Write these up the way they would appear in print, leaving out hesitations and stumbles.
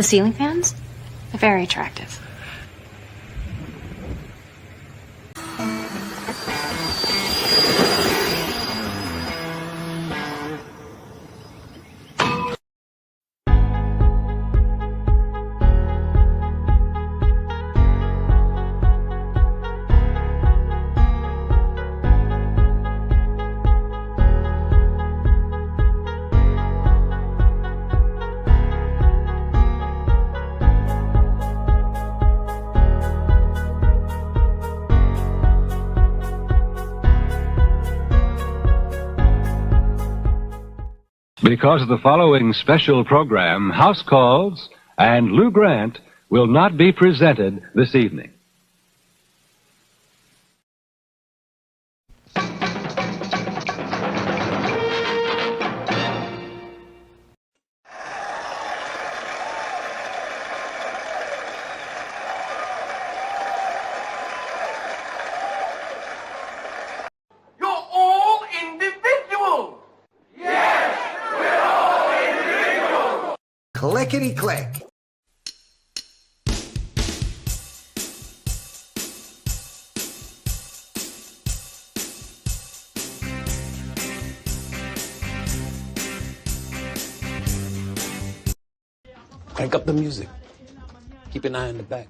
The ceiling fans? They're very attractive. Because of the following special program, House Calls and Lou Grant will not be presented this evening. Clickety-click. Crank up the music. Keep an eye on the back.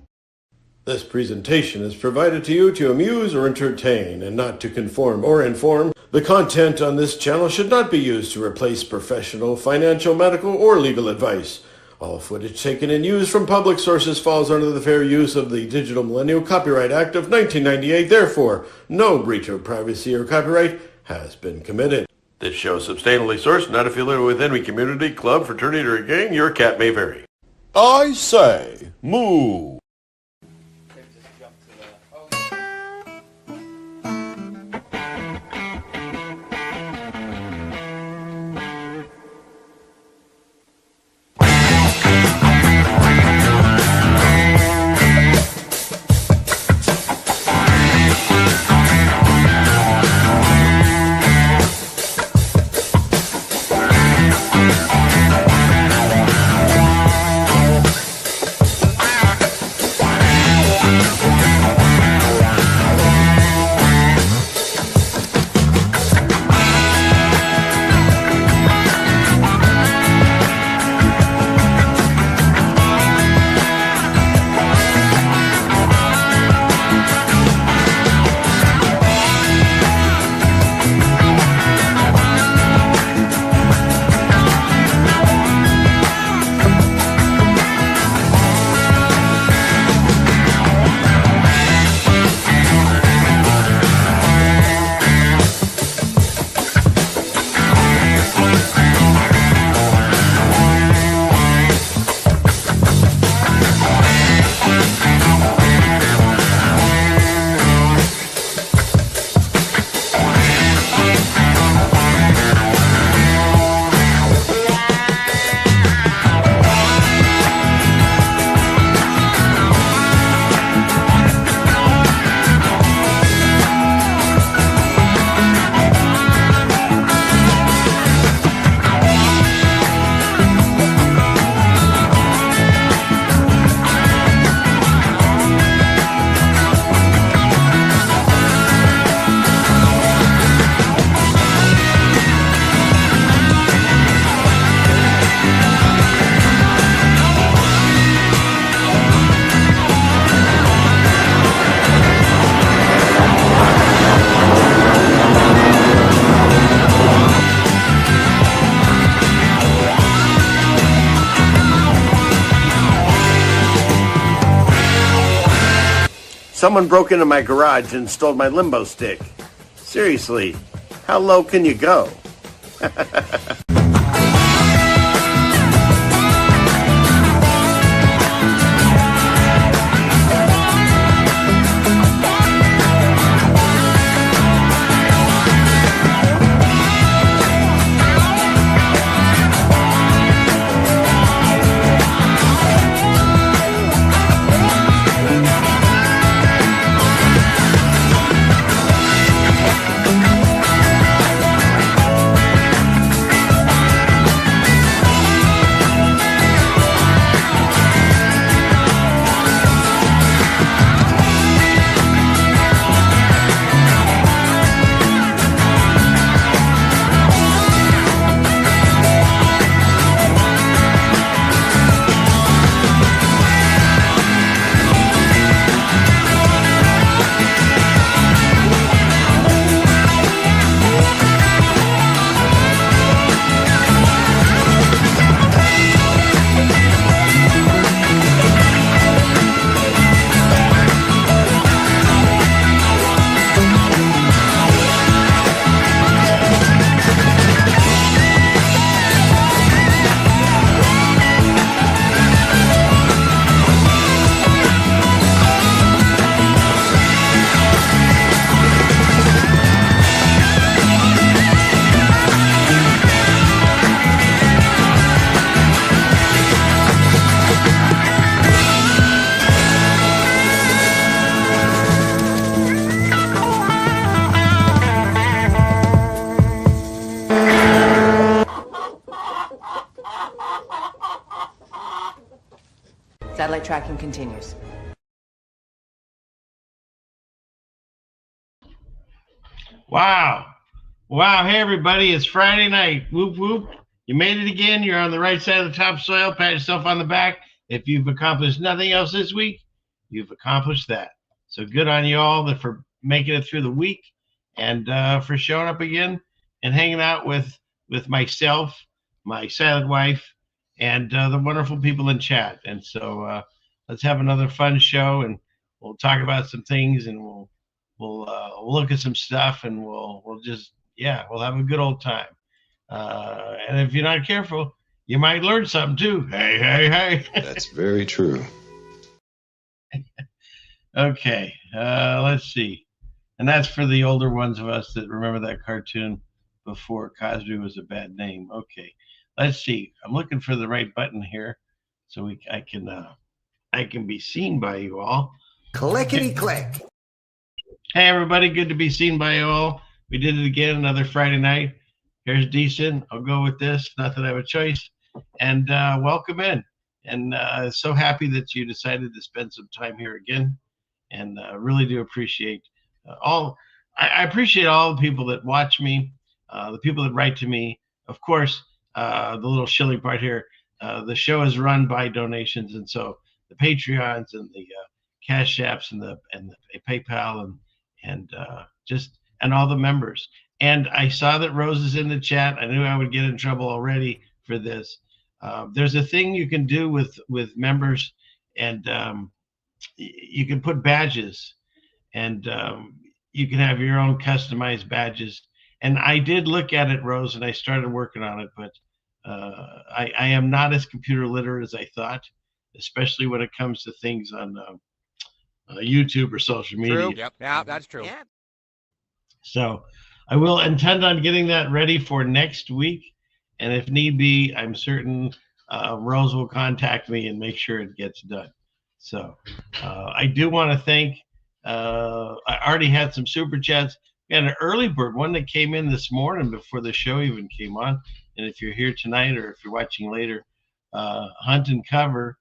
This presentation is provided to you to amuse or entertain and not to conform or inform. The content on this channel should not be used to replace professional, financial, medical, or legal advice. All footage taken and used from public sources falls under the Fair Use of the Digital Millennial Copyright Act of 1998. Therefore, no breach of privacy or copyright has been committed. This show is substantially sourced, not affiliated with any community, club, fraternity, or gang. Your cat may vary. I say, moo. Someone broke into my garage and stole my limbo stick. Seriously, how low can you go? tracking continues. Wow. Wow. Hey, everybody. It's Friday night. Whoop, whoop. You made it again. You're on the right side of the topsoil. Pat yourself on the back. If you've accomplished nothing else this week, you've accomplished that. So good on you all for making it through the week and for showing up again and hanging out with myself, my silent wife, and the wonderful people in chat. And so let's have another fun show, and we'll talk about some things, and we'll look at some stuff, and we'll have a good old time. And if you're not careful, you might learn something too. Hey, hey, hey. That's very true. Okay, let's see. And that's for the older ones of us that remember that cartoon before Cosby was a bad name. Okay, let's see. I'm looking for the right button here so I can be seen by you all. Clickety click. Hey, everybody. Good to be seen by you all. We did it again, another Friday night. Here's decent. I'll go with this. Not that I have a choice. And welcome in. And so happy that you decided to spend some time here again. And really do appreciate I appreciate all the people that watch me, the people that write to me. Of course, the little shilling part here, the show is run by donations. And so the Patreons and the Cash Apps and the PayPal and all the members. And I saw that Rose is in the chat. I knew I would get in trouble already for this. There's a thing you can do with members, and you can put badges, and you can have your own customized badges. And I did look at it, Rose, and I started working on it, but I am not as computer literate as I thought, especially when it comes to things on YouTube or social media. True. Yep. Yeah, that's true. Yeah. So I will intend on getting that ready for next week. And if need be, I'm certain Rose will contact me and make sure it gets done. So I do want to thank, I already had some super chats. We had an early bird, one that came in this morning before the show even came on. And if you're here tonight or if you're watching later, Hunt and Cover,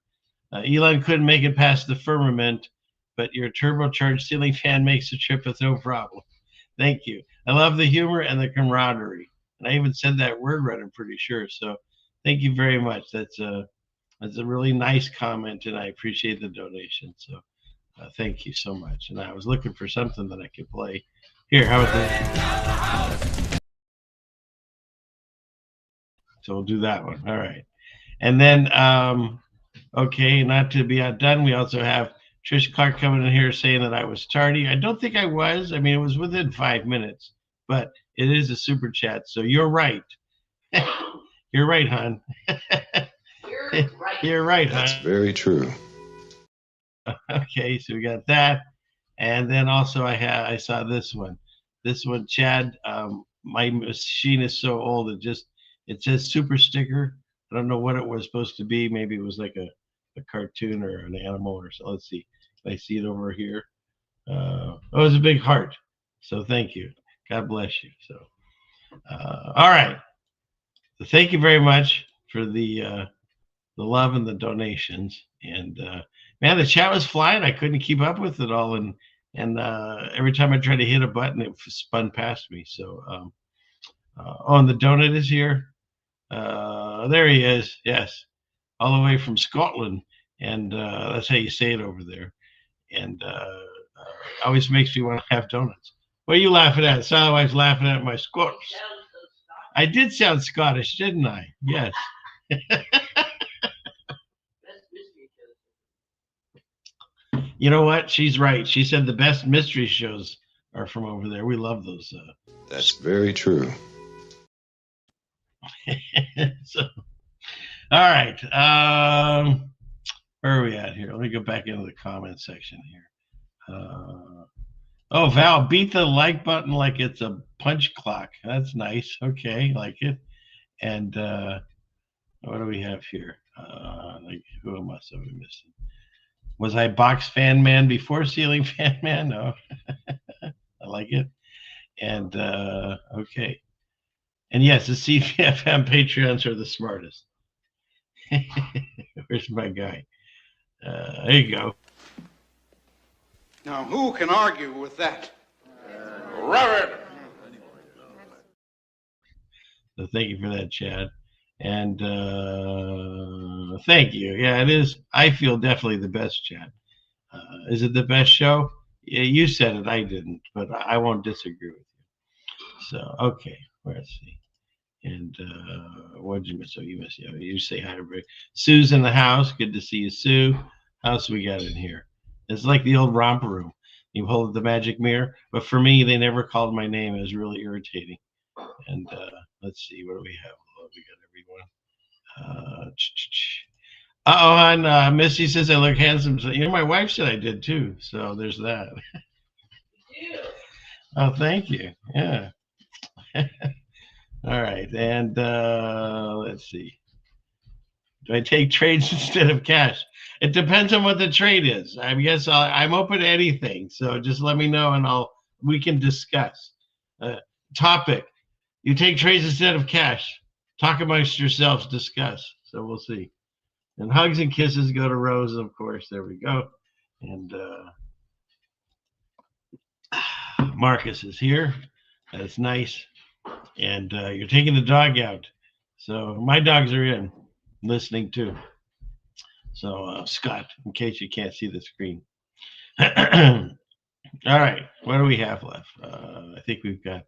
Elon couldn't make it past the firmament, but your turbocharged ceiling fan makes the trip with no problem. Thank you. I love the humor and the camaraderie. And I even said that word right, I'm pretty sure. So thank you very much. That's a really nice comment, and I appreciate the donation. So thank you so much. And I was looking for something that I could play. Here, how about that? So we'll do that one. All right. And then, okay, not to be outdone, we also have Trish Clark coming in here saying that I was tardy. I don't think I was. I mean, it was within 5 minutes, but it is a super chat. So you're right. You're right, hon. You're right, hon. That's very true. Okay, so we got that. And then also I saw this one. This one, Chad, my machine is so old, it says super sticker. I don't know what it was supposed to be. Maybe it was like a cartoon or an animal or so. Let's see. I see it over here. Oh, it's a big heart. So thank you. God bless you. So, all right. So thank you very much for the love and the donations. And man, the chat was flying. I couldn't keep up with it all, and every time I tried to hit a button, it spun past me. So, and the donut is here. There he is. Yes, all the way from Scotland, and that's how you say it over there. And always makes me want to have donuts. What are you laughing at? So I was laughing at my Scots. I did sound Scottish, didn't I? Yes. You know what? She's right. She said the best mystery shows are from over there. We love those. That's very true. So, all right. Where are we at here? Let me go back into the comment section here. Oh, Val, beat the like button like it's a punch clock. That's nice. Okay, like it. And what do we have here? Like, who am I missing? Was I box fan man before ceiling fan man? No. I like it. And okay. And yes, the CFM Patreons are the smartest. Where's my guy? There you go. Now, who can argue with that? Reverend. So thank you for that, Chad. And thank you. Yeah, it is. I feel definitely the best, Chad. Is it the best show? Yeah, you said it. I didn't, but I won't disagree with you. So, okay. Let's see. And what did you miss? Oh, you missed. Yeah, you say hi to everybody. Sue's in the house. Good to see you, Sue. How else we got in here? It's like the old romper room. You hold the magic mirror. But for me, they never called my name. It was really irritating. And let's see. What do we have? Oh, we got everyone. And Missy says I look handsome. So, my wife said I did too. So there's that. Oh, thank you. Yeah. All right, and let's see. Do I take trades instead of cash? It depends on what the trade is. I guess I'm open to anything. So just let me know, and we can discuss. Topic: you take trades instead of cash. Talk amongst yourselves. Discuss. So we'll see. And hugs and kisses go to Rose, of course. There we go. And Marcus is here. That's nice. And you're taking the dog out. So my dogs are in, listening too. So Scott, in case you can't see the screen. All right, what do we have left? I think we got.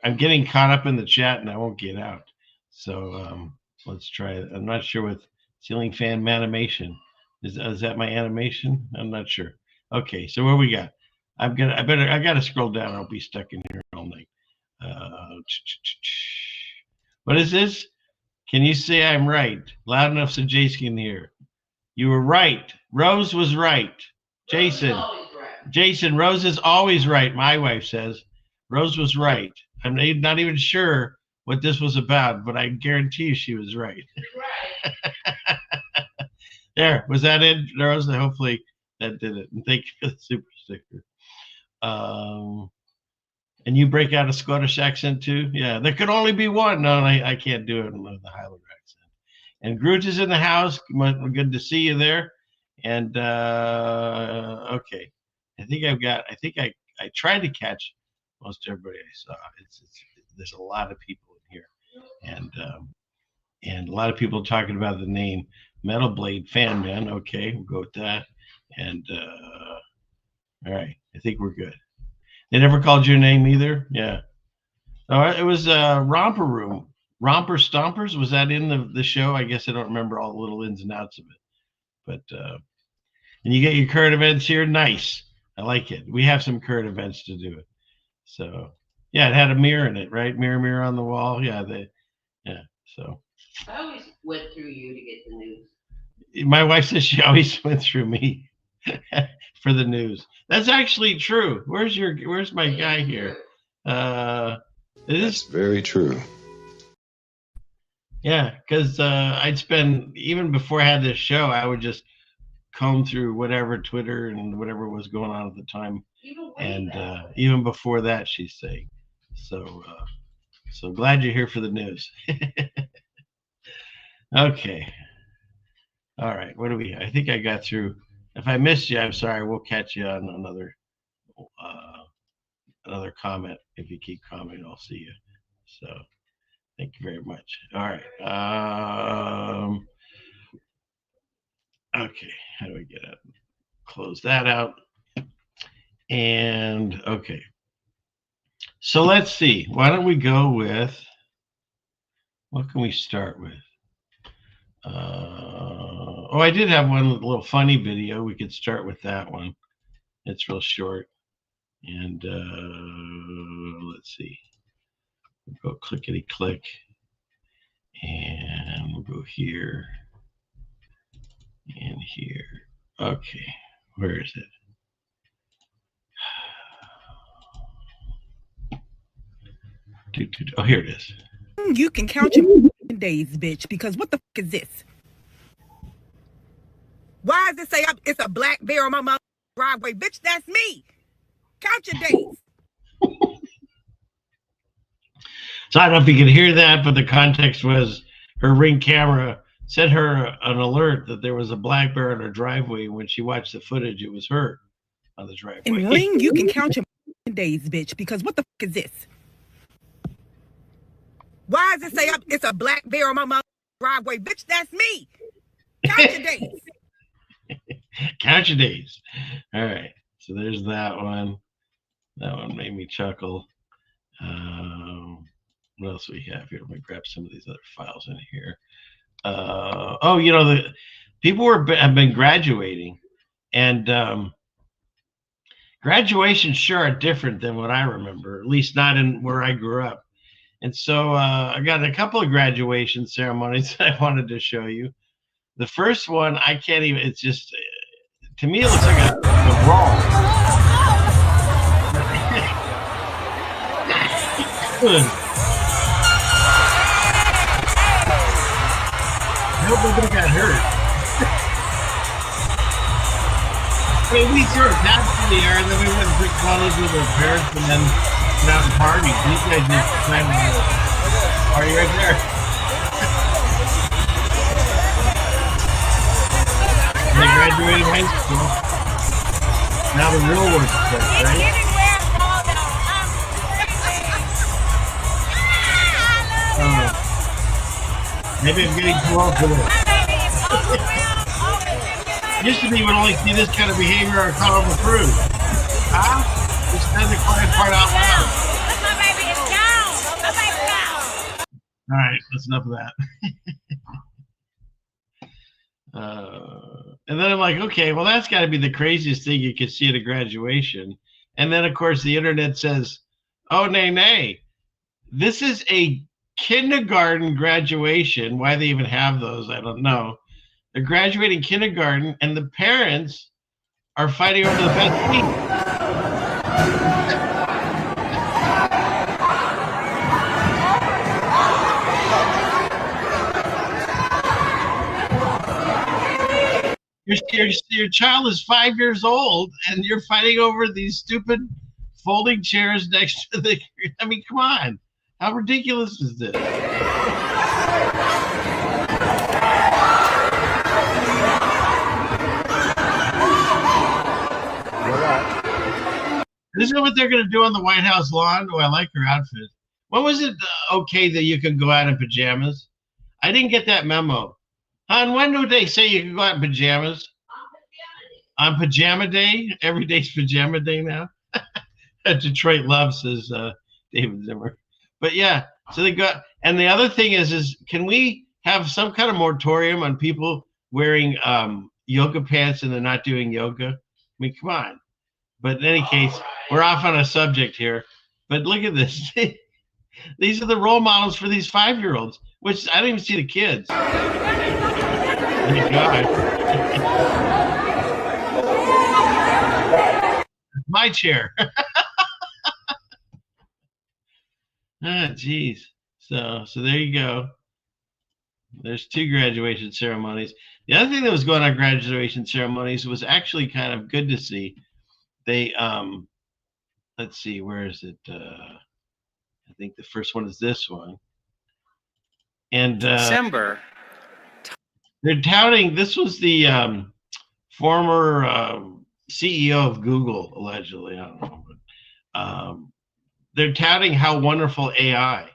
I'm getting caught up in the chat and I won't get out. So let's try it. I'm not sure with ceiling fan animation. Is that my animation? I'm not sure. Okay, so what we got? I gotta scroll down. I'll be stuck in here all night. What is this? Can you say I'm right? Loud enough so Jace can hear. You were right. Rose was right. Jason. Jason, Rose is always right, my wife says. Rose was right. I'm not even sure what this was about, but I guarantee you she was right. Right. There, was that it, Rose? Hopefully that did it. And thank you for the super sticker. And you break out a Scottish accent too? Yeah, there could only be one. No, I can't do it with the Highlander accent. And Grooge is in the house. Good to see you there. And okay, I tried to catch most everybody I saw. There's a lot of people in here, and a lot of people talking about the name Metal Blade Fan Man. Okay, we'll go with that. And all right, I think we're good. They never called your name either? Yeah. All right, it was Romper Room. Romper Stompers, was that in the show? I guess I don't remember all the little ins and outs of it. But, and you get your current events here. Nice. I like it. We have some current events to do it. So, yeah, it had a mirror in it, right? Mirror on the wall. Yeah, so. I always went through you to get the news. My wife says she always went through me for the news. That's actually true. Where's my guy here? That's very true. Yeah, because I'd spend, even before I had this show, I would just comb through whatever Twitter and whatever was going on at the time. And even before that, she's saying. So glad you're here for the news. Okay. All right. What do we? I think I got through. If I missed you, I'm sorry. We'll catch you on another comment. If you keep commenting, I'll see you. So thank you very much. All right. Okay. How do we get up? Close that out. And okay. So let's see. Why don't we go with, what can we start with? I did have one little funny video. We could start with that one. It's real short. And let's see. We'll go clickety click. And we'll go here and here. Okay. Where is it? Oh, here it is. You can count your days, bitch, because what the fuck is this? Why does it say it's a black bear on my mother's driveway? Bitch, that's me. Count your days. So I don't know if you can hear that, but the context was her Ring camera sent her an alert that there was a black bear in her driveway. When she watched the footage, it was her on the driveway. In Ring, you can count your days, bitch, because what the fuck is this? Why does it say it's a black bear on my driveway? Bitch, that's me. Count your days. Count your days. All right. So there's that one. That one made me chuckle. What else do we have here? Let me grab some of these other files in here. Oh, you know, the people have been graduating, and graduations sure are different than what I remember, at least not in where I grew up. And so I got a couple of graduation ceremonies that I wanted to show you. The first one, I can't even, it's just, to me, it looks like a brawl. I hope nobody got hurt. I mean, we sort of naturally are, and then we went and drink college with our parents and then went out and party. These guys just kind of party right there. They graduated high school. Now the real work starts, right? Maybe I'm getting too old for this. Used to be would only see this kind of behavior or call them approved. Huh? Just said the quiet part out loud. My baby is gone. My baby gone. All right, that's enough of that. And then I'm like, okay, well, that's got to be the craziest thing you could see at a graduation. And then, of course, the internet says, oh, nay. This is a kindergarten graduation. Why they even have those, I don't know. They're graduating kindergarten, and the parents are fighting over the best seat. Your child is 5 years old, and you're fighting over these stupid folding chairs next to the. I mean, come on. How ridiculous is this? This is what they're going to do on the White House lawn. Oh, I like her outfit. When was it okay that you could go out in pajamas? I didn't get that memo. Hon, when do they say you can go out in pajamas? On pajama day? Every day's pajama day now? Detroit Love, says David Zimmer. But yeah, so they got, and the other thing is can we have some kind of moratorium on people wearing yoga pants and they're not doing yoga? I mean, come on. But in any case, we're off on a subject here. But look at this. These are the role models for these 5-year-olds, which I don't even see the kids. Thank God. My chair. Geez. So there you go. There's 2 graduation ceremonies. The other thing that was going on graduation ceremonies was actually kind of good to see. They let's see, where is it? I think the first one is this one. And December. They're touting, this was the former CEO of Google, allegedly. I don't know. But, they're touting how wonderful AI,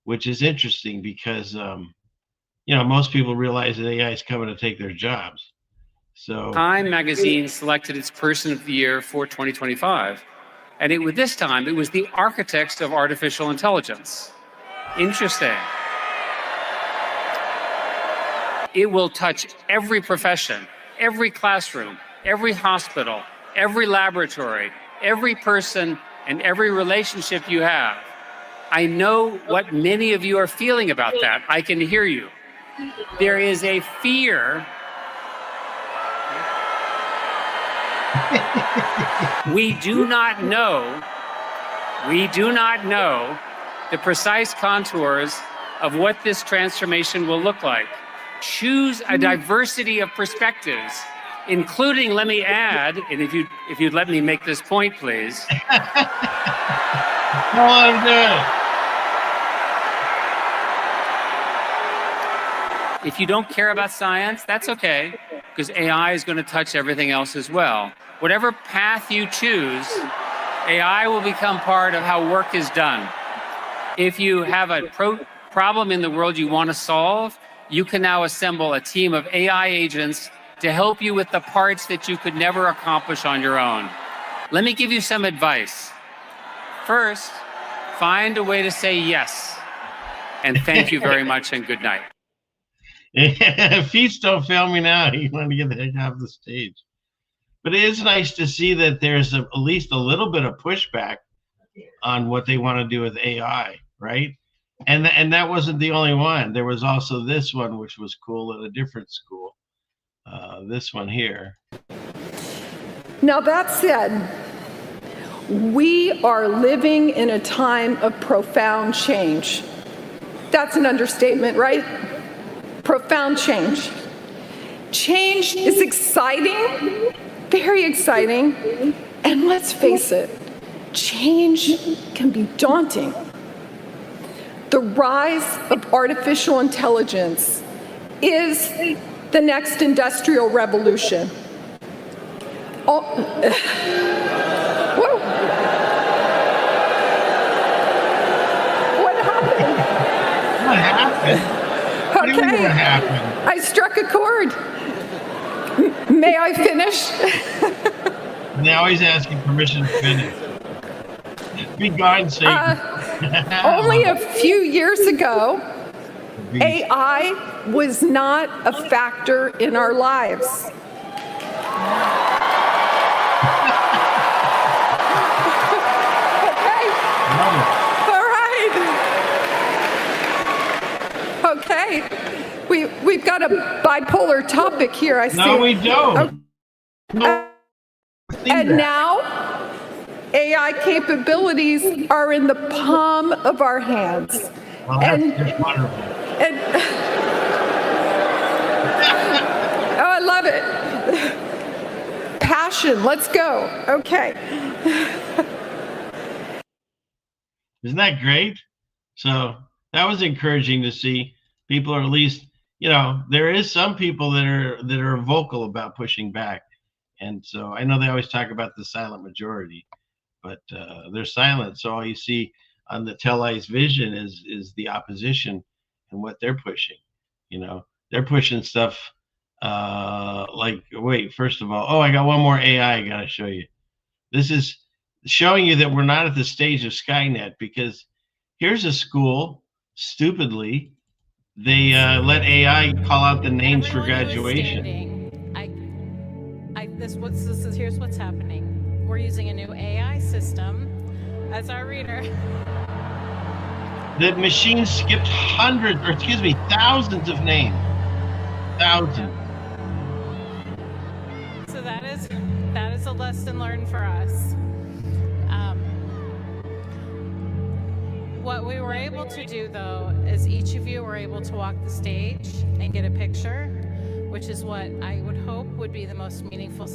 which is interesting because, you know, most people realize that AI is coming to take their jobs. So Time magazine selected its Person of the Year for 2025. And this time, it was the architects of artificial intelligence. Interesting. It will touch every profession, every classroom, every hospital, every laboratory, every person, and every relationship you have. I know what many of you are feeling about that. I can hear you. There is a fear. We do not know the precise contours of what this transformation will look like. Choose a diversity of perspectives, including, let me add, and if you'd let me make this point, please. If you don't care about science, that's okay, because AI is going to touch everything else as well. Whatever path you choose, AI will become part of how work is done. If you have a problem in the world you want to solve, you can now assemble a team of AI agents to help you with the parts that you could never accomplish on your own. Let me give you some advice. First, find a way to say yes. And thank you very much and good night. Feet don't fail me now. You want to get the heck off the stage. But it is nice to see that there's at least a little bit of pushback on what they want to do with AI, right? And that wasn't the only one. There was also this one, which was cool at a different school. This one here. Now that said, we are living in a time of profound change. That's an understatement, right? Profound change. Change is exciting, very exciting, and let's face it, change can be daunting. The rise of artificial intelligence is the next industrial revolution. Whoa. What happened? What happened? Okay, what happened? I struck a chord. May I finish? Now he's asking permission to finish. Be gone, Satan. Only a few years ago, AI was not a factor in our lives. Okay. All right. Okay. We've got a bipolar topic here, I see. No, we don't. And now, AI capabilities are in the palm of our hands. Well, that's wonderful. Oh, I love it. Passion, let's go. Okay. Isn't that great? So that was encouraging to see. People are at least, there is some people that are vocal about pushing back. And so I know they always talk about the silent majority, but they're silent. So all you see on the televised vision is the opposition and what they're pushing. They're pushing stuff like, wait, first of all, I got one more AI I got to show you. This is showing you that we're not at the stage of Skynet, because here's a school, stupidly, they let AI call out the names for graduation. Here's what's happening. We're using a new AI system as our reader. The machine skipped thousands of names. Thousands. So that is a lesson learned for us. What we were able to do, though, is each of you were able to walk the stage and get a picture, which is what I would hope would be the most meaningful.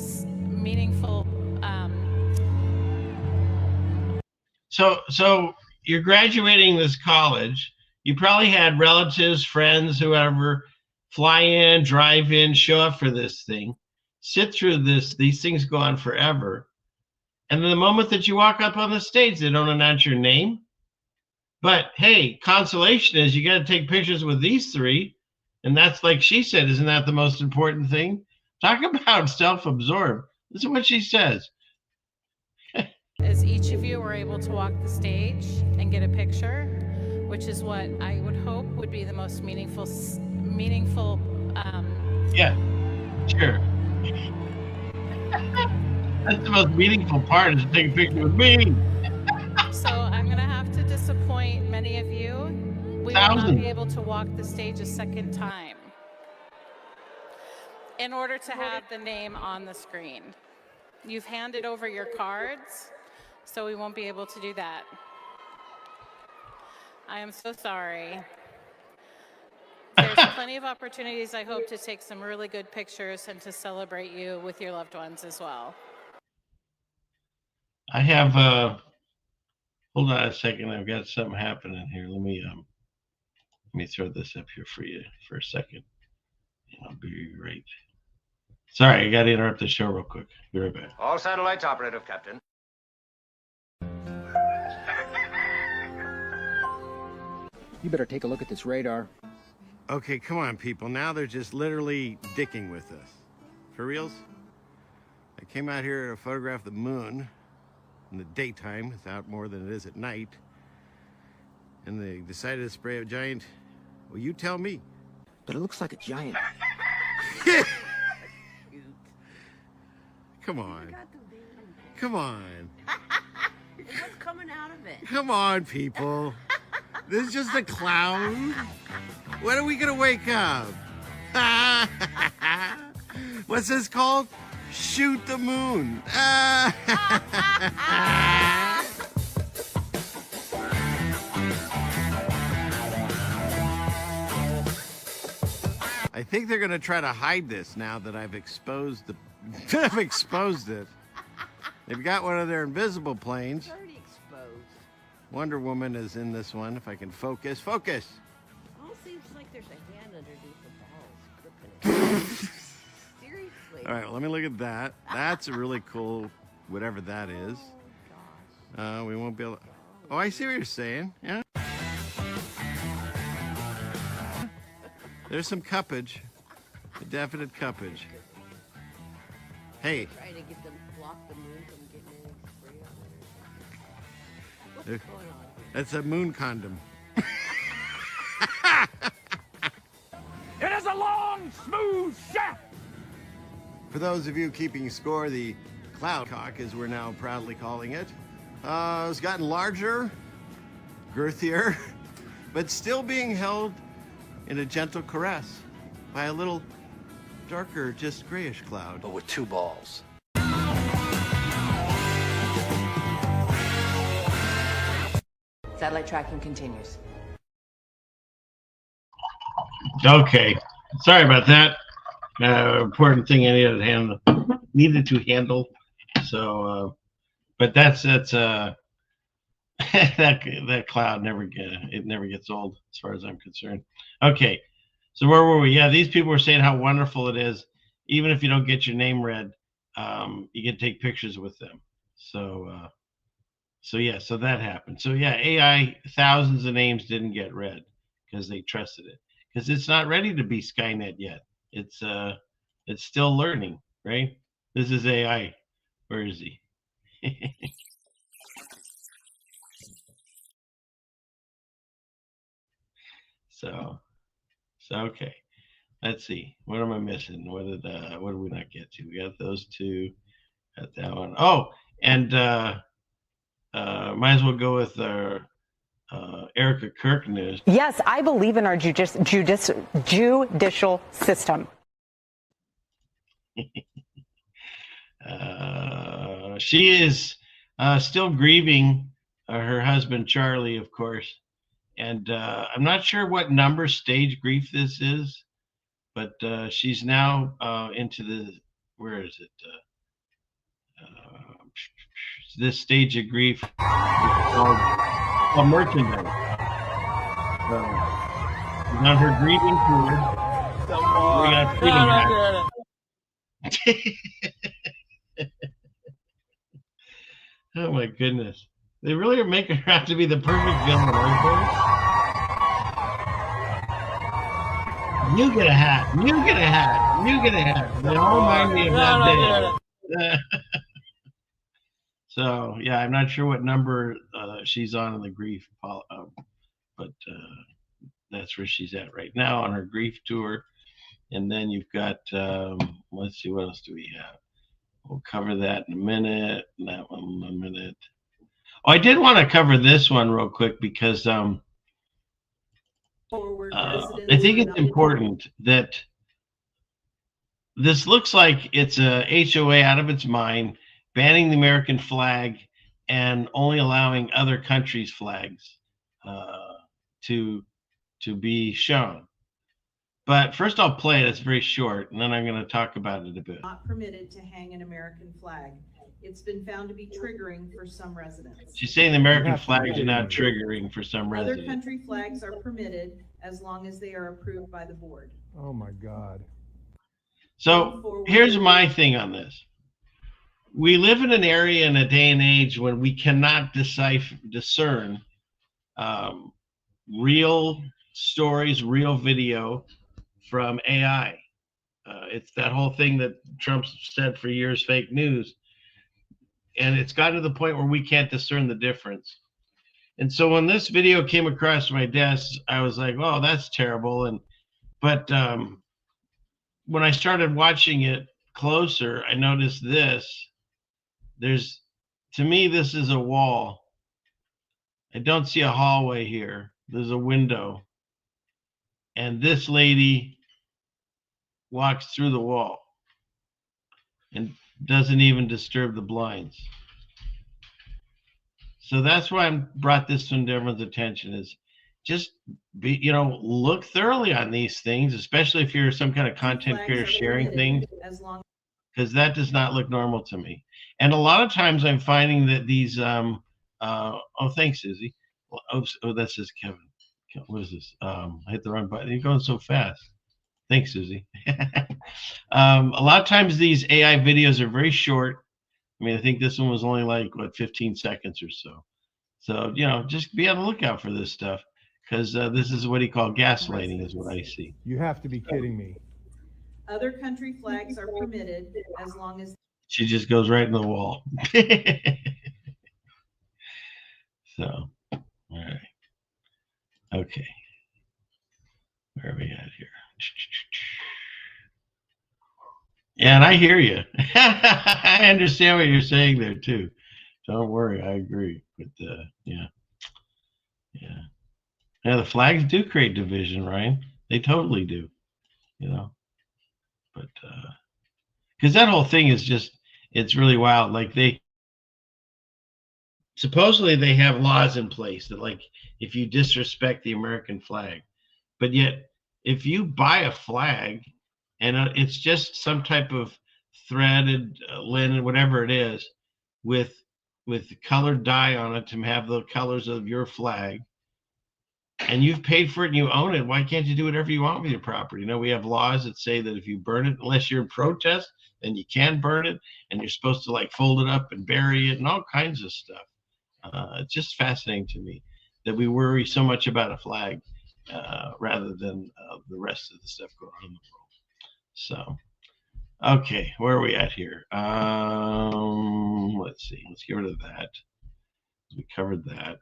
So you're graduating this college. You probably had relatives, friends, whoever, fly in, drive in, show up for this thing, sit through this. These things go on forever. And then the moment that you walk up on the stage, they don't announce your name. But hey, consolation is you got to take pictures with these three. And that's, like she said, isn't that the most important thing? Talk about self-absorbed. This is what she says. As each of you were able to walk the stage and get a picture, which is what I would hope would be the most meaningful. Yeah, sure. That's the most meaningful part, is to take a picture with me. So I'm going to have to disappoint many of you. We will not be able to walk the stage a second time in order to have the name on the screen. You've handed over your cards, so we won't be able to do that. I am so sorry. There's plenty of opportunities, I hope, to take some really good pictures and to celebrate you with your loved ones as well. I have, hold on a second. I've got something happening here. Let me throw this up here for you for a second. I'll be right. Sorry, I got to interrupt the show real quick. Be right back. All satellites operative, Captain. You better take a look at this radar. Okay, come on, people. Now they're just literally dicking with us. For reals? I came out here to photograph the moon in the daytime. It's out more than it is at night. And they decided to spray a giant... Well, you tell me. But it looks like a giant. Come on. Come on. What's coming out of it? Come on, people. This is just a clown. When are we gonna wake up? What's this called? Shoot the moon. I think they're gonna try to hide this now that I've exposed the I've exposed it. They've got one of their invisible planes. It's already exposed. Wonder Woman is in this one. If I can focus. Focus! Almost seems like there's a hand underneath the balls gripping it. Seriously. All right, well, let me look at that. That's a really cool, whatever that is. Oh, gosh. We won't be able to... Oh, I see what you're saying. Yeah. There's some cuppage. A definite cuppage. Hey. Trying to get them, block the moon from getting any spray on it. What's going on here? That's a moon condom. It is a long, smooth shaft! For those of you keeping score, the cloud cock, as we're now proudly calling it, has gotten larger, girthier, but still being held in a gentle caress by a little darker, just grayish cloud. But with two balls. Satellite tracking continues. Okay. Sorry about that. Important thing I needed to handle. So, but that's that cloud never gets old as far as I'm concerned. Okay. So where were we? Yeah, these people were saying how wonderful it is. Even if you don't get your name read, you can take pictures with them. So, so that happened. So yeah, AI, thousands of names didn't get read because they trusted it. Because it's not ready to be Skynet yet. It's still learning, right? This is AI. Where is he? So okay. Let's see. What am I missing? What did we not get to? We got those two. Got that one. Oh, and might as well go with our Erika Kirk news. Yes, I believe in our judicial system. She is still grieving her husband, Charlie, of course. And I'm not sure what number stage grief this is, but she's now into the, where is it? This stage of grief called merchandise. She's on her grieving tour. We got freedom back. Oh my goodness. They really are making her out to be the perfect villain, aren't they? You get a hat. You get a hat. You get a hat. They all remind me of that day. So, yeah, I'm not sure what number she's on in the grief, but that's where she's at right now on her grief tour. And then you've got, let's see, what else do we have? We'll cover that in a minute, and that one in a minute. Oh, I did want to cover this one real quick because I think it's important that this looks like it's a HOA out of its mind, banning the American flag and only allowing other countries' flags to be shown. But first I'll play it. It's very short, and then I'm going to talk about it a bit. Not permitted to hang an American flag. It's been found to be triggering for some residents. She's saying the American flags are not triggering for some Other residents. country flags are permitted as long as they are approved by the board. Oh my God. So here's my thing on this. We live in an area in a day and age when we cannot discern real stories, real video from AI. It's that whole thing that Trump said for years, fake news. And it's gotten to the point where we can't discern the difference. And so when this video came across my desk, I was like, oh, that's terrible. But when I started watching it closer, I noticed this. To me, this is a wall. I don't see a hallway here. There's a window. And this lady walks through the wall and doesn't even disturb the blinds. So that's why I brought this to everyone's attention, is just look thoroughly on these things, especially if you're some kind of content creator sharing things, because that does not look normal to me. And a lot of times I'm finding that these, oh, thanks, Susie. Oh, that's just Kevin. What is this? I hit the wrong button. You're going so fast. Thanks, Susie. A lot of times these AI videos are very short. I mean, I think this one was only like, 15 seconds or so. So, just be on the lookout for this stuff, because this is what he called gaslighting is what I see. You have to be kidding me. Other country flags are permitted as long as... She just goes right in the wall. So, all right. Okay. Where are we at here? Yeah, and I hear you. I understand what you're saying there too. Don't worry, I agree. But yeah, the flags do create division, Ryan. They totally do. But because that whole thing is it's really wild. Like supposedly they have laws in place that, like, if you disrespect the American flag, but yet if you buy a flag and it's just some type of threaded linen, whatever it is, with colored dye on it to have the colors of your flag, and you've paid for it and you own it, why can't you do whatever you want with your property? We have laws that say that if you burn it, unless you're in protest, then you can burn it, and you're supposed to like fold it up and bury it and all kinds of stuff. It's just fascinating to me that we worry so much about a flag rather than the rest of the stuff going on in the world. So, okay, where are we at here? Let's see. Let's get rid of that. We covered that.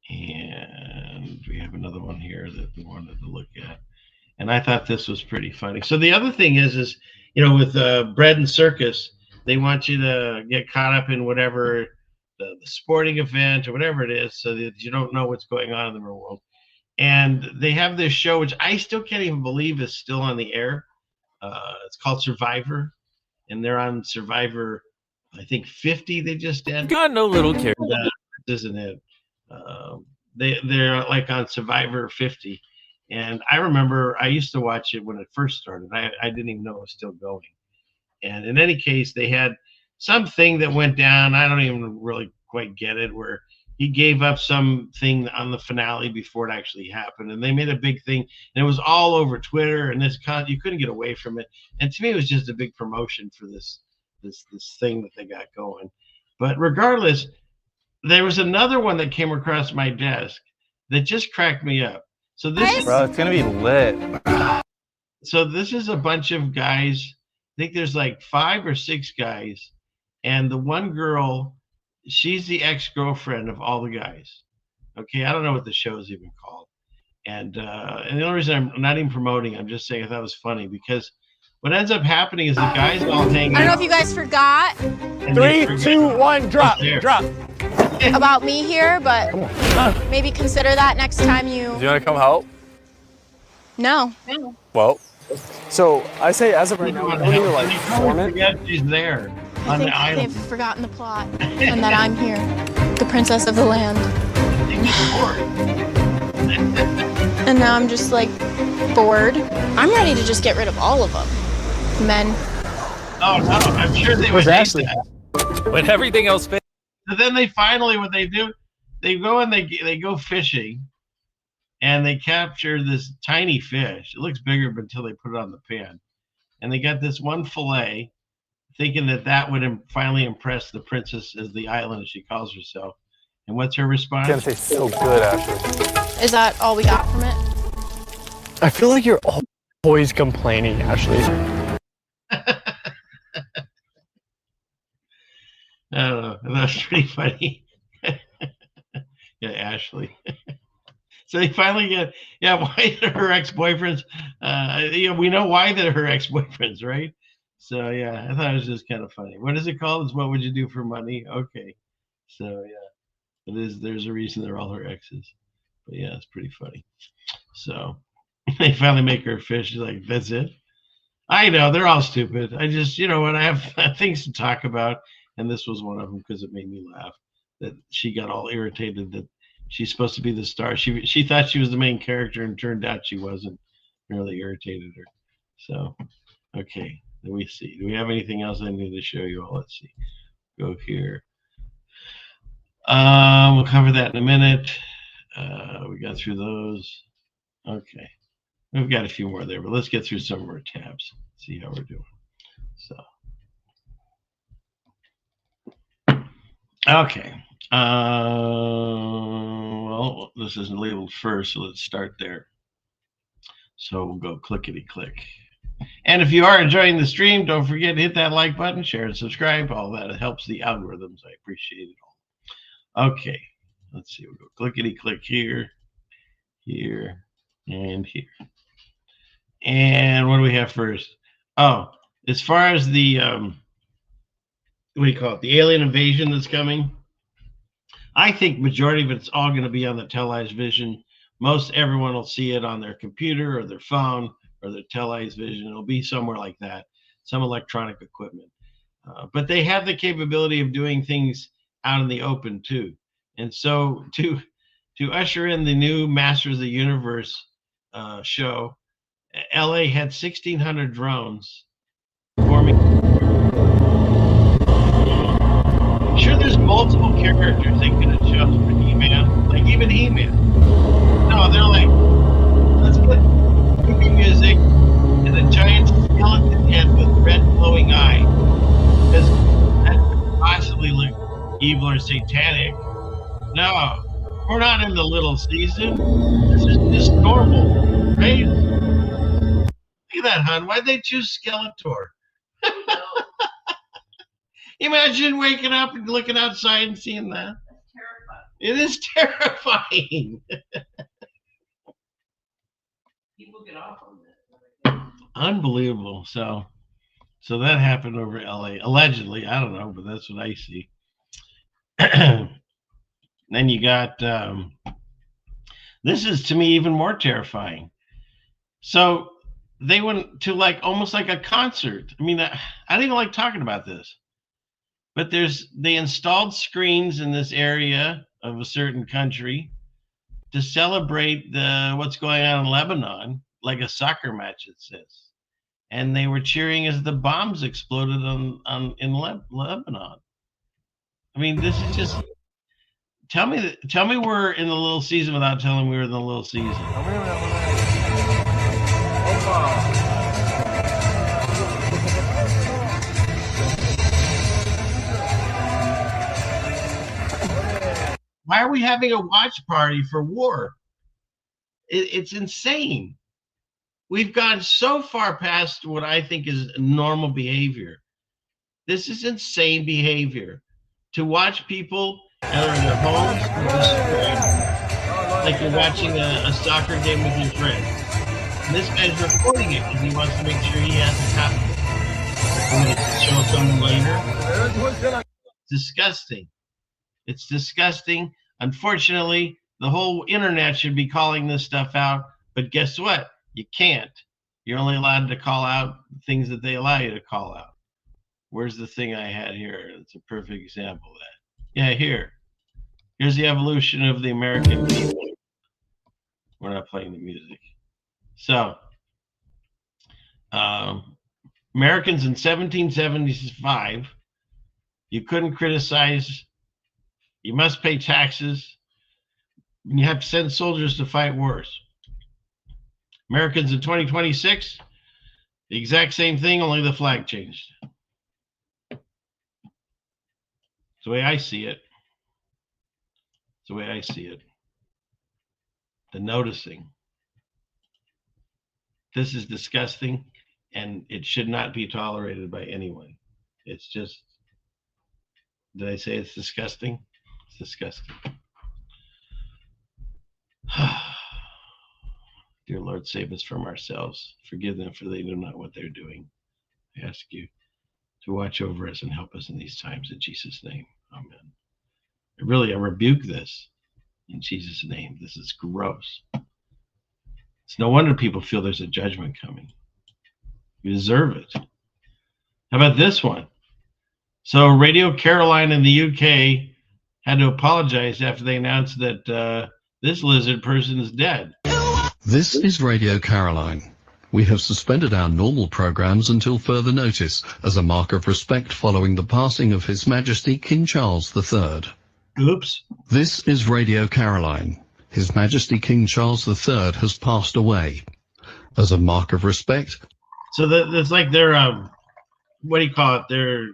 And we have another one here that we wanted to look at. And I thought this was pretty funny. So the other thing is with bread and circus, they want you to get caught up in whatever the sporting event or whatever it is, so that you don't know what's going on in the real world. And they have this show, which I still can't even believe is still on the air. It's called Survivor, and they're on Survivor, I think 50 they just did. Got no little care. Isn't it? They're like on Survivor 50. And I remember I used to watch it when it first started. I didn't even know it was still going. And in any case, they had something that went down. I don't even really quite get it, where he gave up something on the finale before it actually happened. And they made a big thing. And it was all over Twitter. And you couldn't get away from it. And to me, it was just a big promotion for this thing that they got going. But regardless, there was another one that came across my desk that just cracked me up. So this Bro, it's gonna be lit. So this is a bunch of guys. I think there's like 5 or 6 guys, and the one girl, she's the ex-girlfriend of all the guys. Okay, I don't know what the show is even called. And the only reason I'm not even promoting, I'm just saying I thought it was funny, because what ends up happening is the guys all hang out. I don't know if you guys forgot. 3, 2, 1, drop. Drop. About me here, but maybe consider that next time you... Do you want to come help? No. Well, so I say as of right now, we don't need to like form it. She's there I on think the island. they've forgotten the plot and that I'm here, the princess of the land. And now I'm just like bored. I'm ready to just get rid of all of them. Men. Oh no, I'm sure they would hate that. When everything else fails. So then they finally, what they do, they go and they go fishing, and they capture this tiny fish. It looks bigger until they put it on the pan. and they got this one fillet, thinking that would finally impress the princess of the island, as she calls herself. And what's her response? It's gonna taste so good, Ashley. Is that all we got from it? I feel like you're always complaining, Ashley. I don't know. That's pretty funny. Yeah, Ashley. So they finally get, why did her ex-boyfriends, we know why they're her ex-boyfriends, right? So, yeah, I thought it was just kind of funny. What is it called? It's what would you do for money? Okay. So, yeah, there's a reason they're all her exes. But, yeah, it's pretty funny. So they finally make her fish. She's like, that's it? I know, they're all stupid. I just, when I have things to talk about, and this was one of them because it made me laugh, that she got all irritated that she's supposed to be the star. She thought she was the main character, and turned out she wasn't. Really irritated her. So, okay, let me see. Do we have anything else I need to show you all? Let's see. Go here. We'll cover that in a minute. We got through those. Okay. We've got a few more there, but let's get through some of our tabs. See how we're doing. So, okay. Well, this isn't labeled first, so let's start there. So we'll go clickety-click. And if you are enjoying the stream, don't forget to hit that like button, share and subscribe. All that, it helps the algorithms. I appreciate it all. Okay, let's see. We'll go clickety-click here, here, and here. And what do we have first? Oh, as far as the, what do you call it? The alien invasion that's coming. I think majority of it's all going to be on the televised vision. Most everyone will see it on their computer or their phone or their televised vision. It'll be somewhere like that, some electronic equipment. But they have the capability of doing things out in the open too. And so to usher in the new Masters of the Universe show, LA had 1,600 drones forming. Sure, there's multiple characters they could have chosen for He-Man, like even He-Man. No, they're like, let's get movie music and a giant skeleton head with red glowing eye, because that could possibly look evil or satanic. No, we're not in the little season. This is just normal, right? Look at that, hon. Why'd they choose Skeletor? Imagine waking up and looking outside and seeing that. It is terrifying. People get off on that. Unbelievable. So that happened over LA. Allegedly, I don't know, but that's what I see. Then you got this is to me even more terrifying. So they went to like almost like a concert. I mean, I don't even like talking about this. But they installed screens in this area of a certain country to celebrate what's going on in Lebanon, like a soccer match, it says. And they were cheering as the bombs exploded in Lebanon. I mean, this is just tell me we're in the little season without telling we were in the little season. Why are we having a watch party for war? It's insane. We've gone so far past what I think is normal behavior. This is insane behavior. To watch people that are in their homes, like you're watching a soccer game with your friends. And this guy's recording it because he wants to make sure he has a copy. I'm going to show someone later. Disgusting. It's disgusting. Unfortunately, the whole internet should be calling this stuff out, but guess what? You can't. You're only allowed to call out things that they allow you to call out. Where's the thing I had here? It's a perfect example of that. Yeah, here. Here's the evolution of the American people. We're not playing the music. So, Americans in 1775, you couldn't criticize. You must pay taxes. You have to send soldiers to fight wars. Americans in 2026, The exact same thing, only the flag changed. It's the way I see it. It's the way I see it. The noticing. This is disgusting, and it should not be tolerated by anyone. It's just, did I say it's disgusting? It's disgusting. Dear Lord, save us from ourselves. Forgive them, for they know not what they're doing. I ask you to watch over us and help us in these times. In Jesus' name, amen. I rebuke this in Jesus' name. This is gross. It's no wonder people feel there's a judgment coming. You deserve it. How about this one? So Radio Caroline in the UK had to apologize after they announced that this lizard person is dead. This is Radio Caroline. We have suspended our normal programs until further notice as a mark of respect following the passing of His Majesty King Charles III. Oops. This is Radio Caroline. His Majesty King Charles III has passed away. As a mark of respect. So that's like their, what do you call it? Their,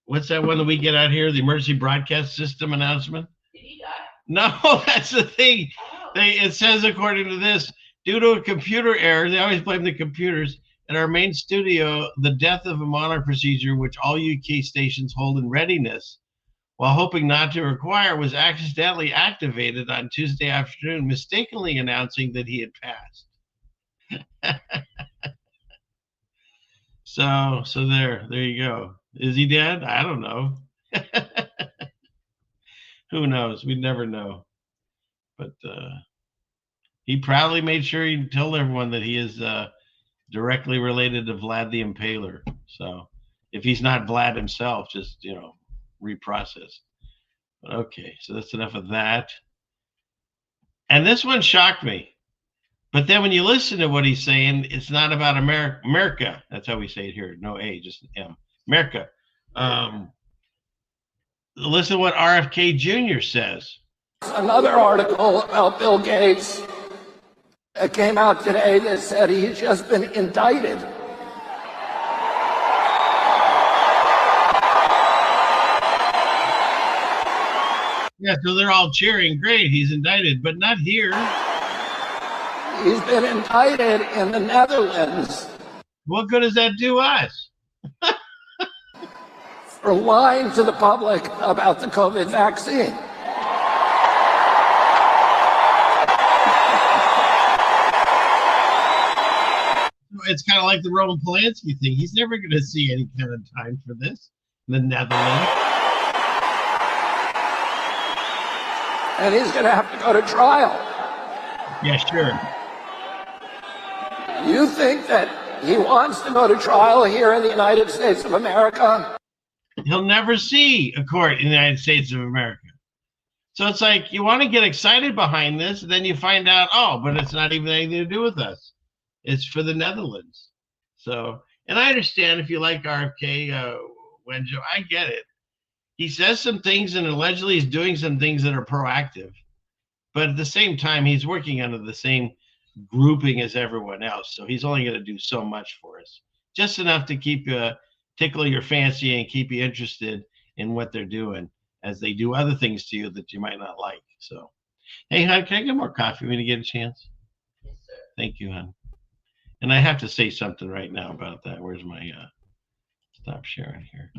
what's that one that we get out here? The emergency broadcast system announcement? Did he die? No, that's the thing. It says, according to this, due to a computer error, they always blame the computers, at our main studio, the death of a monarch procedure, which all UK stations hold in readiness, while hoping not to require, was accidentally activated on Tuesday afternoon, mistakenly announcing that he had passed. So there you go. Is he dead? I don't know. Who knows? We never know. But he proudly made sure he told everyone that he is directly related to Vlad the Impaler. So if he's not Vlad himself, just, reprocess. But okay, so that's enough of that. And this one shocked me. But then when you listen to what he's saying, it's not about America. That's how we say it here. No A, just M. America. Listen to what RFK Jr. says. Another article about Bill Gates that came out today that said he's just been indicted. Yeah, so they're all cheering. Great, he's indicted, but not here. He's been indicted in the Netherlands. What good does that do us? For lying to the public about the COVID vaccine. It's kind of like the Roman Polanski thing. He's never going to see any kind of time for this in the Netherlands. And he's going to have to go to trial. Yeah, sure. You think that he wants to go to trial here in the United States of America? He'll never see a court in the United States of America. So it's like you want to get excited behind this, and then you find out, oh, but it's not even anything to do with us. It's for the Netherlands. So, and I understand if you like RFK, Wenjo, I get it. He says some things and allegedly he's doing some things that are proactive. But at the same time, he's working under the same grouping as everyone else. So he's only going to do so much for us. Just enough to keep tickle your fancy and keep you interested in what they're doing as they do other things to you that you might not like. So, hey, hon, can I get more coffee when you get a chance? Yes, sir. Thank you, hon. And I have to say something right now about that. Where's my stop sharing here?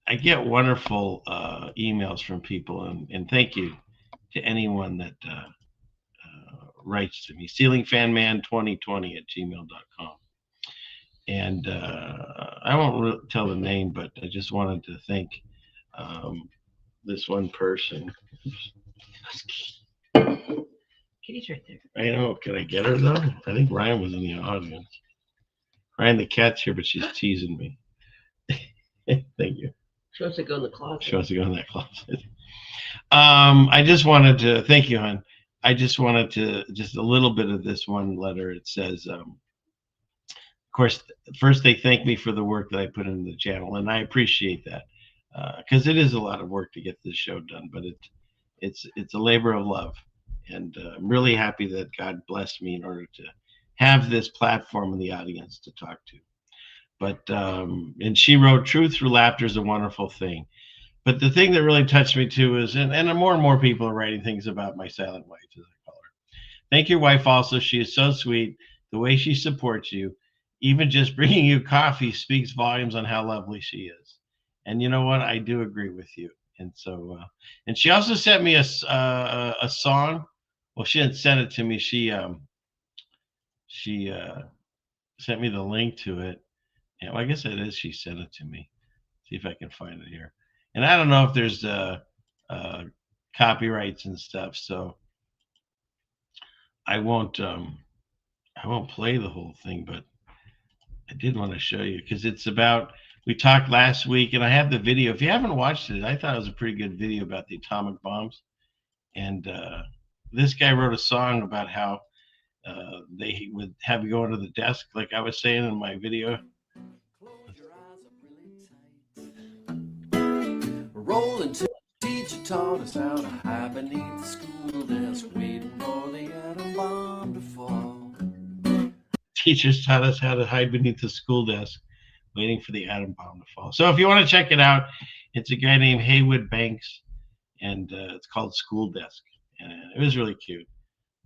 I get wonderful emails from people, and thank you to anyone that writes to me. ceilingfanman2020@gmail.com. And I won't tell the name, but I just wanted to thank this one person. Kitty's right there. I know. Can I get her though? I think Ryan was in the audience. Ryan, the cat's here, but she's teasing me. Thank you. She wants to go in the closet. She wants to go in that closet. I just wanted to thank you, hon. I just wanted to just a little bit of this one letter. It says, of course, first they thank me for the work that I put into the channel, and I appreciate that because it is a lot of work to get this show done, but it's a labor of love. And I'm really happy that God blessed me in order to have this platform and the audience to talk to. But and she wrote, "Truth through laughter is a wonderful thing." But the thing that really touched me too is, and more people are writing things about my silent wife, as I call her. Thank your wife also. She is so sweet. The way she supports you, even just bringing you coffee, speaks volumes on how lovely she is. And you know what? I do agree with you. And so, and she also sent me a song. Well, she didn't send it to me. She sent me the link to it. And well, I guess it is. She sent it to me. See if I can find it here. And I don't know if there's copyrights and stuff, so I won't play the whole thing, but I did want to show you because it's about, we talked last week and I have the video. If you haven't watched it, I thought it was a pretty good video about the atomic bombs. And this guy wrote a song about how they would have you go under the desk, like I was saying in my video. Rolling to teacher taught us how to hide beneath the school desk, waiting for the atom bomb to fall. Teachers taught us how to hide beneath the school desk, waiting for the atom bomb to fall. So if you want to check it out, it's a guy named Haywood Banks, and it's called School Desk, and it was really cute.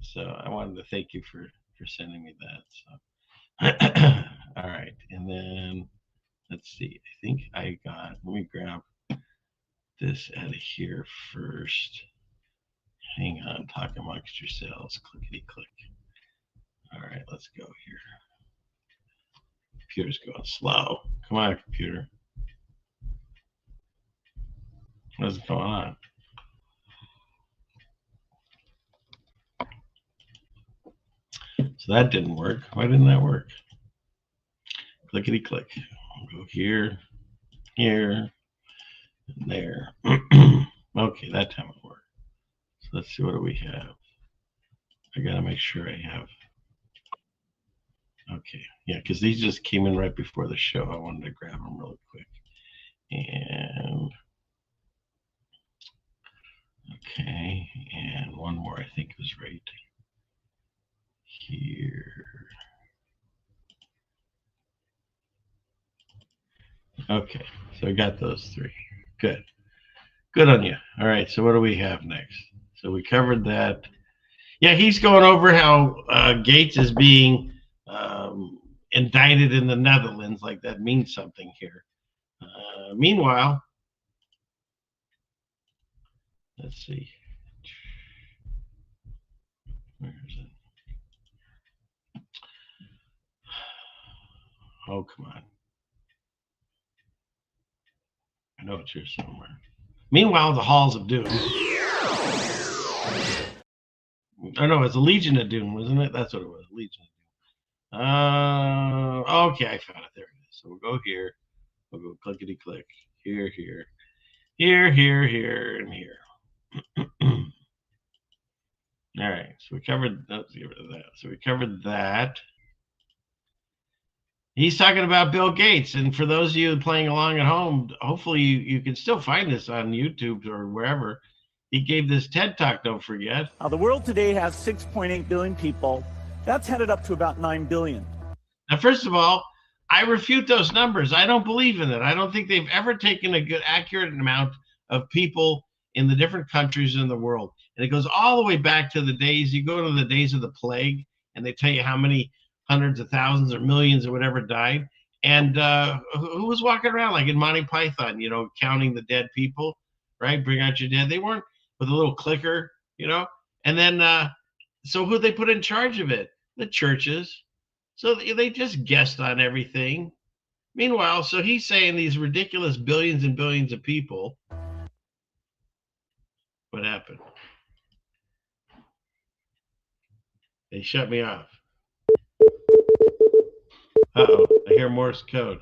So I wanted to thank you for sending me that. So all right, and then let's see. I think I got. Let me grab this out of here first. Hang on, talk amongst yourselves. Clickety click. All right, let's go here. Computer's going slow. Come on, computer. What's going on? So that didn't work. Why didn't that work? Clickety click. I'll go here, here, and there. Okay, that time it worked. So let's see, what do we have? I gotta make sure I have. Okay, yeah, because these just came in right before the show. I wanted to grab them really quick. And okay, and one more I think was right here. Okay, so I got those three. Good. Good on you. All right, so what do we have next? So we covered that. Yeah, he's going over how Gates is being indicted in the Netherlands, like that means something here. Meanwhile, let's see. Where is it? Oh, come on. I know it's here somewhere. Meanwhile, the Halls of Doom. Oh, no, it's a Legion of Doom, wasn't it? That's what it was, Legion of Doom. Okay, I found it. There it is. So we'll go here. We'll go clickety click. Here, here. Here, here, here, and here. All right, so we covered, let's get rid of that. So we covered that. He's talking about Bill Gates. And for those of you playing along at home, hopefully you can still find this on YouTube or wherever. He gave this TED Talk, don't forget. The world today has 6.8 billion people. That's headed up to about 9 billion. Now, first of all, I refute those numbers. I don't believe in it. I don't think they've ever taken a good, accurate amount of people in the different countries in the world. And it goes all the way back to the days, you go to the days of the plague, and they tell you how many hundreds of thousands or millions or whatever died. And who was walking around like in Monty Python, you know, counting the dead people, right? Bring out your dead. They weren't with a little clicker, you know. And then, so who they put in charge of it? The churches. So they just guessed on everything. Meanwhile, so he's saying these ridiculous billions and billions of people. What happened? They shut me off. Uh-oh, I hear Morse code.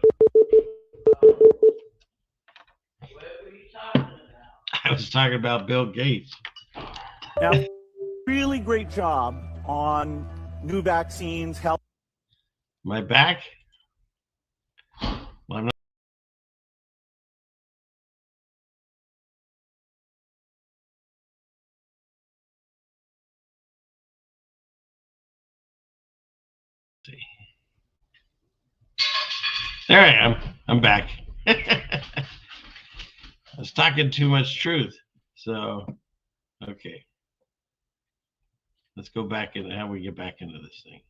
I was talking about Bill Gates. Now, really great job on new vaccines, health. Am I back? Well, I'm not. see. There I am. I'm back. I was talking too much truth. So, okay. Let's go back into how we get back into this thing.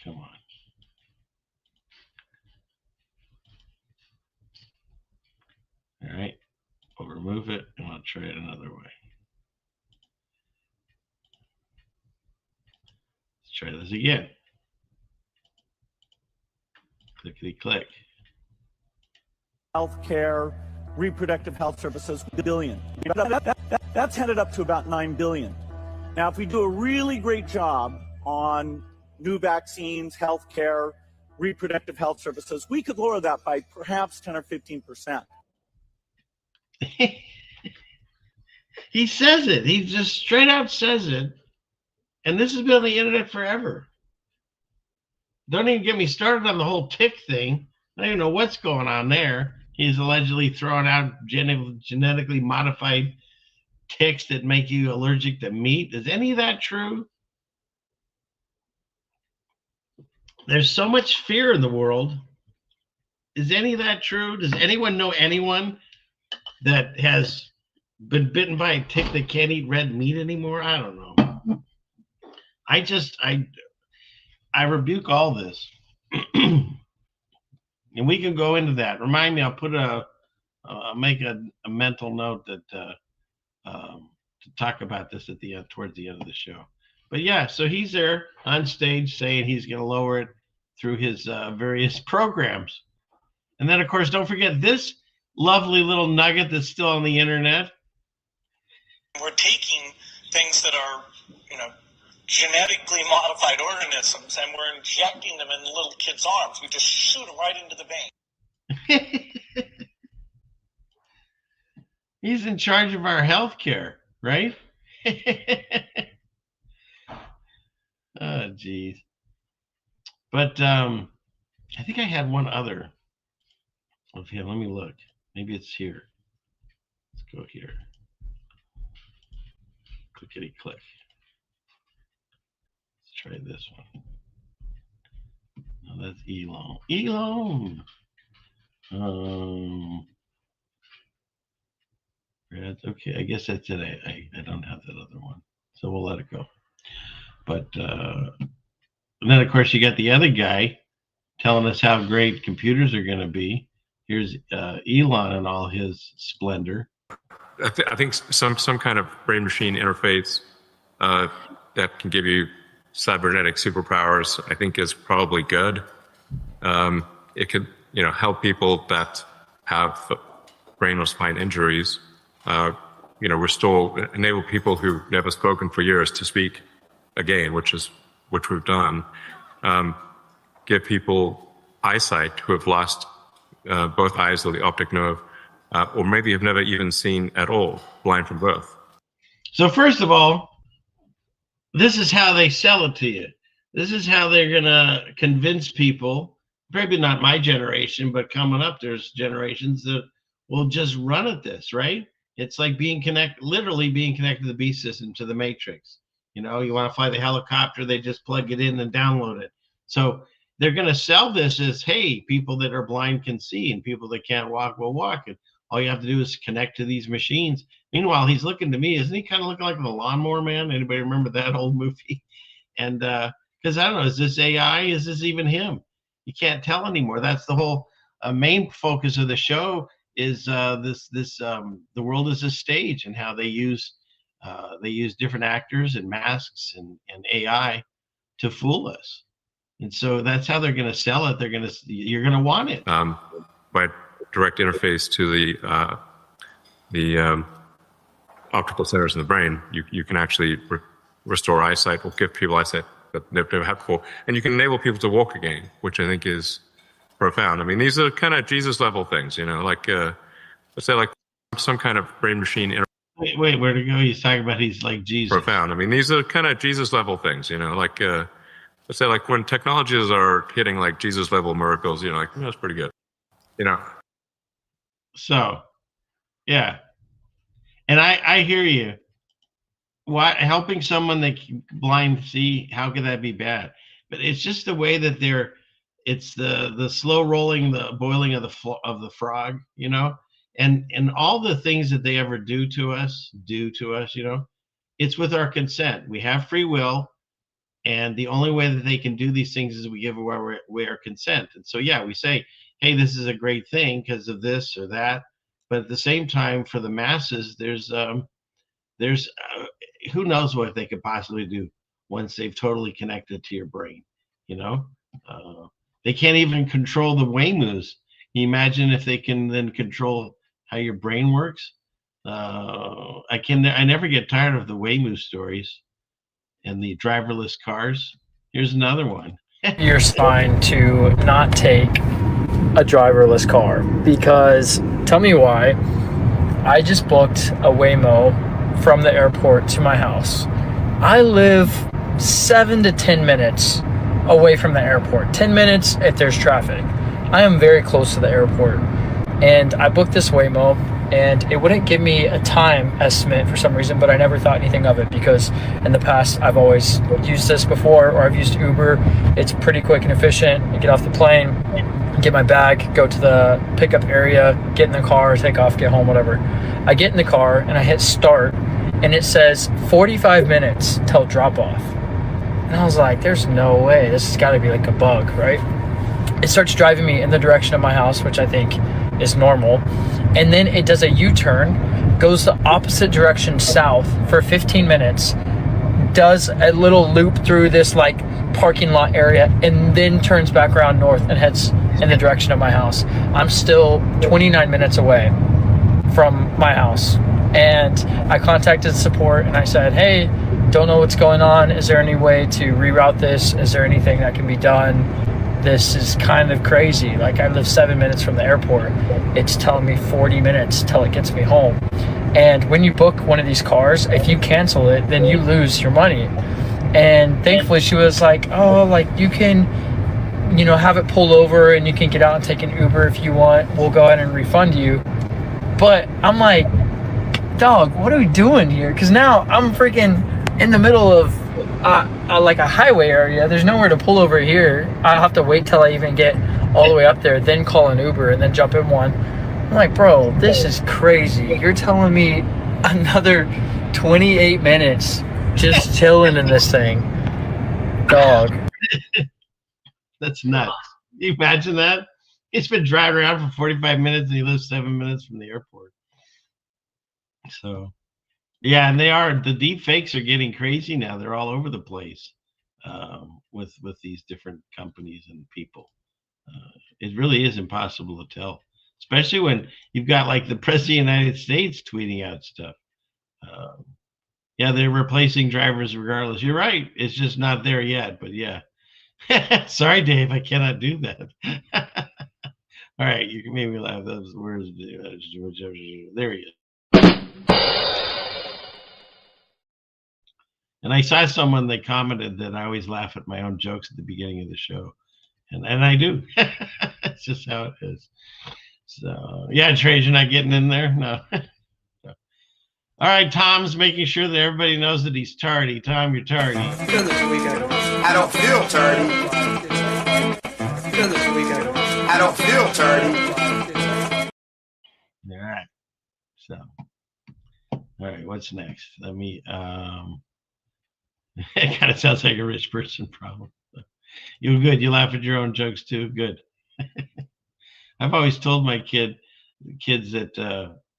Come on. All right. We'll remove it and I'll try it another way. Let's try this again. Clickety click. Healthcare, reproductive health services, billion. That's headed up to about 9 billion. Now, if we do a really great job on new vaccines, healthcare, reproductive health services, we could lower that by perhaps 10 or 15%. He says it. He just straight out says it. And this has been on the internet forever. Don't even get me started on the whole tick thing. I don't even know what's going on there. He's allegedly throwing out genetically modified ticks that make you allergic to meat. Is any of that true? There's so much fear in the world. Is any of that true? Does anyone know anyone that has been bitten by a tick that can't eat red meat anymore? I don't know. I rebuke all this. And we can go into that. Remind me, I'll put make a mental note that to talk about this at the end, towards the end of the show. But yeah, so he's there on stage saying he's going to lower it through his various programs. And then, of course, don't forget this lovely little nugget that's still on the internet. We're taking things that are, genetically modified organisms, and we're injecting them in little kids' arms. We just shoot them right into the vein. He's in charge of our health care, right? Oh, geez. But I think I had one other of him. Let me look. Maybe it's here. Let's go here. Clickety click. Let's try this one. No, that's Elon. Elon. That's okay. I guess that's it. I don't have that other one, so we'll let it go. But and then of course you got the other guy telling us how great computers are going to be. Here's Elon in all his splendor. I think some kind of brain machine interface that can give you cybernetic superpowers, I think, is probably good. It could, help people that have brain or spine injuries. Enable people who've never spoken for years to speak again, which we've done. Give people eyesight who have lost both eyes or the optic nerve, or maybe have never even seen at all, blind from birth. So first of all, this is how they sell it to you. This is how they're going to convince people, maybe not my generation, but coming up, there's generations that will just run at this, right? It's like literally being connected to the beast system, to the matrix. You want to fly the helicopter, they just plug it in and download it. So they're going to sell this as, hey, people that are blind can see and people that can't walk will walk. And all you have to do is connect to these machines. Meanwhile, he's looking to me, isn't he kind of looking like the Lawnmower Man? Anybody remember that old movie? And because I don't know, is this AI? Is this even him? You can't tell anymore. That's the whole main focus of the show is the world is a stage, and how they use different actors and masks and AI to fool us. And so that's how they're going to sell it. You're going to want it. By direct interface to the optical centers in the brain, you can actually restore eyesight, or give people eyesight that they've never had before. And you can enable people to walk again, which I think is profound. I mean, these are kind of Jesus level things, like, let's say like some kind of brain machine. Wait, where'd it go? He's talking about he's like Jesus. Profound. I mean, these are kind of Jesus level things, like, let's say like when technologies are hitting like Jesus level miracles, that's pretty good, So, yeah. And I hear you. why helping someone that blind see, how could that be bad? But it's just the way that it's the slow rolling, the boiling of the frog, you know, and all the things that they ever do to us, you know, it's with our consent. We have free will, and the only way that they can do these things is we give away our consent. And so, yeah, we say, hey, this is a great thing because of this or that. But at the same time, for the masses, there's who knows what they could possibly do once they've totally connected to your brain, you know? They can't even control the Waymoos. Can you imagine if they can then control how your brain works? I never get tired of the Waymoo stories and the driverless cars. Here's another one. Your spine to not take a driverless car, because tell me why. I just booked a Waymo from the airport to my house. I live 7 to 10 minutes away from the airport. 10 minutes if there's traffic. I am very close to the airport. And I booked this Waymo, and it wouldn't give me a time estimate for some reason, but I never thought anything of it because in the past I've always used this before, or I've used Uber. It's pretty quick and efficient. I get off the plane, get my bag, go to the pickup area, get in the car, take off, get home, whatever. I get in the car and I hit start, and it says 45 minutes till drop off. And I was like, there's no way. This has got to be like a bug, right? It starts driving me in the direction of my house, which I think is normal. And then it does a U-turn, goes the opposite direction south for 15 minutes, does a little loop through this like parking lot area, and then turns back around north and heads in the direction of my house. I'm still 29 minutes away from my house. And I contacted support and I said, hey, don't know what's going on. Is there any way to reroute this? Is there anything that can be done? This is kind of crazy. Like, I live 7 minutes from the airport. It's telling me 40 minutes till it gets me home. And when you book one of these cars, if you cancel it, then you lose your money. And thankfully she was like, oh, like you can, you know, have it pulled over and you can get out and take an Uber if you want. We'll go ahead and refund you. But I'm like, dog, what are we doing here? Because now I'm freaking in the middle of like a highway area. There's nowhere to pull over here. I'll have to wait till I even get all the way up there, then call an Uber and then jump in one. I'm like, bro, this is crazy. You're telling me another 28 minutes just chilling in this thing. Dog. That's nuts. Can you imagine that? He's been driving around for 45 minutes and he lives 7 minutes from the airport. So, yeah, and the deep fakes are getting crazy now. They're all over the place with these different companies and people. It really is impossible to tell, especially when you've got like the President of the United States tweeting out stuff. Yeah, they're replacing drivers regardless. You're right. It's just not there yet, but yeah. Sorry, Dave, I cannot do that. All right, you can make me laugh. Where's there he is. And I saw someone that commented that I always laugh at my own jokes at the beginning of the show. And I do. It's just how it is. So, yeah, Trey, you're not getting in there? No. All right, Tom's making sure that everybody knows that he's tardy. Tom, you're tardy. I don't feel tardy. I don't feel tardy. All right. So, all right, what's next? Let me, it kind of sounds like a rich person problem. You're good. You laugh at your own jokes too. Good. I've always told my kids that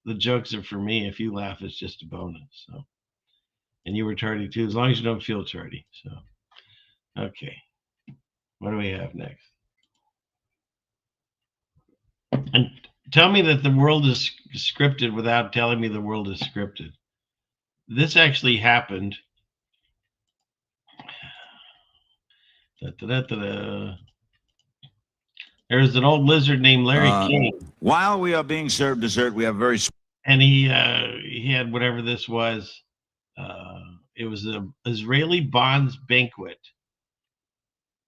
the jokes are for me. If you laugh, it's just a bonus. So, and you were tardy too, as long as you don't feel tardy. So, okay. What do we have next? And tell me that the world is scripted without telling me the world is scripted. This actually happened. There's an old lizard named Larry King. While we are being served dessert, we have very... And he had whatever this was. It was an Israeli Bonds banquet.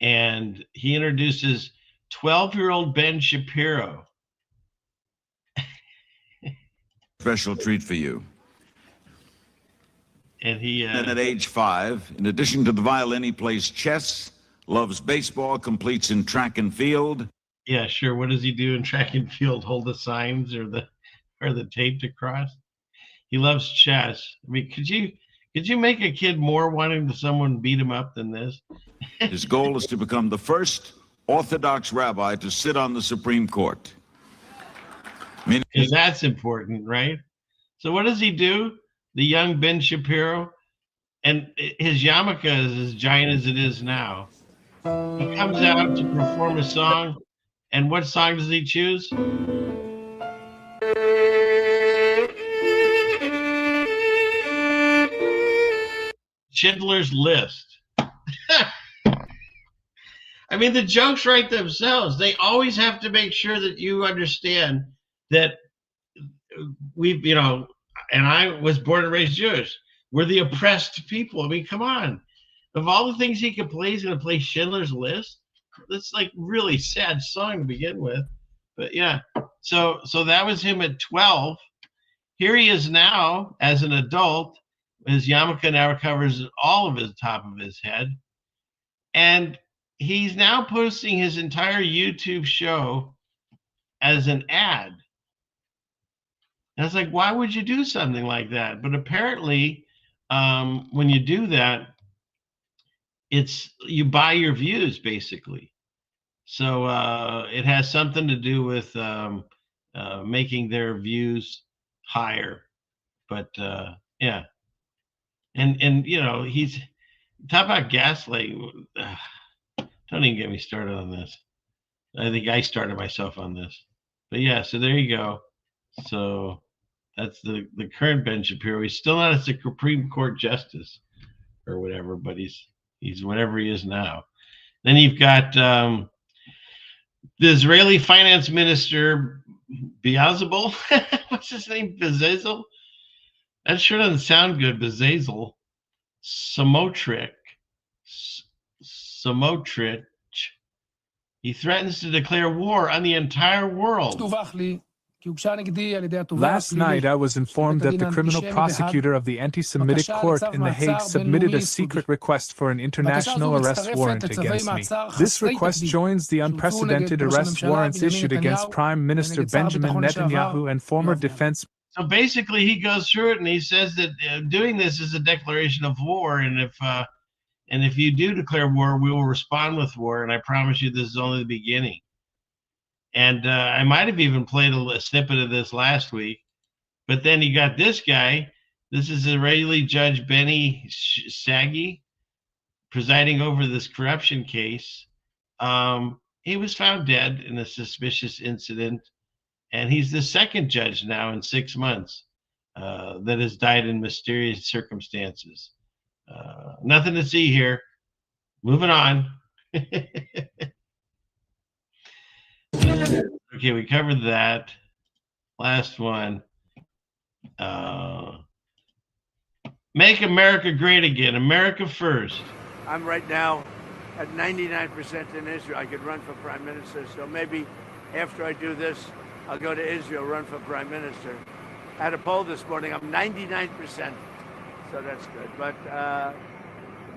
And he introduces 12-year-old Ben Shapiro. Special treat for you. And he And at age 5, in addition to the violin, he plays chess, loves baseball, completes in track and field. Yeah, sure. What does he do in track and field? Hold the signs or the taped across? He loves chess. I mean, could you make a kid more wanting to someone beat him up than this? His goal is to become the first Orthodox rabbi to sit on the Supreme Court. Because that's important, right? So what does he do? The young Ben Shapiro, and his yarmulke is as giant as it is now. He comes out to perform a song, and what song does he choose? Schindler's List. I mean, the jokes write themselves. They always have to make sure that you understand that we've, and I was born and raised Jewish. We're the oppressed people. I mean, come on. Of all the things he could play, he's going to play Schindler's List. That's like really sad song to begin with. But yeah, so that was him at 12. Here he is now as an adult. His yarmulke now covers all of his top of his head. And he's now posting his entire YouTube show as an ad. And it's like, why would you do something like that? But apparently, when you do that, you buy your views, basically. So it has something to do with making their views higher. But yeah. And he's talk about gaslighting. Don't even get me started on this. I think I started myself on this. But yeah, so there you go. So that's the current Ben Shapiro. He's still not a Supreme Court justice or whatever, but he's whatever he is now. Then you've got the Israeli finance minister Beelzebul. What's his name? Bezalel? That sure doesn't sound good. Bezalel. Samotrich. He threatens to declare war on the entire world. Last night, I was informed that the criminal prosecutor of the anti-Semitic court in The Hague submitted a secret request for an international arrest warrant against me. This request joins the unprecedented arrest warrants issued against Prime Minister Benjamin Netanyahu and former defense. So basically, he goes through it and he says that doing this is a declaration of war, and if you do declare war, we will respond with war. And I promise you, this is only the beginning. And I might have even played a snippet of this last week, but then you got this guy. This is Israeli Judge Benny Sagi presiding over this corruption case. He was found dead in a suspicious incident, and he's the second judge now in 6 months that has died in mysterious circumstances. Nothing to see here. Moving on. Okay, we covered that. Last one. Make America great again. America first. I'm right now at 99% in Israel. I could run for prime minister. So maybe after I do this, I'll go to Israel, run for prime minister. I had a poll this morning. I'm 99%. So that's good. But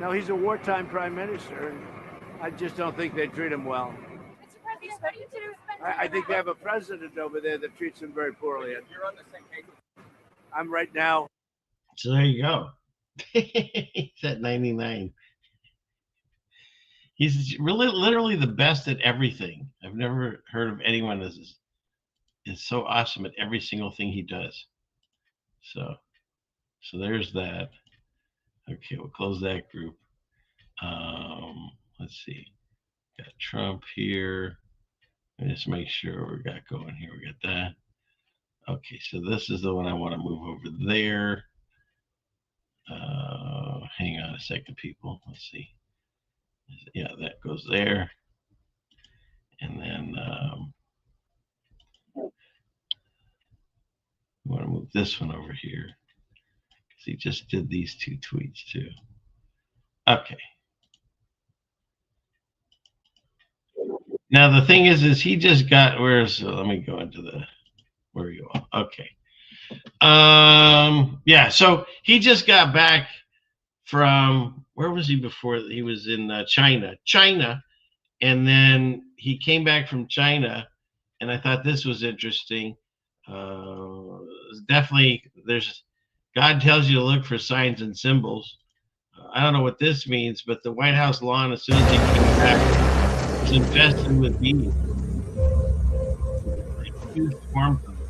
no, he's a wartime prime minister. And I just don't think they treat him well. I think they have a president over there that treats him very poorly. You're on the same page. I'm right now. So there you go. He's at 99. He's really literally the best at everything. I've never heard of anyone is so awesome at every single thing he does. So there's that. Okay, we'll close that group. Let's see. Got Trump here. Just make sure we got going here. We got that. Okay, so this is the one I want to move over there. Hang on a second, people. Let's see. Yeah, that goes there. And then we want to move this one over here because he just did these two tweets too. Okay. Now the thing is he just got let me go into where you are. Okay. Yeah, so he just got back from, where was he before? He was in China, and then he came back from China, and I thought this was interesting. Definitely, God tells you to look for signs and symbols. I don't know what this means, but the White House lawn, as soon as he came back, was infested with bees. Huge swarms of them.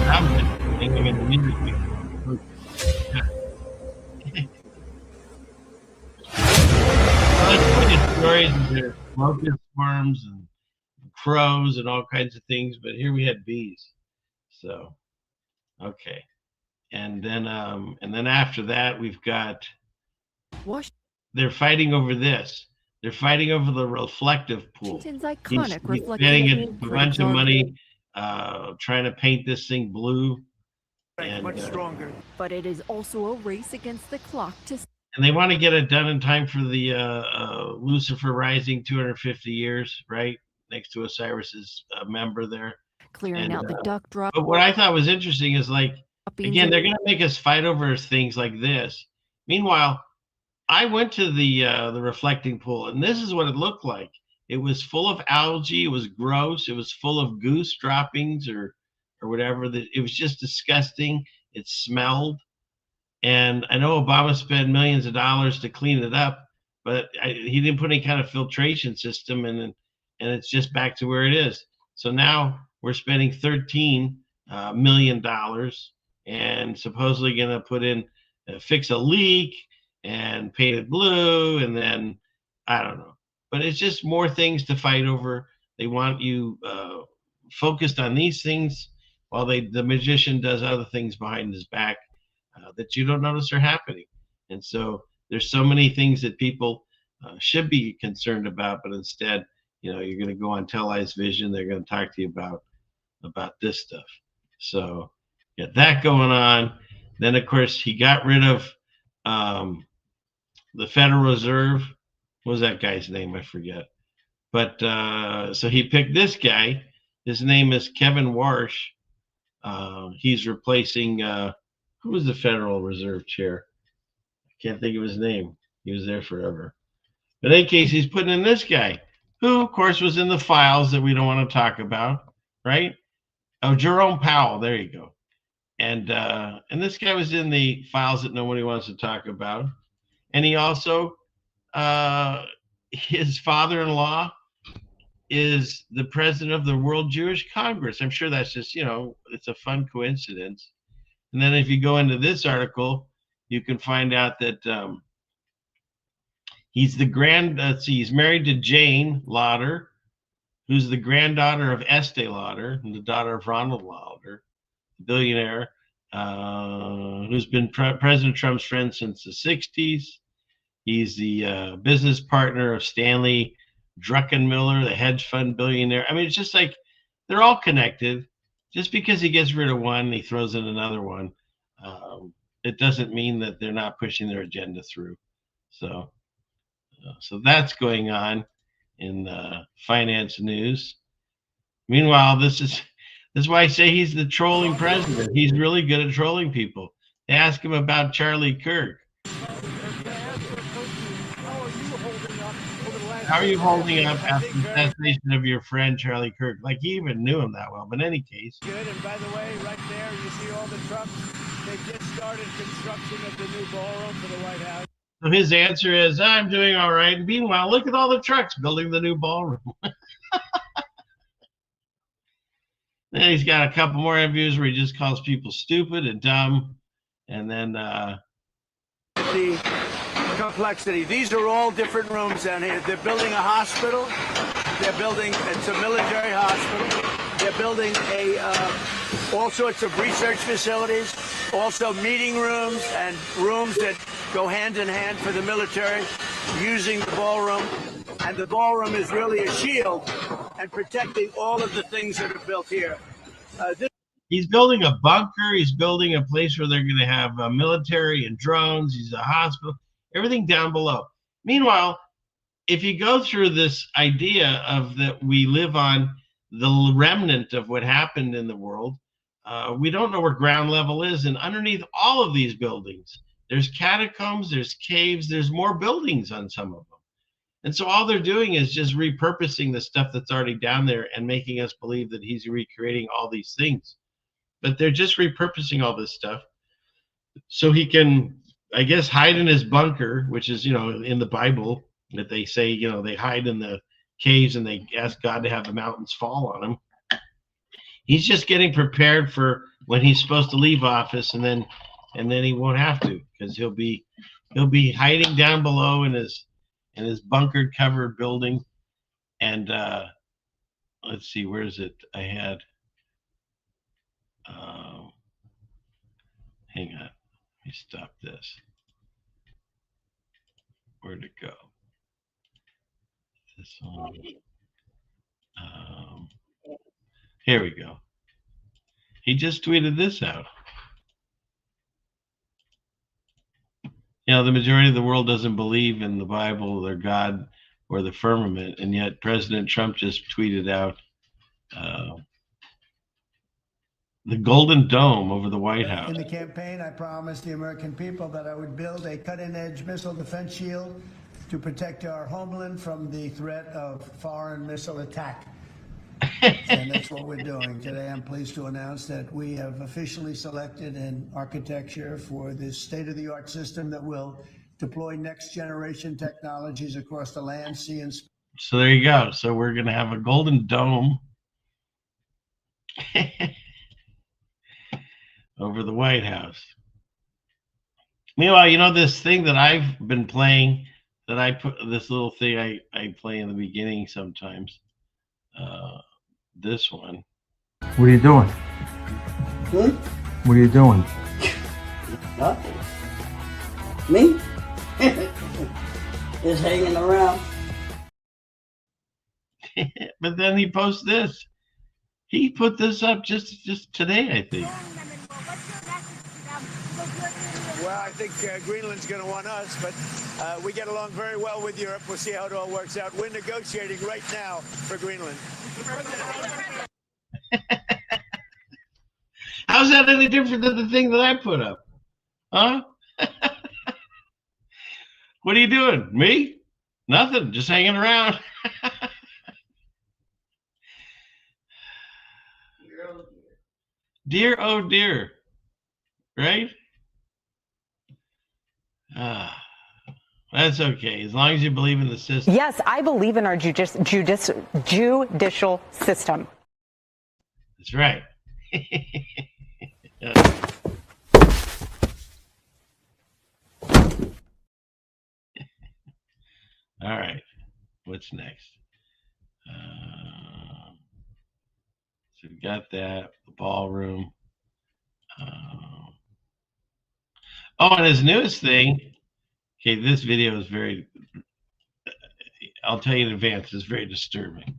I'm just thinking in the music. Let's look at stories of their locust swarms and crows and all kinds of things, but here we had bees. So, okay. And then after that, we've got, they're fighting over this. They're fighting over the reflective pool. He's spending a bunch of money trying to paint this thing blue. And, much stronger. But it is also a race against the clock to. And they want to get it done in time for the Lucifer Rising 250 years, right? Next to Osiris's member there. Clearing out the duck drop. But what I thought was interesting is, like, again, they're going to make us fight over things like this. Meanwhile, I went to the reflecting pool, and this is what it looked like. It was full of algae. It was gross. It was full of goose droppings or whatever. It was just disgusting. It smelled. And I know Obama spent millions of dollars to clean it up, but he didn't put any kind of filtration system, and it's just back to where it is. So now we're spending $13 million and supposedly going to put in, fix a leak and paint it blue, and then I don't know. But it's just more things to fight over. They want you focused on these things while the magician does other things behind his back that you don't notice are happening. And so there's so many things that people should be concerned about, but instead, you're going to go on Televised Vision. They're going to talk to you about this stuff. So got that going on. Then, of course, he got rid of the Federal Reserve. What was that guy's name? I forget. But so he picked this guy. His name is Kevin Warsh. He's replacing, who was the Federal Reserve chair? I can't think of his name. He was there forever. But in any case, he's putting in this guy, who, of course, was in the files that we don't want to talk about, right? Oh, Jerome Powell. There you go. And this guy was in the files that nobody wants to talk about. And he also, his father-in-law is the president of the World Jewish Congress. I'm sure that's just, it's a fun coincidence. And then if you go into this article, you can find out that he's he's married to Jane Lauder, who's the granddaughter of Estee Lauder and the daughter of Ronald Lauder, the billionaire, who's been President Trump's friend since the 60s. He's the business partner of Stanley Druckenmiller, the hedge fund billionaire. I mean, it's just like they're all connected. Just because he gets rid of one, he throws in another one. It doesn't mean that they're not pushing their agenda through. So that's going on in finance news. Meanwhile, this is why I say he's the trolling president. He's really good at trolling people. They ask him about Charlie Kirk. How are you holding up after the assassination of your friend Charlie Kirk? Like, he even knew him that well. But in any case. Good. And by the way, right there, you see all the trucks. They just started construction of the new ballroom for the White House. So his answer is, I'm doing all right. And meanwhile, look at all the trucks building the new ballroom. Then he's got a couple more interviews where he just calls people stupid and dumb. And then the complexity. These are all different rooms down here. They're building a hospital. It's a military hospital. They're building all sorts of research facilities, also meeting rooms and rooms that go hand in hand for the military using the ballroom. And the ballroom is really a shield and protecting all of the things that are built here. He's building a bunker. He's building a place where they're going to have military and drones. He's a hospital, everything down below. Meanwhile, if you go through this idea of that we live on the remnant of what happened in the world, We don't know where ground level is. And underneath all of these buildings, there's catacombs, there's caves, there's more buildings on some of them. And so all they're doing is just repurposing the stuff that's already down there and making us believe that he's recreating all these things. But they're just repurposing all this stuff so he can, I guess, hide in his bunker, which is, in the Bible that they say, they hide in the caves and they ask God to have the mountains fall on them. He's just getting prepared for when he's supposed to leave office, and then he won't have to, because he'll be hiding down below in his bunker covered building. And let's see, where is it? I had hang on, let me stop this. Where'd it go? This one. Here we go. He just tweeted this out. The majority of the world doesn't believe in the Bible or God or the firmament, and yet President Trump just tweeted out the Golden Dome over the White House. In the campaign, I promised the American people that I would build a cutting-edge missile defense shield to protect our homeland from the threat of foreign missile attack. And that's what we're doing. Today, I'm pleased to announce that we have officially selected an architecture for this state-of-the-art system that will deploy next-generation technologies across the land, sea, and space. So there you go. So we're going to have a Golden Dome over the White House. Meanwhile, this thing that I've been playing, that I put this little thing I play in the beginning sometimes. This one. What are you doing? What are you doing? Nothing. Me? Just hanging around. But then he posts this. He put this up just today, I think. Well, I think Greenland's going to want us, but we get along very well with Europe. We'll see how it all works out. We're negotiating right now for Greenland. How's that any different than the thing that I put up? Huh? What are you doing? Me? Nothing. Just hanging around. Dear, oh dear. Right? That's okay, as long as you believe in the system. Yes, I believe in our judicial system. That's right. All right, what's next? So we got that, the ballroom. And his newest thing. Okay, this video is very, I'll tell you in advance, it's very disturbing.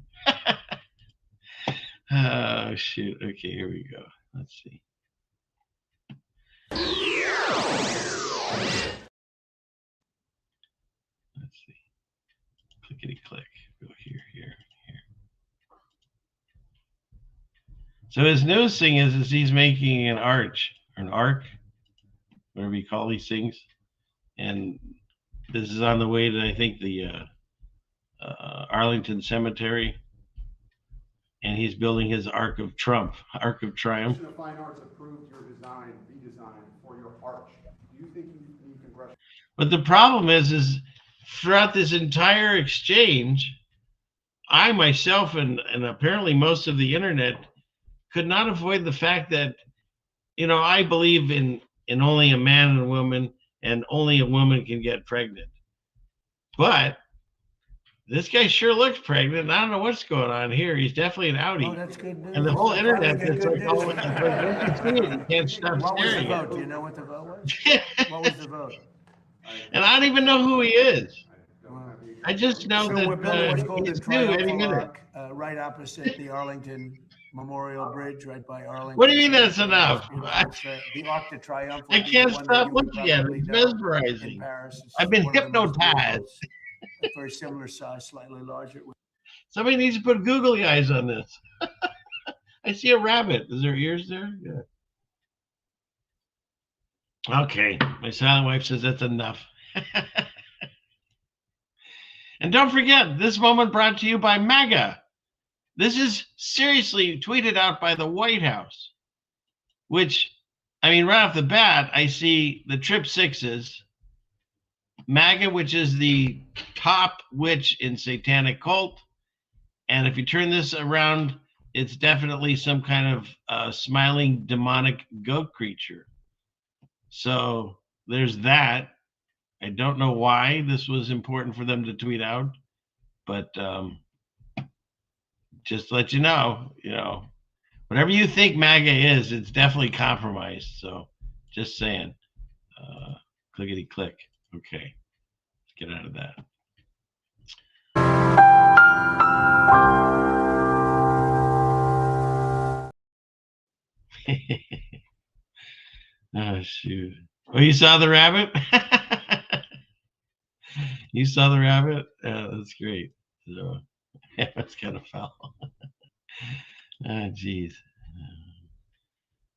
Oh, shoot. Okay, here we go. Let's see. Let's see. Clickety click. Go here. So his newest thing is he's making an arch, or an arc, whatever you call these things. And this is on the way to, I think, the Arlington Cemetery. And he's building his Arc of Triumph. The Fine Arts approved your design, redesign for your arch. Do you think you can brush? But the problem is throughout this entire exchange, I myself and apparently most of the internet could not avoid the fact that, I believe in only a man and a woman, and only a woman can get pregnant. But this guy sure looks pregnant, and I don't know what's going on here. He's definitely an outie. Oh, that's good news. And the whole internet is like, you can't stop What was the staring at vote? Do it. you know what the vote was? What was the vote? And I don't even know who he is. I just know So we're building what's called the he's new any Triumphal minute. Arc, right opposite the Arlington Memorial Bridge, right by Arlington. What do you mean that's enough? It's, the Arc de Triomphe. I can't stop looking at it. It's mesmerizing. I've been hypnotized. Very similar size, slightly larger. Somebody needs to put googly eyes on this. I see a rabbit. Is there ears there? Yeah. Okay, my silent wife says that's enough. And don't forget, this moment brought to you by MAGA. This is seriously tweeted out by the White House, which, I mean, right off the bat, I see the Trip Sixes, MAGA, which is the top witch in satanic cult. And if you turn this around, it's definitely some kind of smiling demonic goat creature. So there's that. I don't know why this was important for them to tweet out, but just to let you know, whatever you think MAGA is, it's definitely compromised. So just saying, clickety click. Okay, let's get out of that. Oh, shoot. Oh, you saw the rabbit? You saw the rabbit? Yeah, that's great. So, yeah, that's kind of foul. Oh, geez.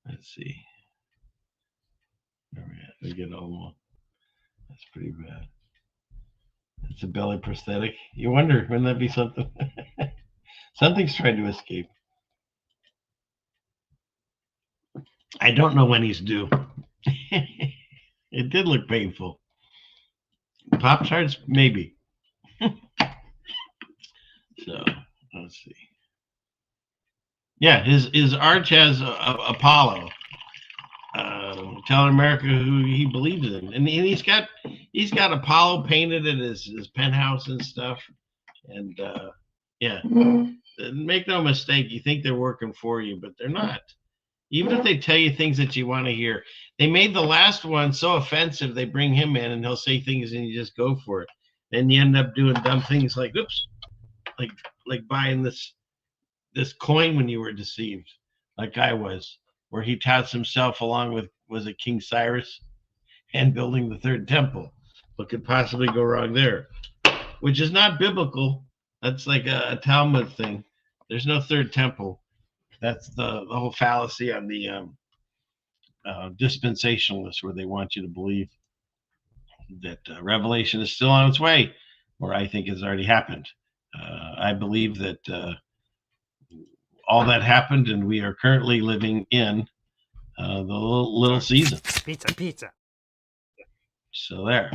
Let's see. Where are we at? We get Omo. That's pretty bad. It's a belly prosthetic. You wonder, wouldn't that be something? Something's trying to escape. I don't know when he's due. It did look painful. Pop-Tarts, maybe. So, let's see. Yeah, his arch has Apollo, telling America who he believes in, and he's got Apollo painted in his penthouse and stuff. And yeah, make no mistake, you think they're working for you, but they're not. Even if they tell you things that you want to hear. They made the last one so offensive, they bring him in and he'll say things and you just go for it. Then you end up doing dumb things like, oops, like buying this coin when you were deceived, like I was, where he touts himself along with, was it King Cyrus, and building the third temple. What could possibly go wrong there? Which is not biblical. That's like a Talmud thing. There's no third temple. That's the whole fallacy on the dispensationalists, where they want you to believe that Revelation is still on its way, or I think it's already happened. I believe that all that happened, and we are currently living in the little season. Pizza. So there.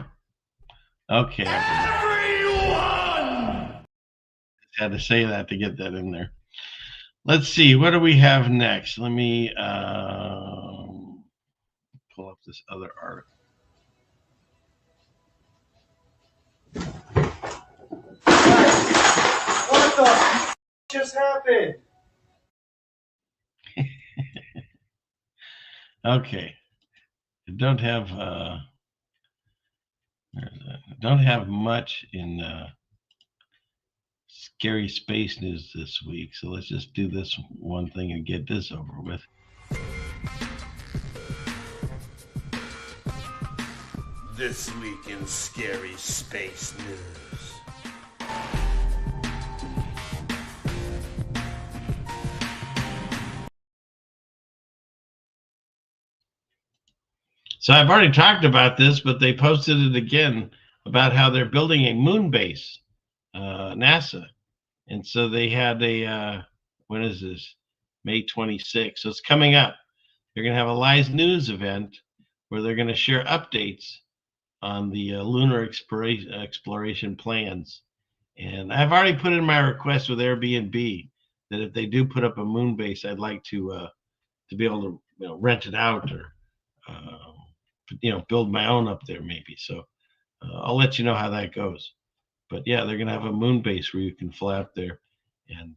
Okay. Everyone! Had to say that to get that in there. Let's see, what do we have next? Let me pull up this other article. What the just happened? Okay. I don't have much in scary space news this week, so let's just do this one thing and get this over with. This week in scary space news. So I've already talked about this, but they posted it again about how they're building a moon base, NASA. And so they had when is this? May 26th. So it's coming up. They're going to have a live news event where they're going to share updates on the lunar exploration plans. And I've already put in my request with Airbnb that if they do put up a moon base, I'd like to be able to rent it out, or build my own up there maybe. So I'll let you know how that goes. But yeah, they're going to have a moon base where you can fly up there and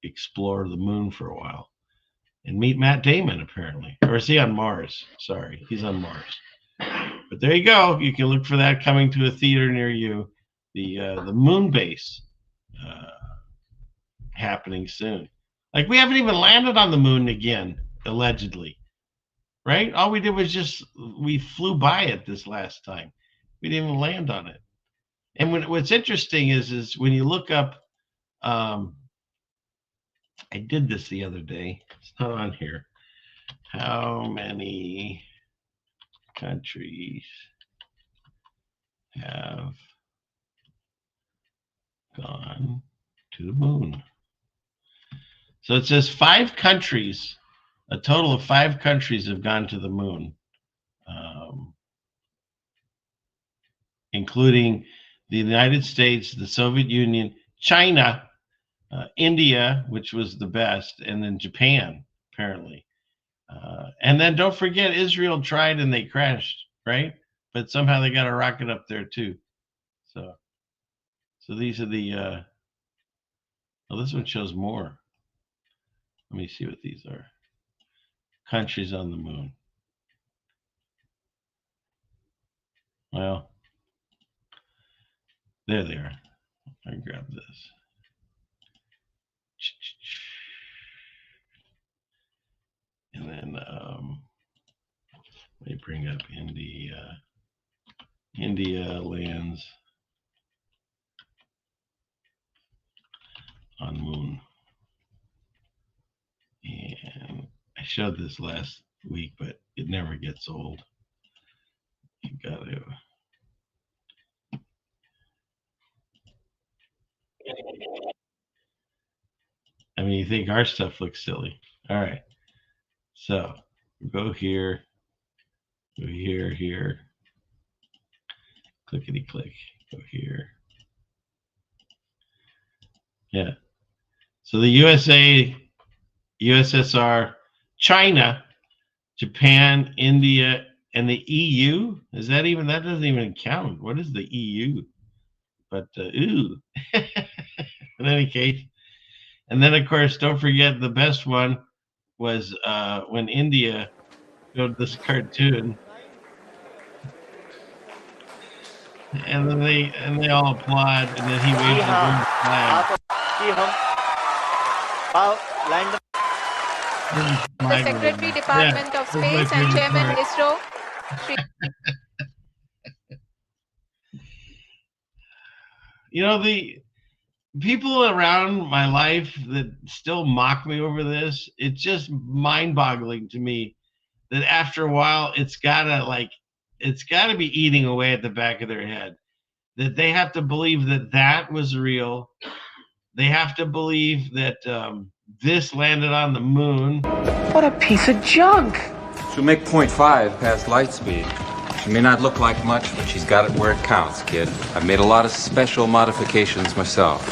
explore the moon for a while and meet Matt Damon, apparently. Or is he on Mars? Sorry, he's on Mars. But there you go. You can look for that coming to a theater near you. The moon base happening soon. Like, we haven't even landed on the moon again, allegedly. Right? All we did was we flew by it this last time. We didn't even land on it. And what's interesting is when you look up I did this the other day. It's not on here. How many countries have gone to the moon? So it says 5 countries, a total of 5 countries have gone to the moon, including the United States, the Soviet Union, China, India, which was the best, and then Japan, apparently. And then don't forget, Israel tried and they crashed, right? But somehow they got a rocket up there too. So these are the, oh, this one shows more. Let me see what these are. Countries on the moon. Well, there they are. I grab this. And then let me bring up India. India lands on moon. And I showed this last week, but it never gets old. You gotta. I mean, you think our stuff looks silly. All right. So go here, go here. Clickety click, go here. Yeah. So the USA, USSR, China, Japan, India, and the EU. Is that even, that doesn't even count. What is the EU? But, ooh. In any case. And then, of course, don't forget the best one was when India showed this cartoon. And then they all applaud, and then he waves the green flag. The Secretary Department of Space and Chairman ISRO. You know, the people around my life that still mock me over this, it's just mind-boggling to me that after a while it's gotta be eating away at the back of their head, that they have to believe that that was real. They have to believe that this landed on the moon. What a piece of junk. She'll make 0.5 past light speed. She may not look like much, but she's got it where it counts, kid. I've made a lot of special modifications myself.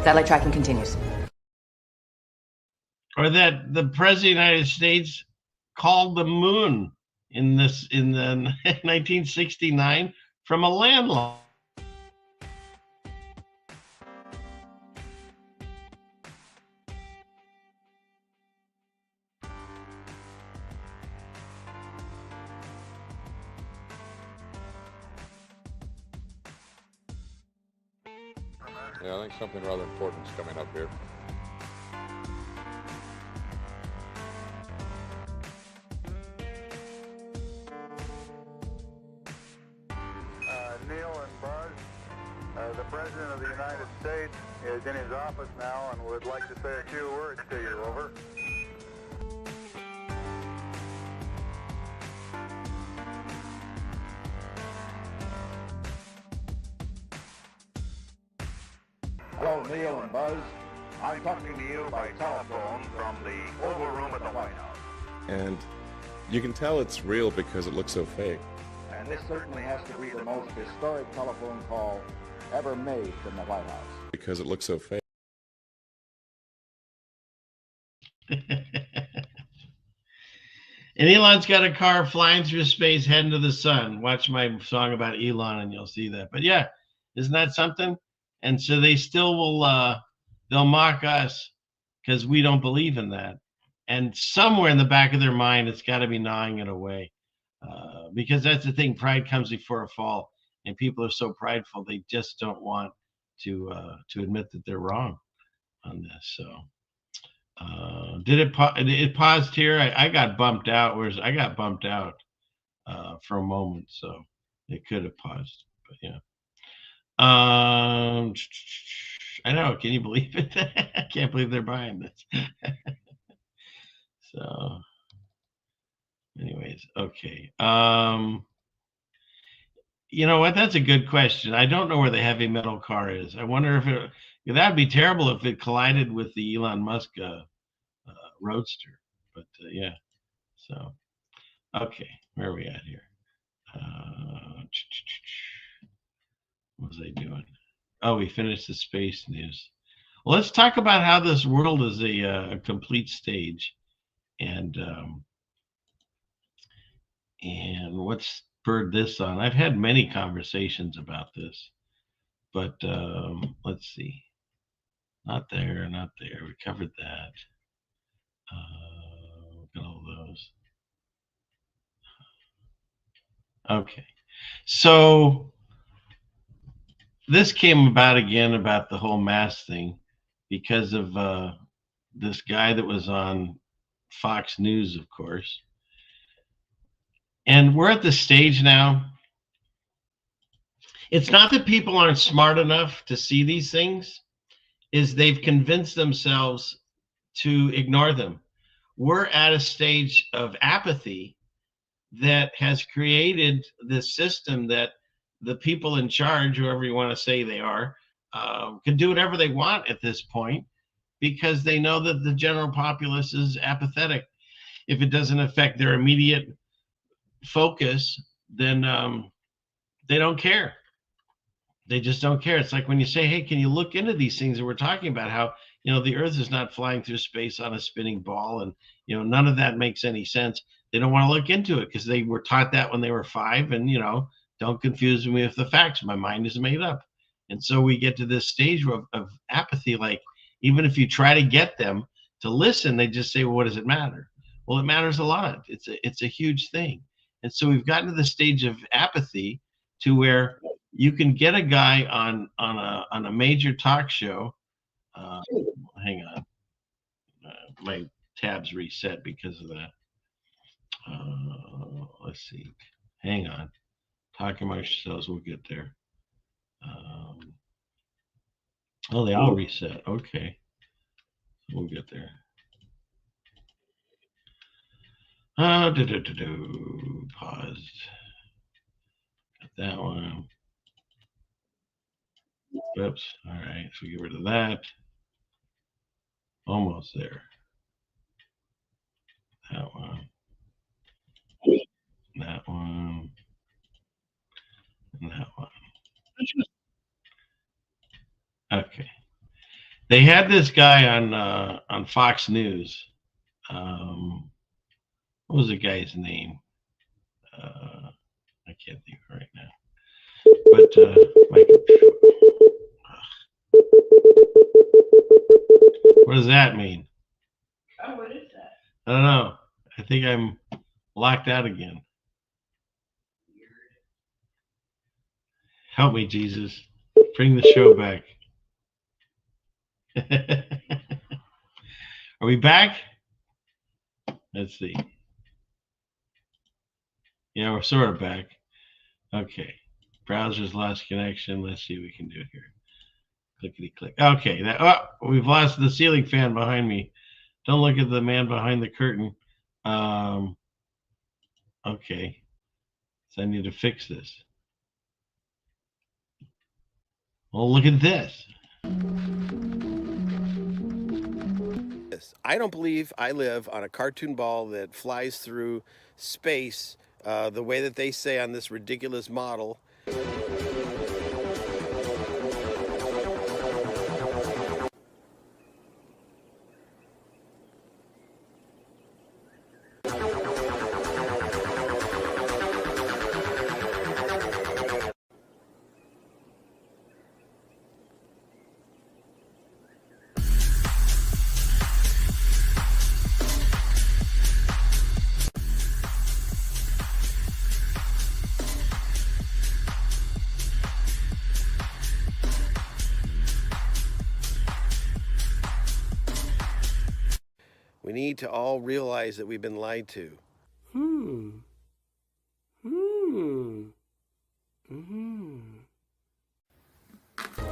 Satellite tracking continues. Or that the President of the United States called the moon in the 1969 from a landline. Yeah, I think something rather important is coming up here. Neil and Buzz, the President of the United States is in his office now and would like to say a few words to you. Over. Hello, Neil and Buzz. I'm talking to you by telephone from the Oval Room at the White House. And you can tell it's real because it looks so fake. And this certainly has to be the most historic telephone call ever made from the White House. Because it looks so fake. And Elon's got a car flying through space heading to the sun. Watch my song about Elon and you'll see that. But yeah, isn't that something? And so they still will, they'll mock us because we don't believe in that. And somewhere in the back of their mind, it's got to be gnawing it away. Because that's the thing, pride comes before a fall. And people are so prideful, they just don't want to admit that they're wrong on this. So did it paused here? I got bumped out. I got bumped out for a moment, so it could have paused. But yeah. I know. Can you believe it? I can't believe they're buying this. So, anyways, okay. You know what? That's a good question. I don't know where the heavy metal car is. I wonder if it. That'd be terrible if it collided with the Elon Musk Roadster. But yeah. So, okay, where are we at here? What was I doing? Oh, we finished the space news. Well, let's talk about how this world is a complete stage, and what spurred this on. I've had many conversations about this, but let's see. Not there, not there. We covered that. Look at all those. Okay, so this came about again about the whole mask thing because of this guy that was on Fox News, of course. And we're at the stage now. It's not that people aren't smart enough to see these things, is they've convinced themselves to ignore them. We're at a stage of apathy that has created this system that the people in charge, whoever you want to say they are, can do whatever they want at this point because they know that the general populace is apathetic. If it doesn't affect their immediate focus, then they don't care. They just don't care. It's like when you say, hey, can you look into these things that we're talking about, how, you know, the earth is not flying through space on a spinning ball, and, you know, none of that makes any sense. They don't want to look into it because they were taught that when they were 5, and, you know, don't confuse me with the facts. My mind is made up. And so we get to this stage of apathy. Like, even if you try to get them to listen, they just say, well, what does it matter? Well, it matters a lot. It's a huge thing. And so we've gotten to the stage of apathy to where you can get a guy on a major talk show. Hang on, my tabs reset because of that. Let's see. Hang on. Talking about yourselves, we'll get there. Oh, they all reset. Okay, we'll get there. Paused. Got that one. Oops. All right, so we get rid of that. Almost there. That one. That one. And that one. Okay. They had this guy on Fox News. What was the guy's name? I can't think right now. But what does that mean? Oh, what is that? I don't know. I think I'm locked out again. Help me, Jesus. Bring the show back. Are we back? Let's see. Yeah, we're sort of back. Okay. Browser's lost connection. Let's see what we can do here. Clickety click. Okay. We've lost the ceiling fan behind me. Don't look at the man behind the curtain. Okay. So I need to fix this. Well, look at this. I don't believe I live on a cartoon ball that flies through space the way that they say on this ridiculous model. We need to all realize that we've been lied to.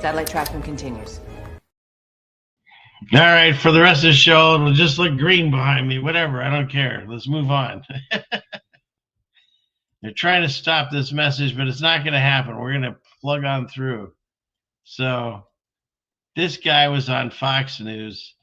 Satellite tracking continues. All right, for the rest of the show, it'll just look green behind me. Whatever, I don't care. Let's move on. They're trying to stop this message, but it's not going to happen. We're going to plug on through. So this guy was on Fox News.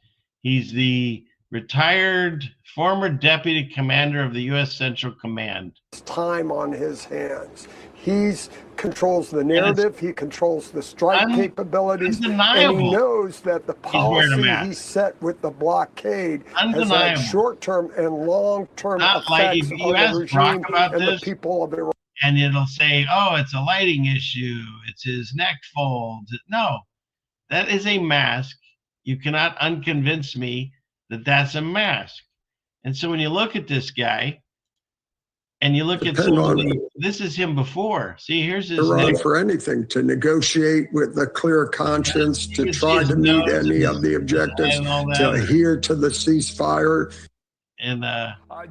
He's the retired former deputy commander of the U.S. Central Command. Time on his hands. He controls the narrative. He controls the strike capabilities. And he knows that the policy he set with the blockade has had short-term and long-term effects on the regime and the people of Iran. And it'll say, oh, it's a lighting issue. It's his neck folds. No, that is a mask. You cannot unconvince me that that's a mask. And so when you look at this guy, and you look at this is him before. See, here's his Iran for anything, to negotiate with a clear conscience, to try to meet any of the objectives, to adhere to the ceasefire. And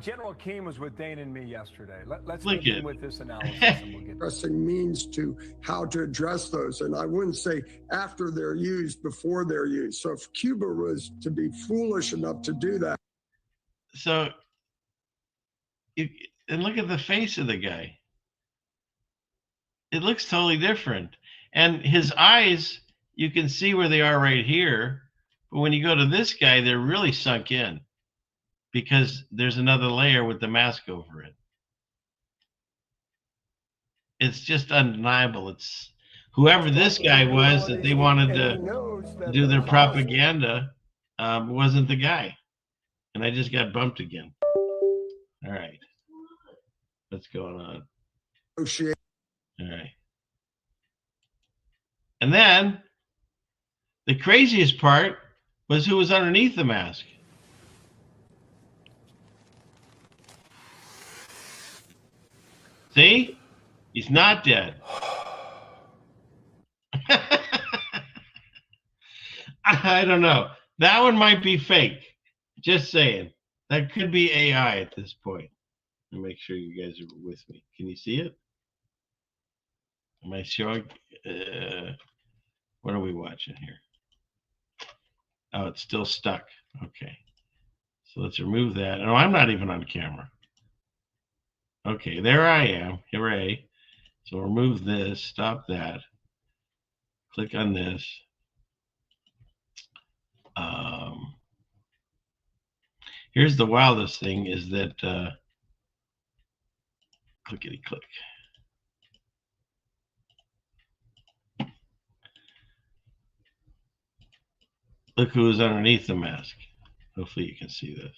General Keane was with Dane and me yesterday. Let's begin with this analysis, and we'll get addressing means to how to address those, and I wouldn't say after they're used, before they're used. So if Cuba was to be foolish enough to do that, so and look at the face of the guy. It looks totally different. And his eyes, you can see where they are right here. But when you go to this guy, they're really sunk in because there's another layer with the mask over it. It's just undeniable. It's whoever this guy was that they wanted to do their propaganda wasn't the guy. And I just got bumped again. All right. What's going on? All right. And then the craziest part was who was underneath the mask. See? He's not dead. I don't know. That one might be fake. Just saying. That could be AI at this point. Let me make sure you guys are with me. Can you see it? Am I showing? What are we watching here? Oh, it's still stuck. Okay. So let's remove that. No, I'm not even on camera. Okay, there I am. Hooray. So remove this. Stop that. Click on this. Here's the wildest thing is that clickety click. Look who is underneath the mask. Hopefully you can see this.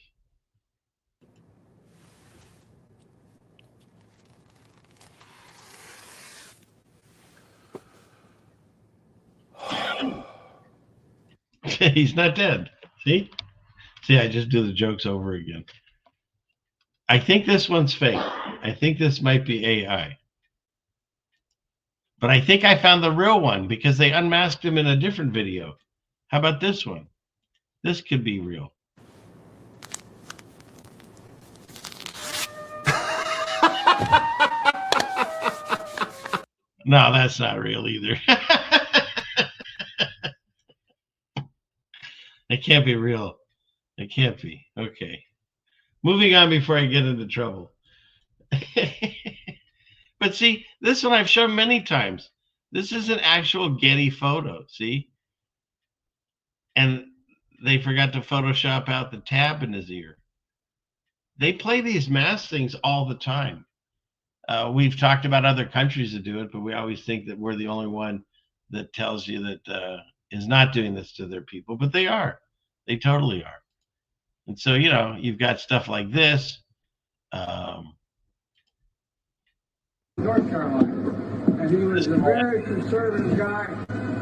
He's not dead. See? See, I just do the jokes over again. I think this one's fake. I think this might be AI. But I think I found the real one because they unmasked him in a different video. How about this one? This could be real. No, that's not real either. It can't be real. It can't be. Okay. Moving on before I get into trouble. But see, this one I've shown many times. This is an actual Getty photo, see? And they forgot to Photoshop out the tab in his ear. They play these mask things all the time. We've talked about other countries that do it, but we always think that we're the only one that tells you that is not doing this to their people, but they are. They totally are. And so, you know, you've got stuff like this. North Carolina. And he was a very conservative guy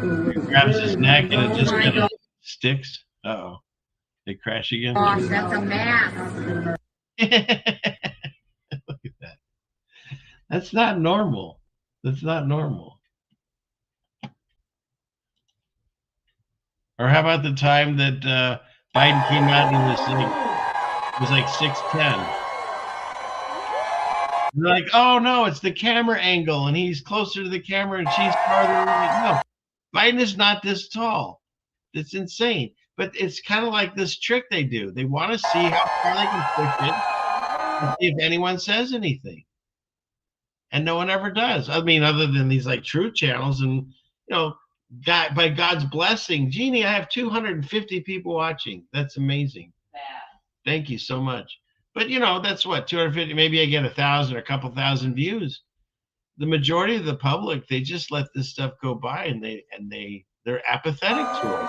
who was grabs his neck and it just kind of sticks. Uh-oh. They crash again. Gosh, that's a mask. Look at that. That's not normal. That's not normal. Or how about the time that Biden came out and was like 6'10"? They're like, oh no, it's the camera angle, and he's closer to the camera, and she's farther away. No, Biden is not this tall. It's insane. But it's kind of like this trick they do. They want to see how far they can push it and see if anyone says anything. And no one ever does. I mean, other than these like truth channels and, God, by God's blessing, Jeannie, I have 250 people watching. That's amazing. Thank you so much. But that's what, 250, maybe I get 1,000 or a couple thousand views. The majority of the public, they just let this stuff go by and they're apathetic to it.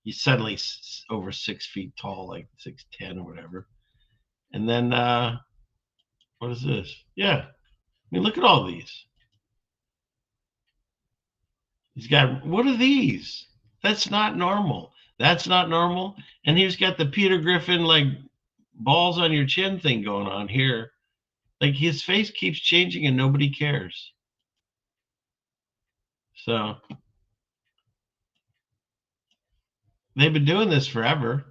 He's suddenly over 6 feet tall, like 6'10" or whatever. And then what is this? Yeah. I mean, look at all these. He's got, what are these? That's not normal. That's not normal. And he's got the Peter Griffin, like, balls on your chin thing going on here. Like, his face keeps changing and nobody cares. So, they've been doing this forever.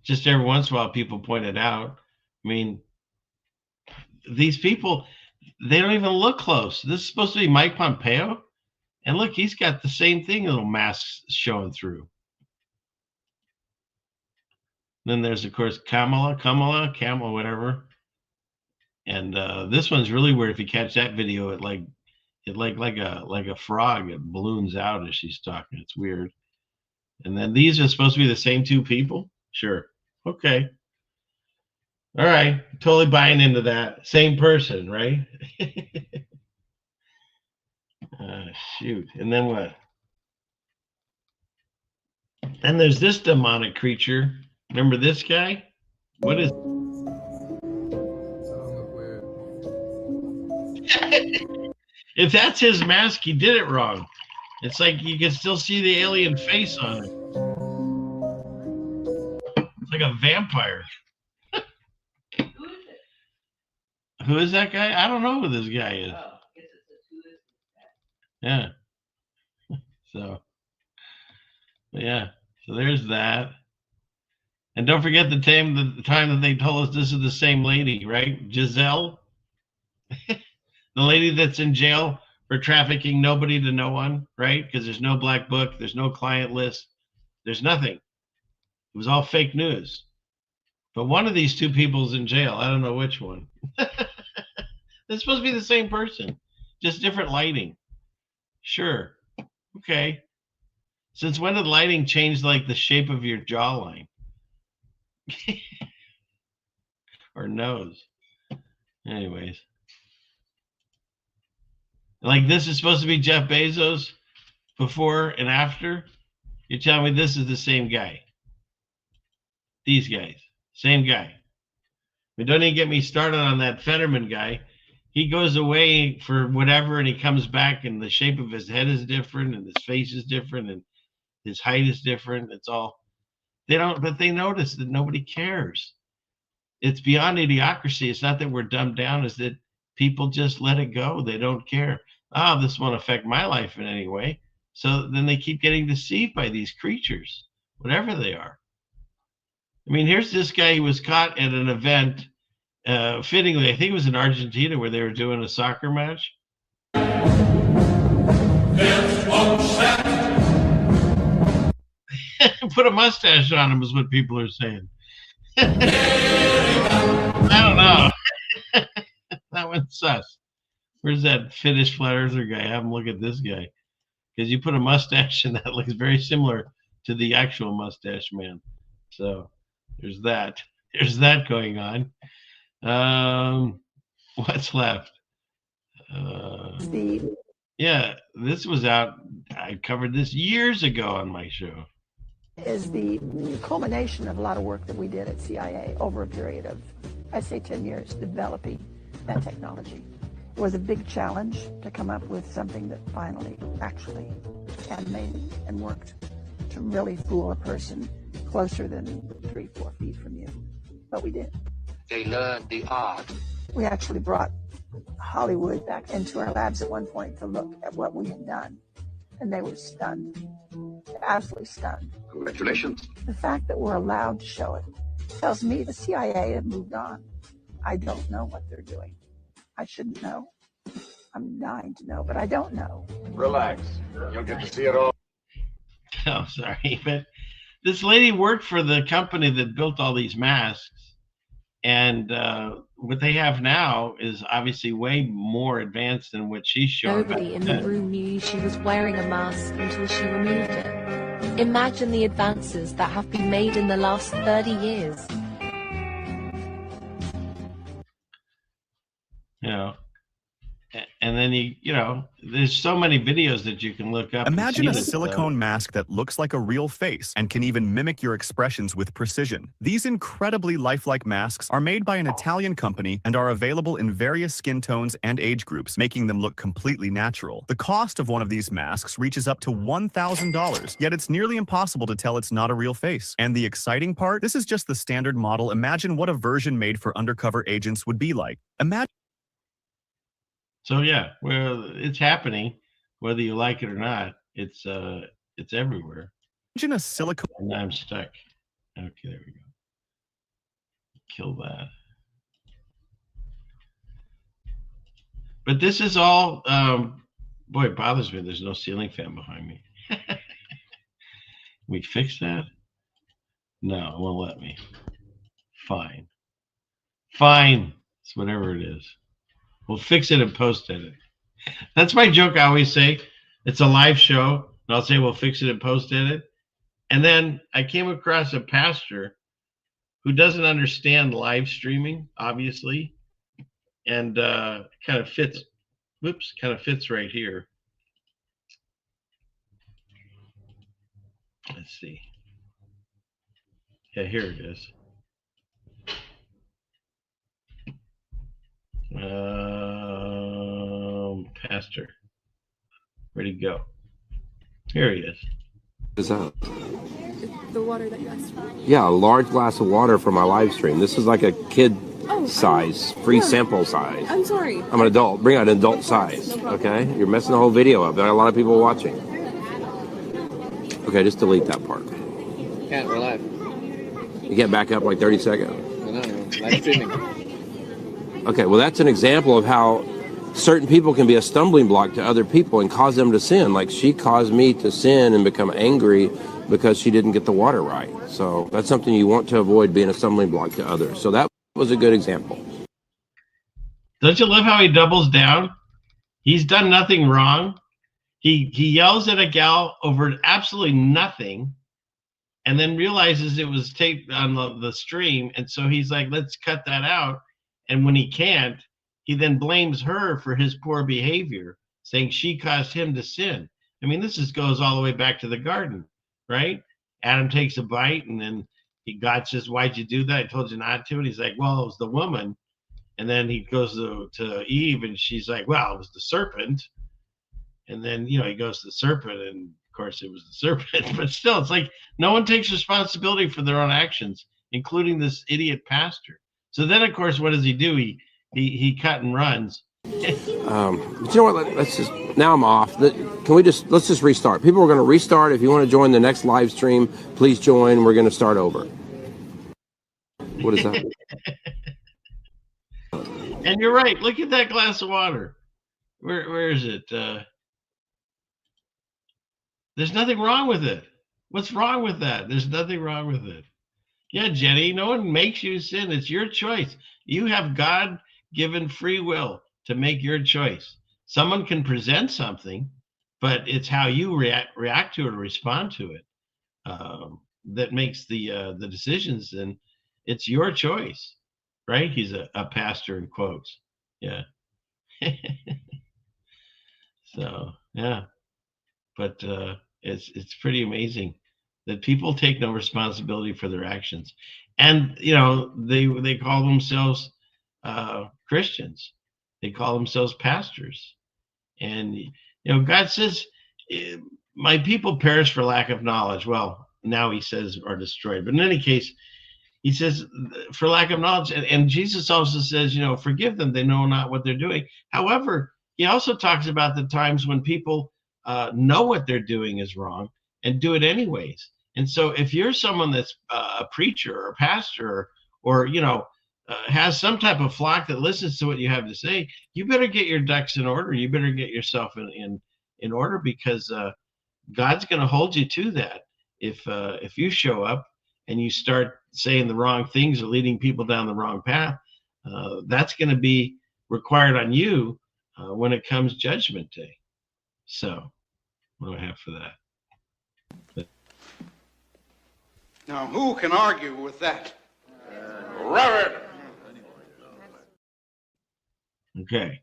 Just every once in a while, people point it out. I mean, these people, they don't even look close. This is supposed to be Mike Pompeo. And look, he's got the same thing, little masks showing through. Then there's, of course, Kamala, whatever. And this one's really weird. If you catch that video, it like a frog. It balloons out as she's talking. It's weird. And then these are supposed to be the same two people. Sure. Okay. All right. Totally buying into that. Same person, right? Shoot. And then what? And there's this demonic creature. Remember this guy? What is? If that's his mask, he did it wrong. It's like you can still see the alien face on it. It's like a vampire. Who is that guy? I don't know who this guy is. Yeah. So there's that. And don't forget the time that they told us this is the same lady, right? Giselle, the lady that's in jail for trafficking nobody to no one, right? Because there's no black book, there's no client list, there's nothing. It was all fake news. But one of these two people's in jail. I don't know which one. It's supposed to be the same person, just different lighting. Sure. Okay. Since when did lighting change like the shape of your jawline? Or nose? Anyways. Like this is supposed to be Jeff Bezos before and after? You're telling me this is the same guy? These guys. Same guy. But don't even get me started on that Fetterman guy. He goes away for whatever and he comes back and the shape of his head is different and his face is different and his height is different. It's all, but they notice that nobody cares. It's beyond idiocracy. It's not that we're dumbed down, it's that people just let it go. They don't care. This won't affect my life in any way. So then they keep getting deceived by these creatures, whatever they are. I mean, here's this guy who was caught at an event. Fittingly, I think it was in Argentina where they were doing a soccer match. Put a mustache on him is what people are saying. I don't know. That one's sus. Where's that Finnish flat earther guy? Have him look at this guy. Because you put a mustache and that looks very similar to the actual mustache man. So there's that. There's that going on. What's left? Yeah, this was out. I covered this years ago on my show. Is the culmination of a lot of work that we did at CIA over a period of, I'd say 10 years, developing that technology. It was a big challenge to come up with something that finally actually animated and worked to really fool a person closer than 3-4 feet from you. But we did. They learned the art. We actually brought Hollywood back into our labs at one point to look at what we had done. And they were stunned, absolutely stunned. Congratulations. The fact that we're allowed to show it tells me the CIA have moved on. I don't know what they're doing. I shouldn't know. I'm dying to know, but I don't know. Relax. You'll get to see it all. Oh, sorry, but this lady worked for the company that built all these masks, and what they have now is obviously way more advanced than what she's showing. Nobody in the room knew she was wearing a mask until she removed it. Imagine the advances that have been made in the last 30 years. You know, and then there's so many videos that you can look up. Imagine a silicone mask that looks like a real face and can even mimic your expressions with precision. These incredibly lifelike masks are made by an Italian company and are available in various skin tones and age groups, making them look completely natural. The cost of one of these masks reaches up to $1,000, yet it's nearly impossible to tell it's not a real face. And the exciting part, this is just the standard model. Imagine what a version made for undercover agents would be like. So yeah, well, it's happening, whether you like it or not. It's everywhere. Imagine a silicone. And I'm stuck. Okay, there we go. Kill that. But this is all. Boy, it bothers me. There's no ceiling fan behind me. We fix that? No, it won't let me. Fine. It's whatever it is. We'll fix it and post edit. That's my joke. I always say it's a live show, and I'll say we'll fix it and post edit. And then I came across a pastor who doesn't understand live streaming, obviously, and kind of fits right here. Let's see. Yeah, here it is. Pastor, where'd he go? Here he is. What is that? The water that you asked for. Yeah, a large glass of water for my live stream. This is like a kid size, free sample size. I'm sorry. I'm an adult. Bring out an adult size. Okay? You're messing the whole video up. There are a lot of people watching. Okay, just delete that part. Can't, we're live. You get back up like 30 seconds. No, live streaming. Okay, well, that's an example of how certain people can be a stumbling block to other people and cause them to sin. Like she caused me to sin and become angry because she didn't get the water right. So that's something you want to avoid, being a stumbling block to others. So that was a good example. Don't you love how he doubles down? He's done nothing wrong. He yells at a gal over absolutely nothing, and then realizes it was taped on the stream. And so he's like, let's cut that out. And when he can't, he then blames her for his poor behavior, saying she caused him to sin. I mean, this goes all the way back to the garden, right? Adam takes a bite, and then God says, why'd you do that? I told you not to. And he's like, well, it was the woman. And then he goes to Eve, and she's like, well, it was the serpent. And then, he goes to the serpent, and of course it was the serpent. But still, it's like no one takes responsibility for their own actions, including this idiot pastor. So then, of course, what does he do? He cut and runs. But you know what? Let's just, now I'm off. Let's just restart. People are going to restart. If you want to join the next live stream, please join. We're going to start over. What is that? And you're right. Look at that glass of water. Where is it? There's nothing wrong with it. What's wrong with that? There's nothing wrong with it. Yeah, Jenny, no one makes you sin. It's your choice. You have God-given free will to make your choice. Someone can present something, but it's how you react to it or respond to it that makes the decisions, and it's your choice, right? He's a pastor in quotes. Yeah. So, yeah. But it's pretty amazing that people take no responsibility for their actions. And, they call themselves Christians. They call themselves pastors. And, God says, my people perish for lack of knowledge. Well, now he says are destroyed. But in any case, he says for lack of knowledge. And Jesus also says, forgive them. They know not what they're doing. However, he also talks about the times when people know what they're doing is wrong and do it anyways. And so if you're someone that's a preacher or a pastor or has some type of flock that listens to what you have to say, you better get your ducks in order. You better get yourself in order, because God's going to hold you to that. If you show up and you start saying the wrong things or leading people down the wrong path, that's going to be required on you when it comes Judgment Day. So, what do I have for that? Now, who can argue with that? Reverend! Okay.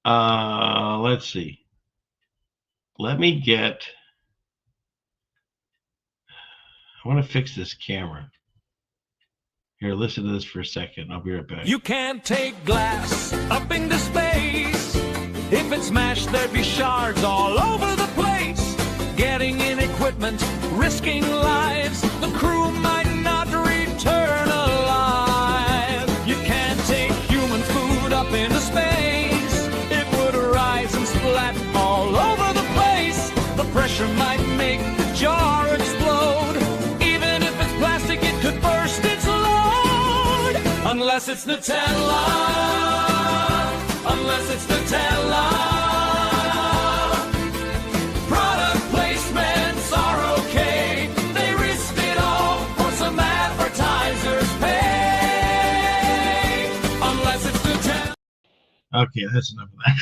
Let's see. Let me get... I want to fix this camera. Here, listen to this for a second. I'll be right back. You can't take glass up into space. If it's smashed, there'd be shards all over the place. Getting in equipment, risking lives. The crew might not return alive. You can't take human food up into space. It would rise and splat all over the place. The pressure might make the jar explode. Even if it's plastic, it could burst its load. Unless it's Nutella. Unless it's Nutella. Product placements are okay. They risked it all for some advertisers' pay. Unless it's Nutella. Okay, that's enough of that.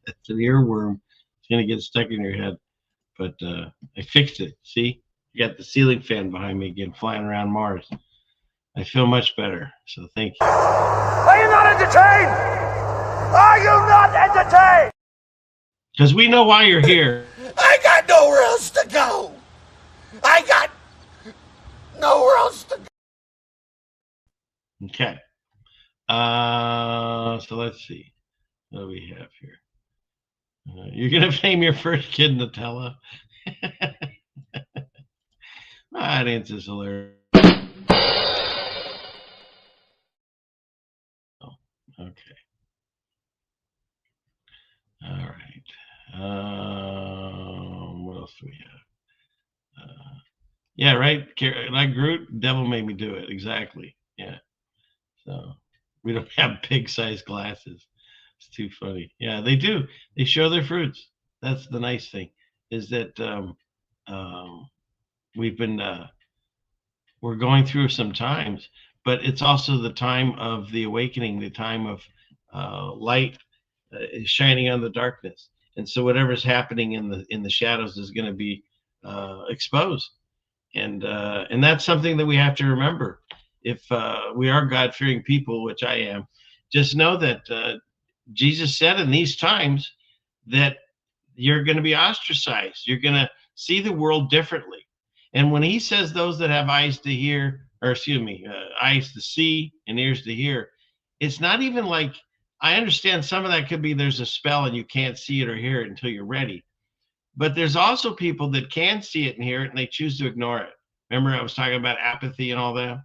It's an earworm. It's going to get stuck in your head. But I fixed it. See? You got the ceiling fan behind me again, flying around Mars. I feel much better. So thank you. Are you not entertained? Are you not entertained? Because we know why you're here. I got nowhere else to go. I got nowhere else to go. Okay. So let's see. What do we have here? You're going to name your first kid Nutella? My audience is hilarious. Oh, okay. All right. What else do we have? Yeah, right. Like Groot, devil made me do it. Exactly. Yeah. So we don't have pig-sized glasses. It's too funny. Yeah, they do. They show their fruits. That's the nice thing, is that we've been we're going through some times, but it's also the time of the awakening, the time of light shining on the darkness, and so whatever's happening in the shadows is going to be exposed, and that's something that we have to remember. If we are God-fearing people, which I am, just know that Jesus said in these times that you're going to be ostracized. You're going to see the world differently. And when he says those that have eyes to hear, or excuse me, eyes to see and ears to hear, it's not even like, I understand some of that could be there's a spell and you can't see it or hear it until you're ready. But there's also people that can see it and hear it and they choose to ignore it. Remember I was talking about apathy and all that?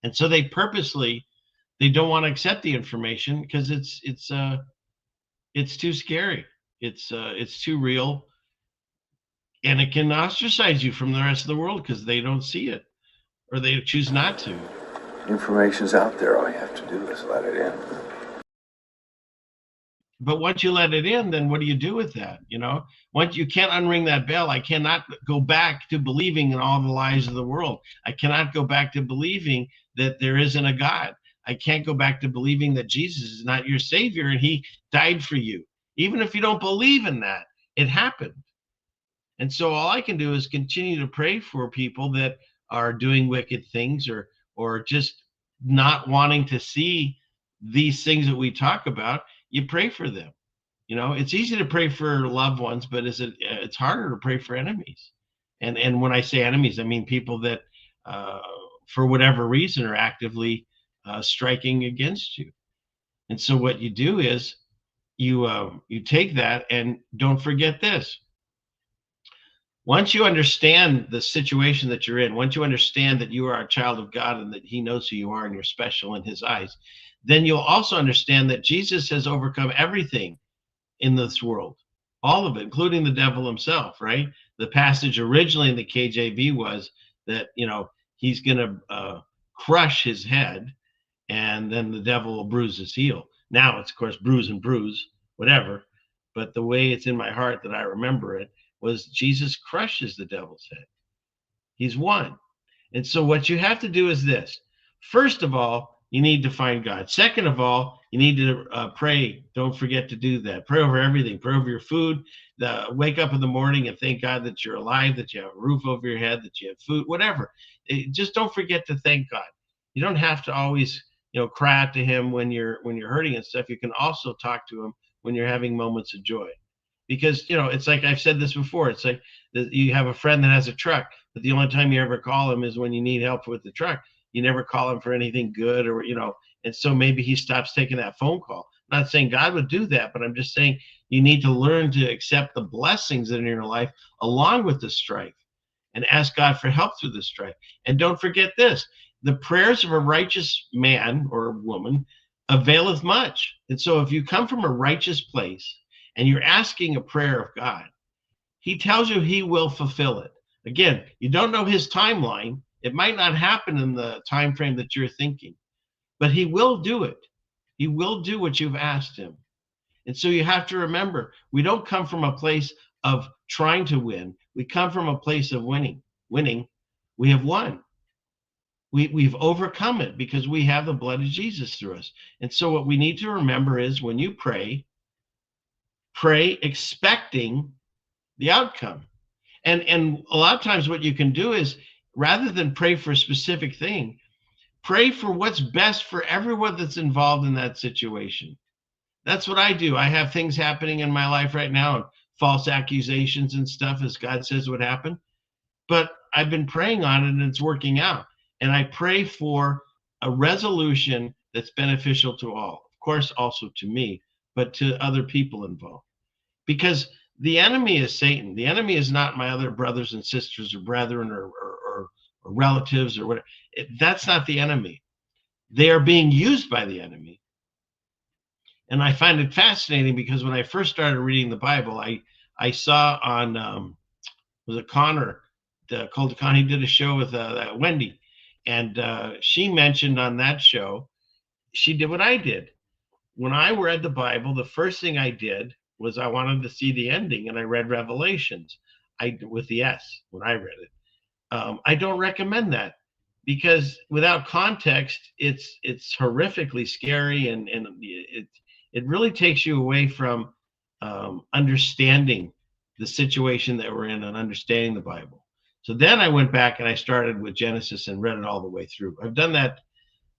And so they purposely, they don't want to accept the information because it's too scary. It's too real. And it can ostracize you from the rest of the world because they don't see it or they choose not to. Information's out there. All you have to do is let it in. But once you let it in, then what do you do with that? You know, once you can't unring that bell, I cannot go back to believing in all the lies of the world. I cannot go back to believing that there isn't a God. I can't go back to believing that Jesus is not your savior and he died for you. Even if you don't believe in that, it happened. And so all I can do is continue to pray for people that are doing wicked things or just not wanting to see these things that we talk about. You pray for them. You know, it's easy to pray for loved ones, but it's harder to pray for enemies. And when I say enemies, I mean people that for whatever reason are actively striking against you. And so what you do is you take that, and don't forget this. Once you understand the situation that you're in, once you understand that you are a child of God and that he knows who you are and you're special in his eyes, then you'll also understand that Jesus has overcome everything in this world, all of it, including the devil himself, right? The passage originally in the KJV was that, you know, he's going to crush his head, and then the devil will bruise his heel. Now it's, of course, bruise and bruise, whatever. But the way it's in my heart that I remember it was Jesus crushes the devil's head. He's won. And so what you have to do is this. First of all, you need to find God. Second of all, you need to pray. Don't forget to do that. Pray over everything. Pray over your food. Wake up in the morning and thank God that you're alive, that you have a roof over your head, that you have food, whatever. Just don't forget to thank God. You don't have to always, cry out to him when you're hurting and stuff. You can also talk to him when you're having moments of joy. Because, it's like I've said this before. It's like you have a friend that has a truck, but the only time you ever call him is when you need help with the truck. You never call him for anything good or, and so maybe he stops taking that phone call. I'm not saying God would do that, but I'm just saying you need to learn to accept the blessings that are in your life along with the strife and ask God for help through the strife. And don't forget this, the prayers of a righteous man or woman availeth much. And so if you come from a righteous place and you're asking a prayer of God, he tells you he will fulfill it. Again, you don't know his timeline. It might not happen in the time frame that you're thinking, but he will do it. He will do what you've asked him. And so you have to remember, we don't come from a place of trying to win. We come from a place of winning. We have won. We've overcome it because we have the blood of Jesus through us. And so what we need to remember is when you pray expecting the outcome. And a lot of times what you can do is, rather than pray for a specific thing, pray for what's best for everyone that's involved in that situation. That's what I do. I have things happening in my life right now, and false accusations and stuff, as God says would happen. But I've been praying on it and it's working out. And I pray for a resolution that's beneficial to all. Of course, also to me, but to other people involved. Because the enemy is Satan. The enemy is not my other brothers and sisters or brethren or relatives or whatever. That's not the enemy. They are being used by the enemy. And I find it fascinating because when I first started reading the Bible, I saw on, was it Connor, Colton Connor, he did a show with Wendy. And she mentioned on that show, she did what I did. When I read the Bible, the first thing I did was I wanted to see the ending, and I read Revelations with the S when I read it. I don't recommend that because without context, it's horrifically scary, and it really takes you away from understanding the situation that we're in and understanding the Bible. So then I went back and I started with Genesis and read it all the way through. I've done that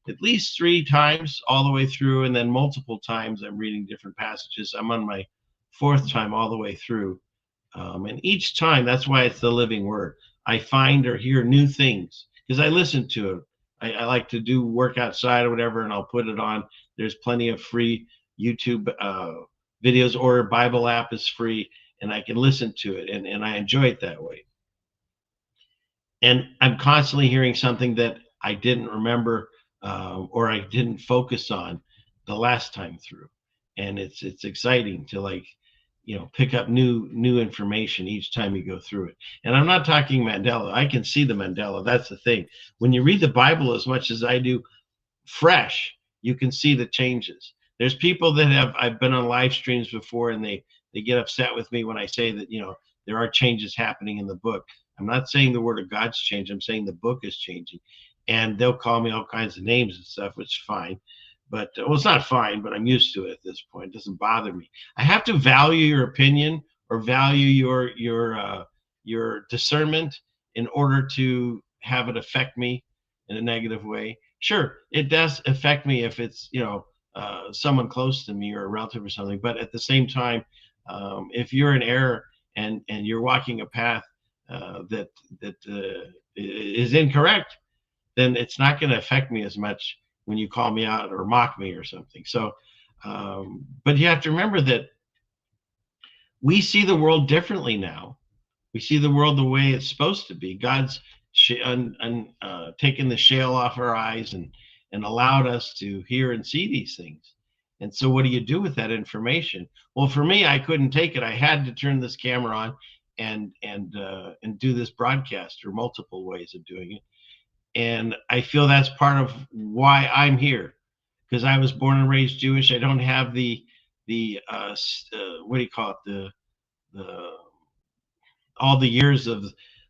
at least 3 times all the way through, and then multiple times I'm reading different passages. I'm on my 4th time all the way through. And each time, that's why it's the living word. I find or hear new things because I listen to it. I like to do work outside or whatever, and I'll put it on. There's plenty of free YouTube videos, or Bible app is free, and I can listen to it, and I enjoy it that way. And I'm constantly hearing something that I didn't remember or I didn't focus on the last time through. And it's exciting to pick up new information each time you go through it. And I'm not talking Mandela. I can see the Mandela. That's the thing. When you read the Bible as much as I do, fresh, you can see the changes. There's people that I've been on live streams before, and they get upset with me when I say that, there are changes happening in the book. I'm not saying the word of God's changed. I'm saying the book is changing. And they'll call me all kinds of names and stuff, which is fine. But it's not fine, but I'm used to it at this point. It doesn't bother me. I have to value your opinion or value your discernment in order to have it affect me in a negative way. Sure, it does affect me if it's someone close to me or a relative or something. But at the same time, if you're in error and you're walking a path that is incorrect, then it's not going to affect me as much when you call me out or mock me or something. So, but you have to remember that we see the world differently now. We see the world the way it's supposed to be. God's taken the shale off our eyes and allowed us to hear and see these things. And so what do you do with that information? Well, for me, I couldn't take it. I had to turn this camera on and do this broadcast, or multiple ways of doing it. And I feel that's part of why I'm here, because I was born and raised Jewish. I don't have the what do you call it, the all the years of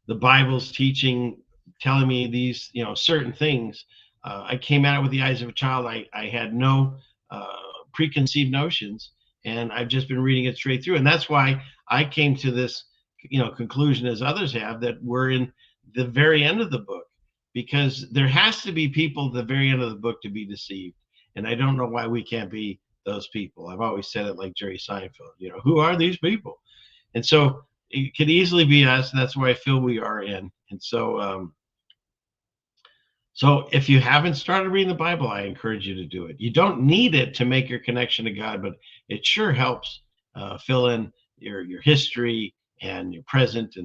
the Bible's teaching, telling me these, certain things. I came at it with the eyes of a child. I had no preconceived notions, and I've just been reading it straight through. And that's why I came to this, conclusion, as others have, that we're in the very end of the book, because there has to be people at the very end of the book to be deceived. And I don't know why we can't be those people. I've always said it like Jerry Seinfeld, who are these people? And so it could easily be us, and that's where I feel we are in. And so, so if you haven't started reading the Bible, I encourage you to do it. You don't need it to make your connection to God, but it sure helps fill in your history and your present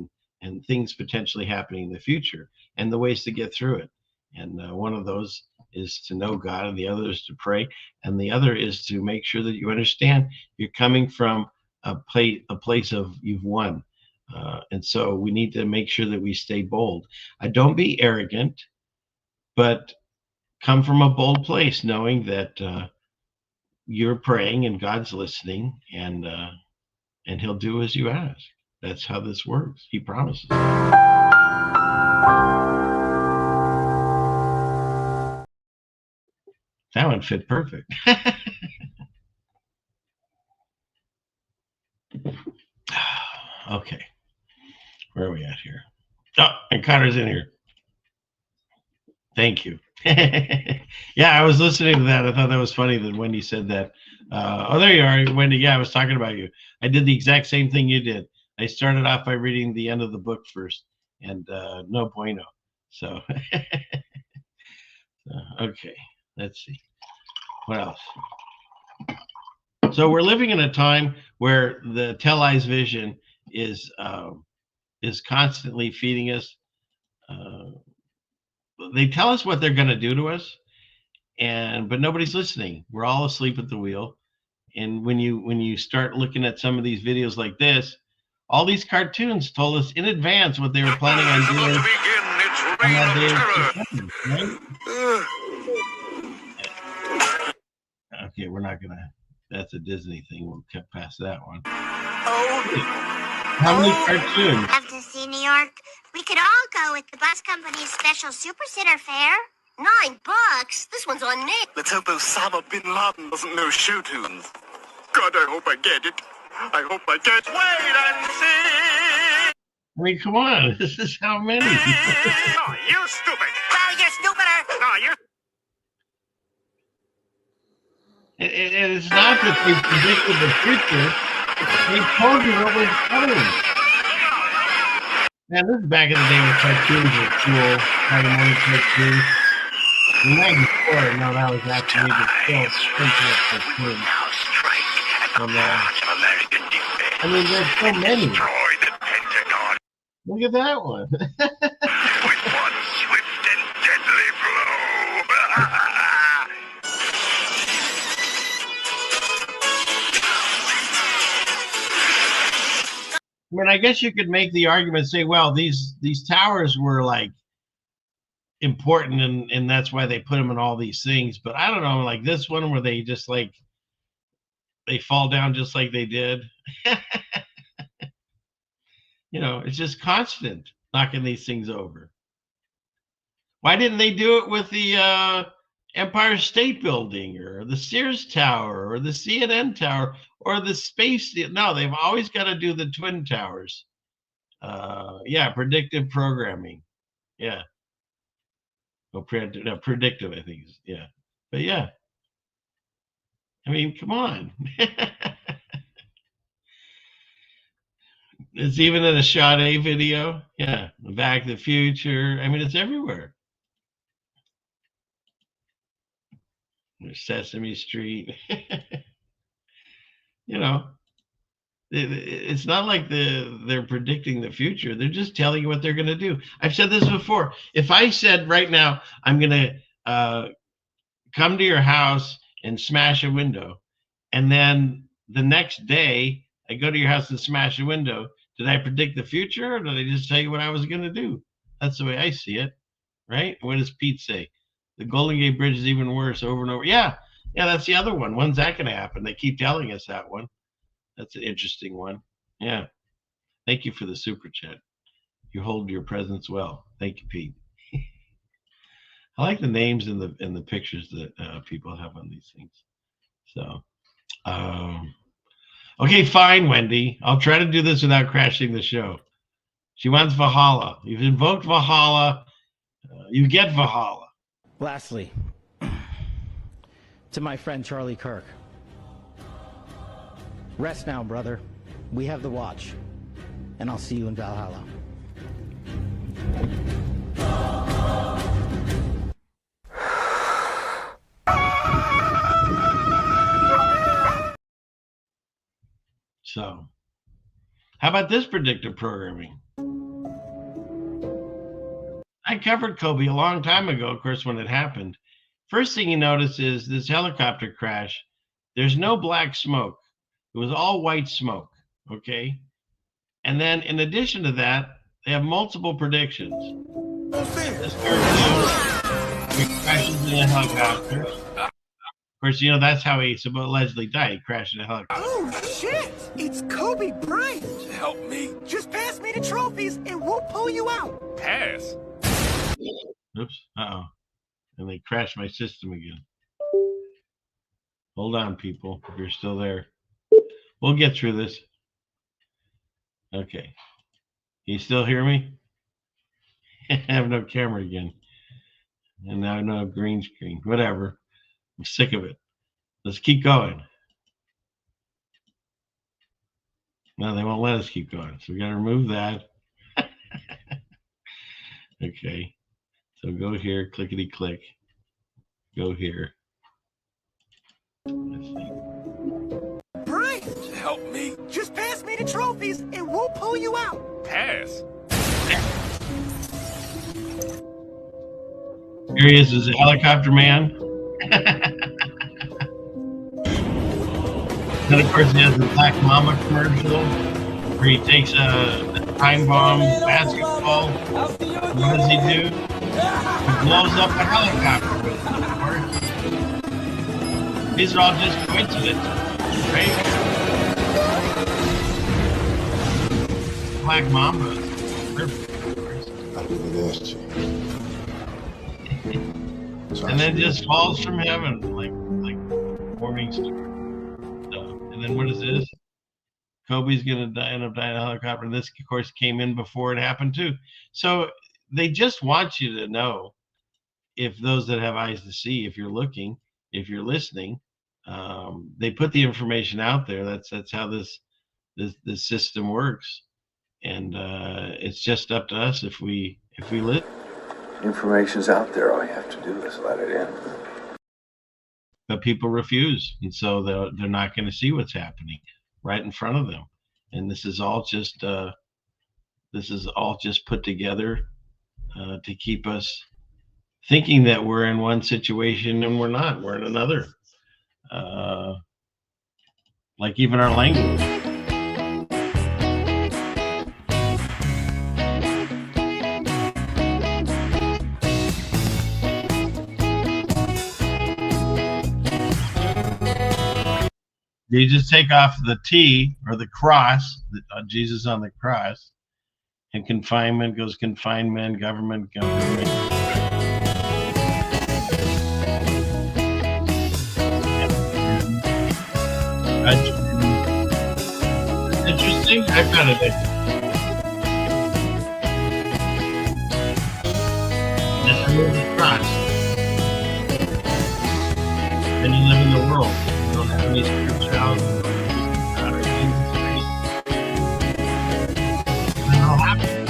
and things potentially happening in the future and the ways to get through it. And one of those is to know God, and the other is to pray, and the other is to make sure that you understand you're coming from a place of you've won. And so we need to make sure that we stay bold. Don't be arrogant, but come from a bold place, knowing that you're praying and God's listening, and He'll do as you ask. That's how this works. He promises. That one fit perfect. Okay. Where are we at here? Oh, and Connor's in here. Thank you. Yeah, I was listening to that. I thought that was funny that Wendy said that. Oh, there you are, Wendy. Yeah, I was talking about you. I did the exact same thing you did. I started off by reading the end of the book first, and no bueno. So, okay, let's see. What else? So we're living in a time where the tell-lies vision is constantly feeding us. They tell us what they're going to do to us, but nobody's listening. We're all asleep at the wheel. And when you start looking at some of these videos like this, all these cartoons told us in advance what they were planning on doing on that day of September, right? Okay, we're not gonna. That's a Disney thing. We'll get past that one. How many cartoons? Have to see New York. We could all go with the bus company's special Super Sitter fare. $9. This one's on Nick. Let's hope Osama bin Laden doesn't know show tunes. God, I hope I get it. I hope I get. Wait and see. I mean, come on. This is how many. Oh, you stupid. Well, you're stupider. No, you. It's not that they predicted the future. They told you what was coming. Man, this is back in the day when cartoons were cool. Having money cartoons. In 94, no, that was actually the still simple cartoon. I mean, there's so many. Look at that one. With one swift and deadly blow. I mean, I guess you could make the argument, say, well, these towers were like important, and that's why they put them in all these things. But I don't know, like this one where they just like they fall down just like they did. It's just constant knocking these things over. Why didn't they do it with the Empire State Building or the Sears Tower or the CNN Tower or the space? No, they've always got to do the Twin Towers. Yeah, predictive programming. Yeah. Well, predictive, I think. Yeah. But yeah. I mean, come on. It's even in a Sade video. Yeah. Back to the Future. I mean, it's everywhere. There's Sesame Street. It's not like they're predicting the future. They're just telling you what they're going to do. I've said this before. If I said right now, I'm going to come to your house and smash a window, and then the next day I go to your house and smash a window, did I predict the future, or did I just tell you what I was going to do? That's the way I see it. right? What does Pete say? The Golden Gate Bridge is even worse over and over. Yeah, that's the other one. When's that going to happen? They keep telling us that one. That's an interesting one. Yeah. Thank you for the super chat. You hold your presence well. Thank you, Pete. I like the names and the pictures that people have on these things. So, okay, fine, Wendy. I'll try to do this without crashing the show. She wants Valhalla. You've invoked Valhalla. You get Valhalla. Lastly, to my friend Charlie Kirk. Rest now, brother. We have the watch. And I'll see you in Valhalla. So, how about this predictive programming? I covered Kobe a long time ago, of course, when it happened. First thing you notice is this helicopter crash. There's no black smoke. It was all white smoke, okay? And then in addition to that, they have multiple predictions. This he crashes in a helicopter. Of course, that's how he allegedly died. He crashed in a helicopter. Oh, shit! It's Kobe Bryant! Help me! Just pass me the trophies and we'll pull you out! Pass? Oops. Uh-oh. And they crashed my system again. Hold on, people, if you're still there. We'll get through this. Okay. Can you still hear me? I have no camera again. And now no green screen. Whatever. I'm sick of it. Let's keep going. No, they won't let us keep going. So we got to remove that. Okay. So go here, clickety click. Go here. Let's see. Bryant, help me. Just pass me the trophies and we'll pull you out. Pass? Here he is a helicopter man. Then, of course, he has the Black Mama commercial where he takes a time bomb basketball. What does he do? He blows up a helicopter with it, of course. These are all just coincidences, right? Black Mamba is perfect, of course. And then just falls from heaven like morning star. So, and then what is this? Kobe's gonna end up dying in a helicopter. This, of course, came in before it happened too. So they just want you to know, if those that have eyes to see, if you're looking, if you're listening, they put the information out there. That's how this system works, and it's just up to us if we listen. Information's out there. All you have to do is let it in. But people refuse, and so they're not going to see what's happening right in front of them. And this is all just put together to keep us thinking that we're in one situation and we're not. We're in another. Like even our language. You just take off the T or the cross, Jesus on the cross, and confinement goes confinement, government. Interesting. I found it interesting. Just remove the cross. Then you live in the world. You don't have any spirituality. Then it'll happen.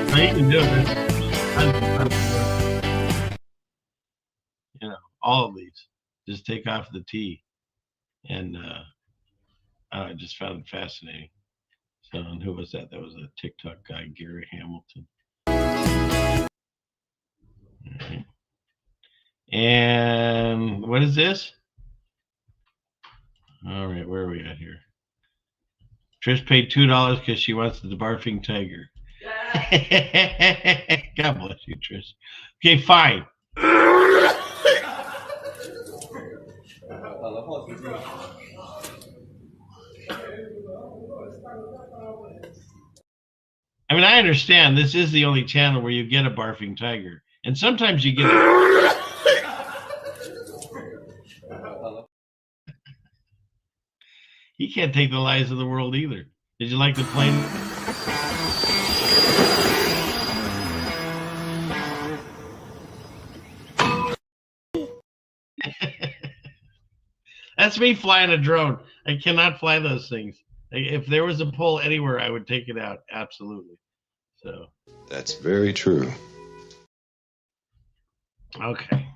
So you can do it. All of these. Just take off the T. And I just found it fascinating. So, and who was that? That was a TikTok guy, Gary Hamilton. All right. And what is this? All right, where are we at here? Trish paid $2 because she wants the barfing tiger. God bless you, Trish. Okay, fine. I mean, I understand this is the only channel where you get a barfing tiger. And sometimes you get a... He can't take the lies of the world either. Did you like the plane? That's me flying a drone. I cannot fly those things. If there was a pole anywhere, I would take it out. Absolutely. So that's very true. Okay.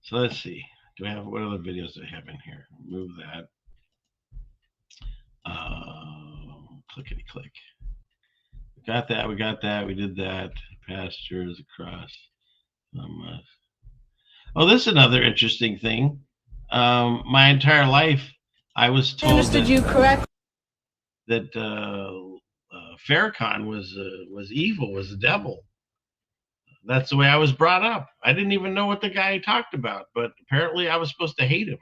So let's see. Do I have what other videos do I have in here? Move that. Clickety click. We got that. We got that. We did that. Pastures across. Oh, this is another interesting thing. My entire life, I was told Understood you correct. That Farrakhan was evil, was the devil. That's the way I was brought up. I didn't even know what the guy talked about, but apparently I was supposed to hate him.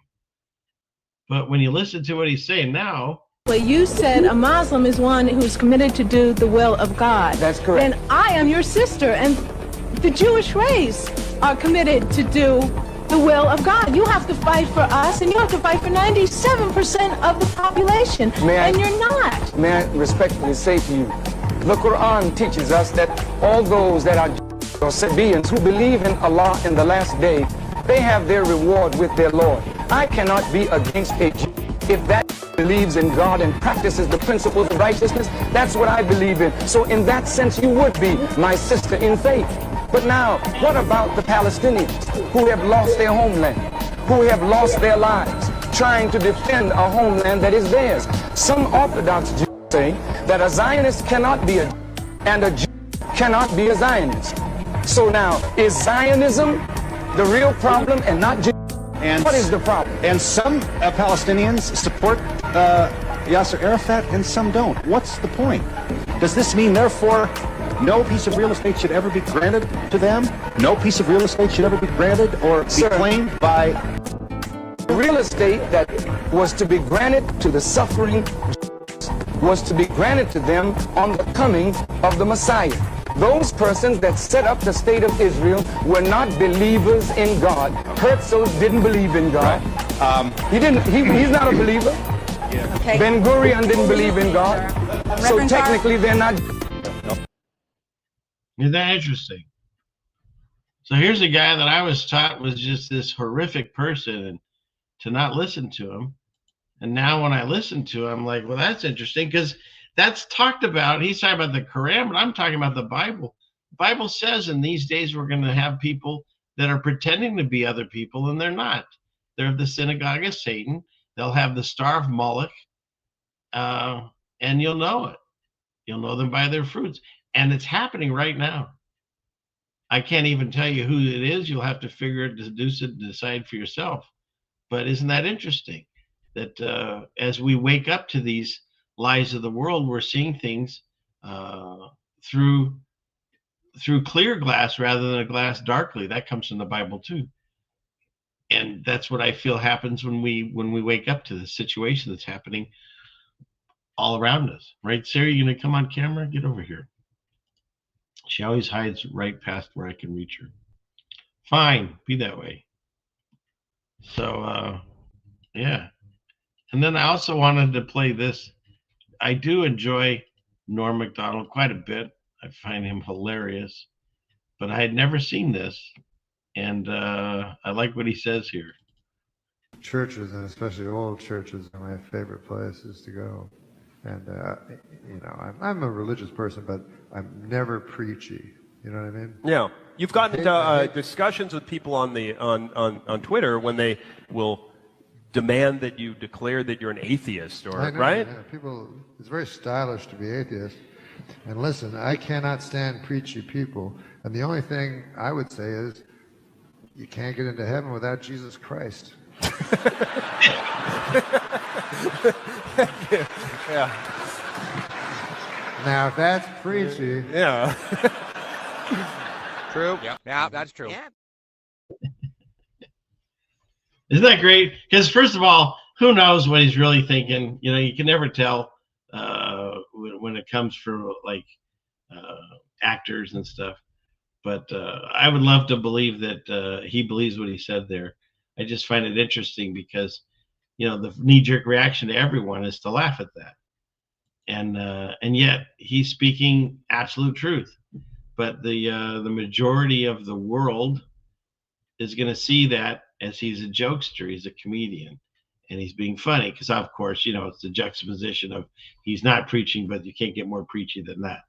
But when you listen to what he's saying now, Well, you said a Muslim is one who's committed to do the will of God. That's correct. And I am your sister, and the Jewish race are committed to do the will of God. You have to fight for us, and you have to fight for 97% of the population, and you're not. May I respectfully say to you, the Quran teaches us that all those that are or Sabians who believe in Allah in the last day, they have their reward with their Lord. I cannot be against a Jew if that believes in God and practices the principles of righteousness. That's what I believe in. So in that sense, you would be my sister in faith. But now, what about the Palestinians who have lost their homeland, who have lost their lives, trying to defend a homeland that is theirs? Some Orthodox Jews say that a Zionist cannot be a Jew, and a Jew cannot be a Zionist. So now, is Zionism the real problem and not Jews? And what is the problem? And some Palestinians support Yasser Arafat and some don't. What's the point? Does this mean, therefore, no piece of real estate should ever be granted to them? No piece of real estate should ever be granted or be claimed by... Real estate that was to be granted to the suffering was to be granted to them on the coming of the Messiah. Those persons that set up the state of Israel were not believers in God. Herzl didn't believe in God. He's not a believer. Yeah. Okay. Ben Gurion didn't believe in God. So technically they're not. Isn't that interesting? So here's a guy that I was taught was just this horrific person and to not listen to him. And now when I listen to him, I'm like, well, that's interesting because that's talked about. He's talking about the Quran, but I'm talking about the Bible. The Bible says in these days we're going to have people that are pretending to be other people, and they're not. They're the synagogue of Satan. They'll have the star of Moloch, and you'll know it. You'll know them by their fruits. And it's happening right now. I can't even tell you who it is. You'll have to figure it, deduce it, decide for yourself. But isn't that interesting? That as we wake up to these lies of the world, we're seeing things through clear glass rather than a glass darkly. That comes from the Bible too. And that's what I feel happens when we wake up to the situation that's happening all around us. Right, Sarah, you gonna come on camera? Get over here. She always hides right past where I can reach her. Fine, be that way. So yeah. And then I also wanted to play this. I do enjoy Norm Macdonald quite a bit. I find him hilarious, but I had never seen this. And I like what he says here. Churches, and especially old churches, are my favorite places to go. And, you know, I'm a religious person, but I'm never preachy. You know what I mean? Yeah. You've gotten into discussions with people on the on Twitter when they will demand that you declare that you're an atheist, or right? Yeah. People, it's very stylish to be atheist. And listen, I cannot stand preachy people. And the only thing I would say is, you can't get into heaven without Jesus Christ. Yeah. Now, if that's preachy. Yeah. True. Yeah, that's true. Yeah. Isn't that great? Because first of all, who knows what he's really thinking? You know, you can never tell when it comes from like actors and stuff. But I would love to believe that he believes what he said there. I just find it interesting because, you know, the knee-jerk reaction to everyone is to laugh at that, and yet he's speaking absolute truth. But the majority of the world is going to see that as he's a jokester, he's a comedian, and he's being funny because, of course, you know, it's the juxtaposition of he's not preaching, but you can't get more preachy than that.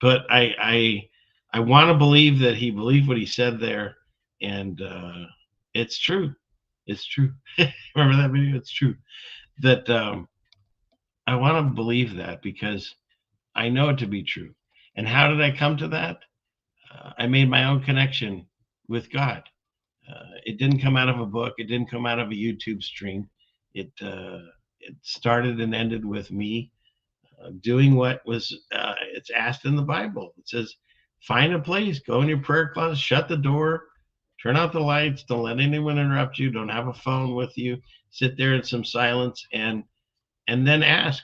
But I want to believe that he believed what he said there, and it's true. It's true. Remember that video? It's true. That I want to believe that because I know it to be true. And how did I come to that? I made my own connection with God. It didn't come out of a book. It didn't come out of a YouTube stream. It started and ended with me doing what was it's asked in the Bible. It says, find a place, go in your prayer closet, shut the door, turn out the lights, don't let anyone interrupt you, don't have a phone with you, sit there in some silence, and then ask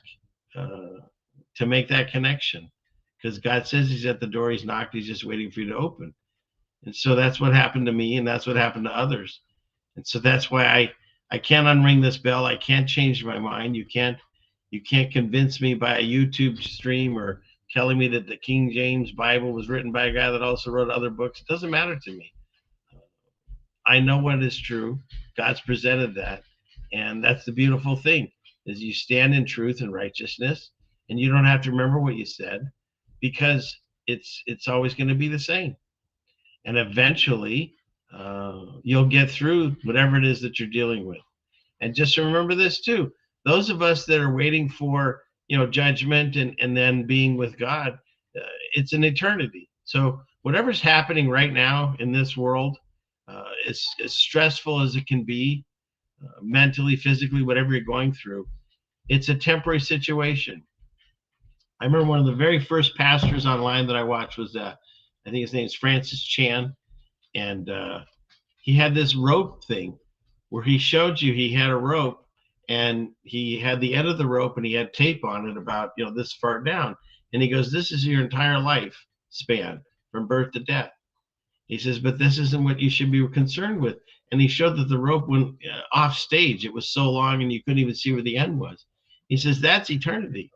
to make that connection. Because God says he's at the door, he's knocked, he's just waiting for you to open. And so that's what happened to me, and that's what happened to others. And so that's why I can't unring this bell. I can't change my mind. You can't convince me by a YouTube stream or telling me that the King James Bible was written by a guy that also wrote other books. It doesn't matter to me. I know what is true. God's presented that. And that's the beautiful thing, is you stand in truth and righteousness, and you don't have to remember what you said because it's always going to be the same. And eventually you'll get through whatever it is that you're dealing with. And just remember this too. Those of us that are waiting for, you know, judgment and then being with God, it's an eternity. So whatever's happening right now in this world, as stressful as it can be, mentally, physically, whatever you're going through, it's a temporary situation. I remember one of the very first pastors online that I watched was I think his name is Francis Chan, and he had this rope thing where he showed you he had a rope, and he had the end of the rope and he had tape on it about, you know, this far down, and he goes, this is your entire life span from birth to death. He says, but this isn't what you should be concerned with. And he showed that the rope went off stage. It was so long and you couldn't even see where the end was. He says, that's eternity.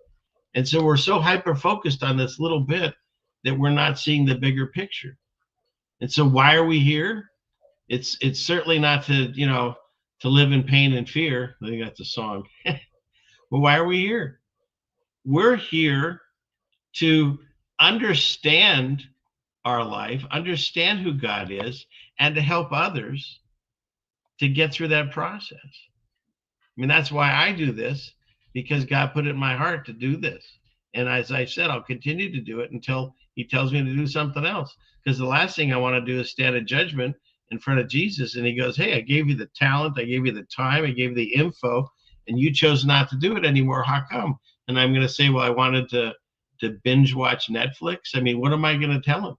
And so we're so hyper focused on this little bit that we're not seeing the bigger picture. And so why are we here? It's certainly not to, you know, to live in pain and fear. I think that's a song. But why are we here? We're here to understand our life, understand who God is, and to help others to get through that process. I mean, that's why I do this, because God put it in my heart to do this. And as I said, I'll continue to do it until he tells me to do something else. Because the last thing I want to do is stand in judgment in front of Jesus. And he goes, hey, I gave you the talent, I gave you the time, I gave you the info, and you chose not to do it anymore. How come? And I'm going to say, well, I wanted to binge watch Netflix. I mean, what am I going to tell him?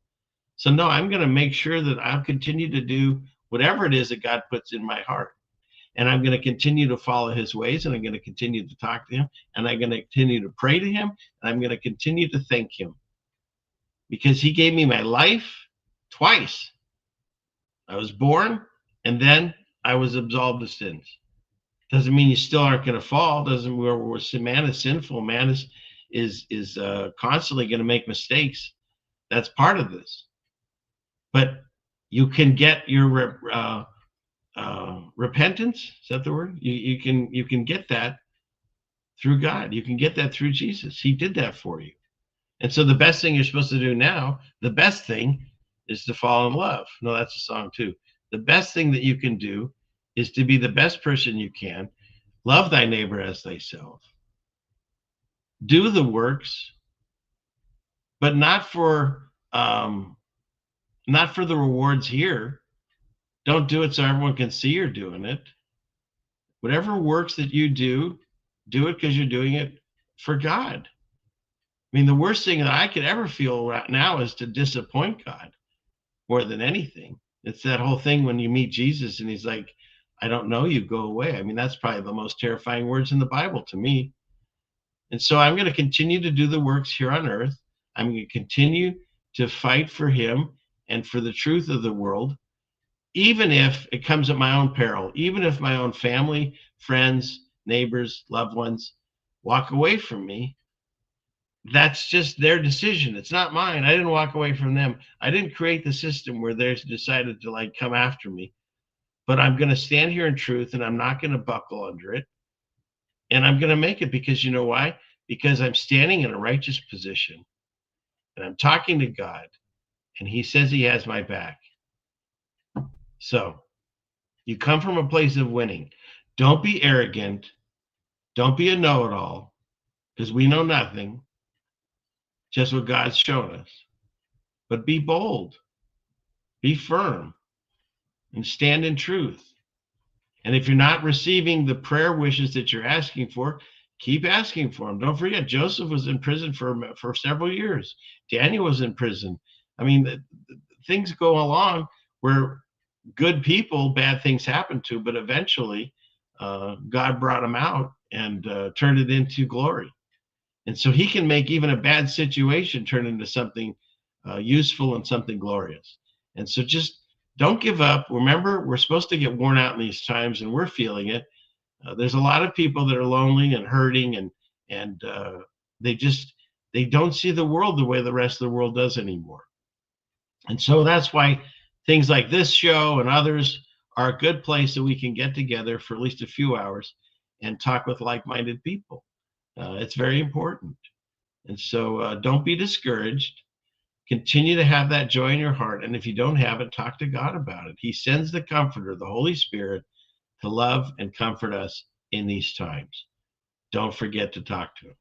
So no, I'm going to make sure that I'll continue to do whatever it is that God puts in my heart. And I'm going to continue to follow his ways, and I'm going to continue to talk to him, and I'm going to continue to pray to him, and I'm going to continue to thank him. Because he gave me my life twice. I was born, and then I was absolved of sins. Doesn't mean you still aren't going to fall. Doesn't mean man is sinful. Man is constantly going to make mistakes. That's part of this. But you can get your repentance. Is that the word? You can get that through God. You can get that through Jesus. He did that for you. And so the best thing you're supposed to do now, the best thing is to fall in love. No, that's a song too. The best thing that you can do is to be the best person you can. Love thy neighbor as thyself. Do the works, but not for the rewards here. Don't do it so everyone can see you're doing it. Whatever works that you do it because you're doing it for God. I mean, the worst thing that I could ever feel right now is to disappoint God more than anything. It's that whole thing when you meet Jesus and he's like, I don't know you, go away. I mean, that's probably the most terrifying words in the Bible to me. And so I'm going to continue to do the works here on earth. I'm going to continue to fight for him and for the truth of the world, even if it comes at my own peril, even if my own family, friends, neighbors, loved ones walk away from me. That's just their decision. It's not mine. I didn't walk away from them. I didn't create the system where they decided to like come after me. But I'm going to stand here in truth and I'm not going to buckle under it. And I'm going to make it because you know why? Because I'm standing in a righteous position and I'm talking to God and he says he has my back. So you come from a place of winning. Don't be arrogant. Don't be a know-it-all because we know nothing. Just what God's shown us. But be bold. Be firm. And stand in truth. And if you're not receiving the prayer wishes that you're asking for, keep asking for them. Don't forget, Joseph was in prison for several years. Daniel was in prison. I mean, things go along where good people, bad things happen to, but eventually God brought them out and turned it into glory. And so he can make even a bad situation turn into something useful and something glorious. And so just don't give up. Remember, we're supposed to get worn out in these times, and we're feeling it. There's a lot of people that are lonely and hurting, and they don't see the world the way the rest of the world does anymore. And so that's why things like this show and others are a good place that we can get together for at least a few hours and talk with like-minded people. It's very important. And so don't be discouraged. Continue to have that joy in your heart. And if you don't have it, talk to God about it. He sends the Comforter, the Holy Spirit, to love and comfort us in these times. Don't forget to talk to him.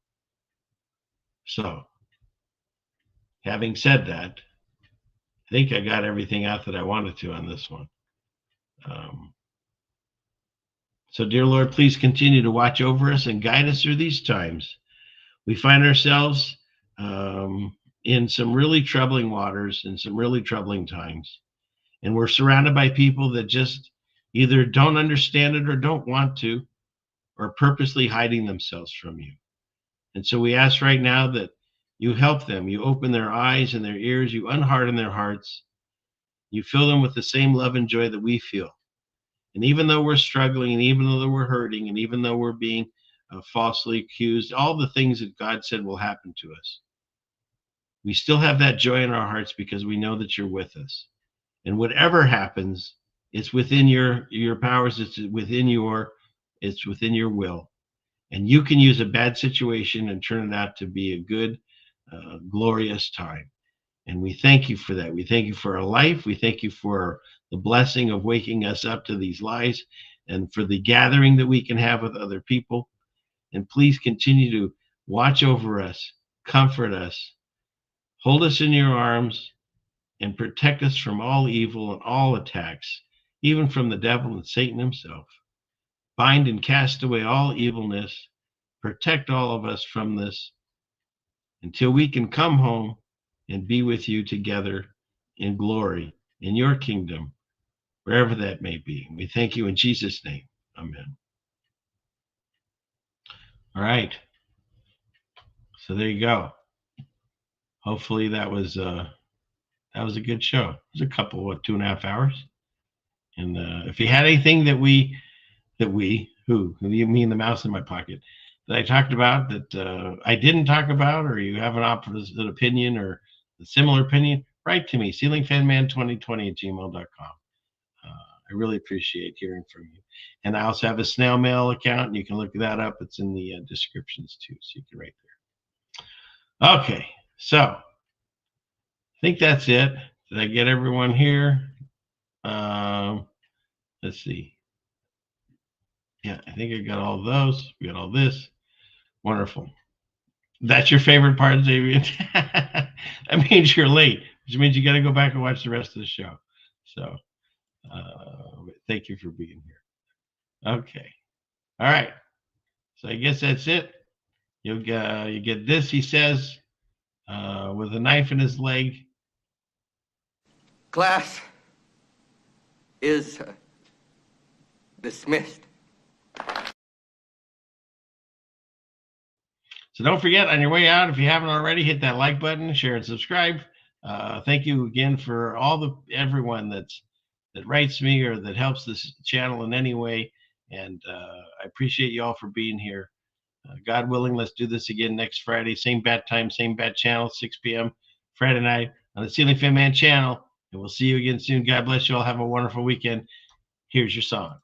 So, having said that, I think I got everything out that I wanted to on this one. So, dear Lord, please continue to watch over us and guide us through these times. We find ourselves in some really troubling waters, in some really troubling times. And we're surrounded by people that just either don't understand it or don't want to, or purposely hiding themselves from you. And so we ask right now that you help them. You open their eyes and their ears. You unharden their hearts. You fill them with the same love and joy that we feel. And even though we're struggling, and even though we're hurting, and even though we're being falsely accused, all the things that God said will happen to us, we still have that joy in our hearts because we know that you're with us. And whatever happens, it's within your powers. It's within your will. And you can use a bad situation and turn it out to be a good, glorious time. And we thank you for that. We thank you for our life. We thank you for the blessing of waking us up to these lies and for the gathering that we can have with other people. And please continue to watch over us, comfort us, hold us in your arms, and protect us from all evil and all attacks, even from the devil and Satan himself. Bind and cast away all evilness. Protect all of us from this until we can come home and be with you together in glory, in your kingdom, wherever that may be. We thank you in Jesus' name. Amen. All right. So there you go. Hopefully that was a good show. It was a couple, 2.5 hours. And if you had anything who you mean the mouse in my pocket, that I talked about that I didn't talk about, or you have an opposite opinion or a similar opinion, write to me, ceilingfanman2020@gmail.com. I really appreciate hearing from you. And I also have a snail mail account, and you can look that up. It's in the descriptions too, so you can write there. Okay, so I think that's it. Did I get everyone here? Let's see. Yeah, I think I got all those. We got all this. Wonderful. That's your favorite part, Xavier? That means you're late, which means you got to go back and watch the rest of the show. So Thank you for being here. Okay. All right. So I guess that's it. You get this, he says, with a knife in his leg. Class is dismissed. So don't forget, on your way out, if you haven't already, hit that like button, share and subscribe. Thank you again for everyone that writes me or that helps this channel in any way. And I appreciate you all for being here. God willing, let's do this again next Friday. Same bat time, same bat channel, 6 p.m. Friday night on the Ceiling Fan Man channel. And we'll see you again soon. God bless you all. Have a wonderful weekend. Here's your song.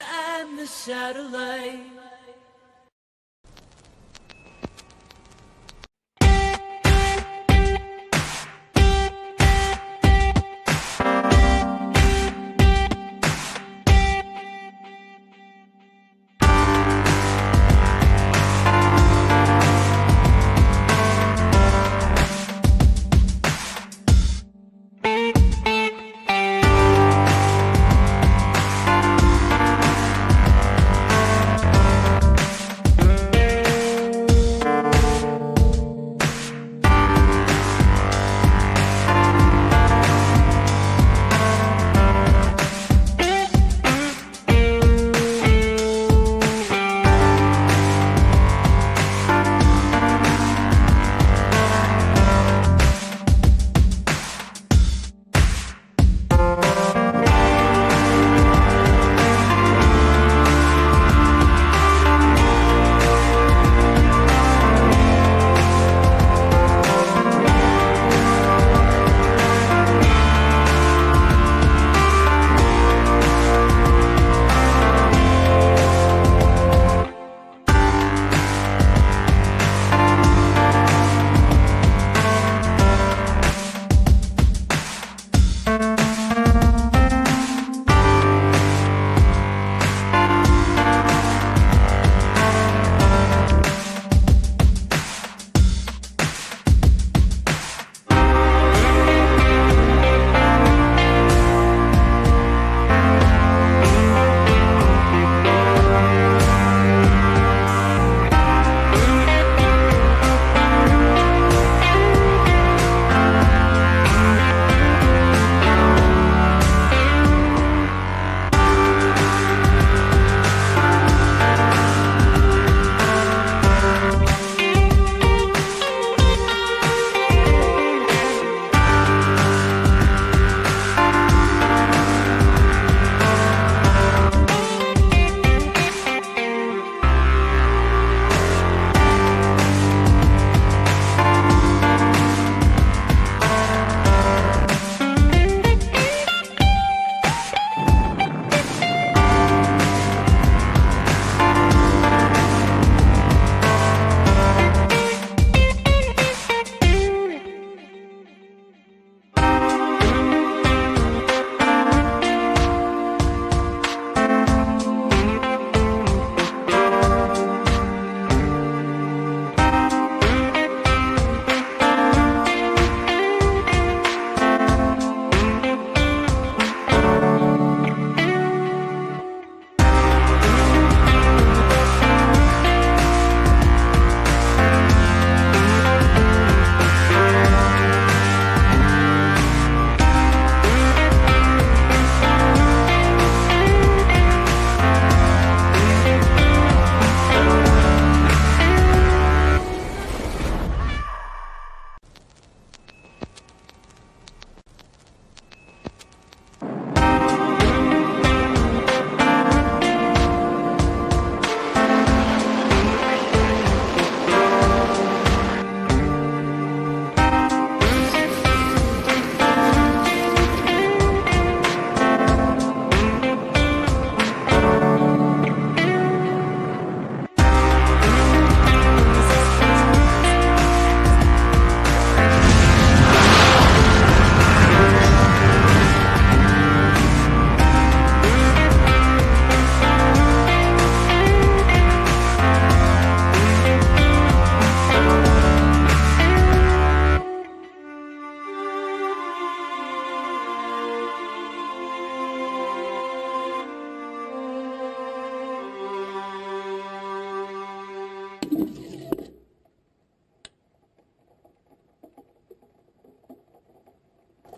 And the satellite.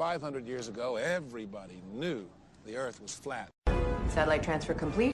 500 years ago, everybody knew the Earth was flat. Satellite transfer complete.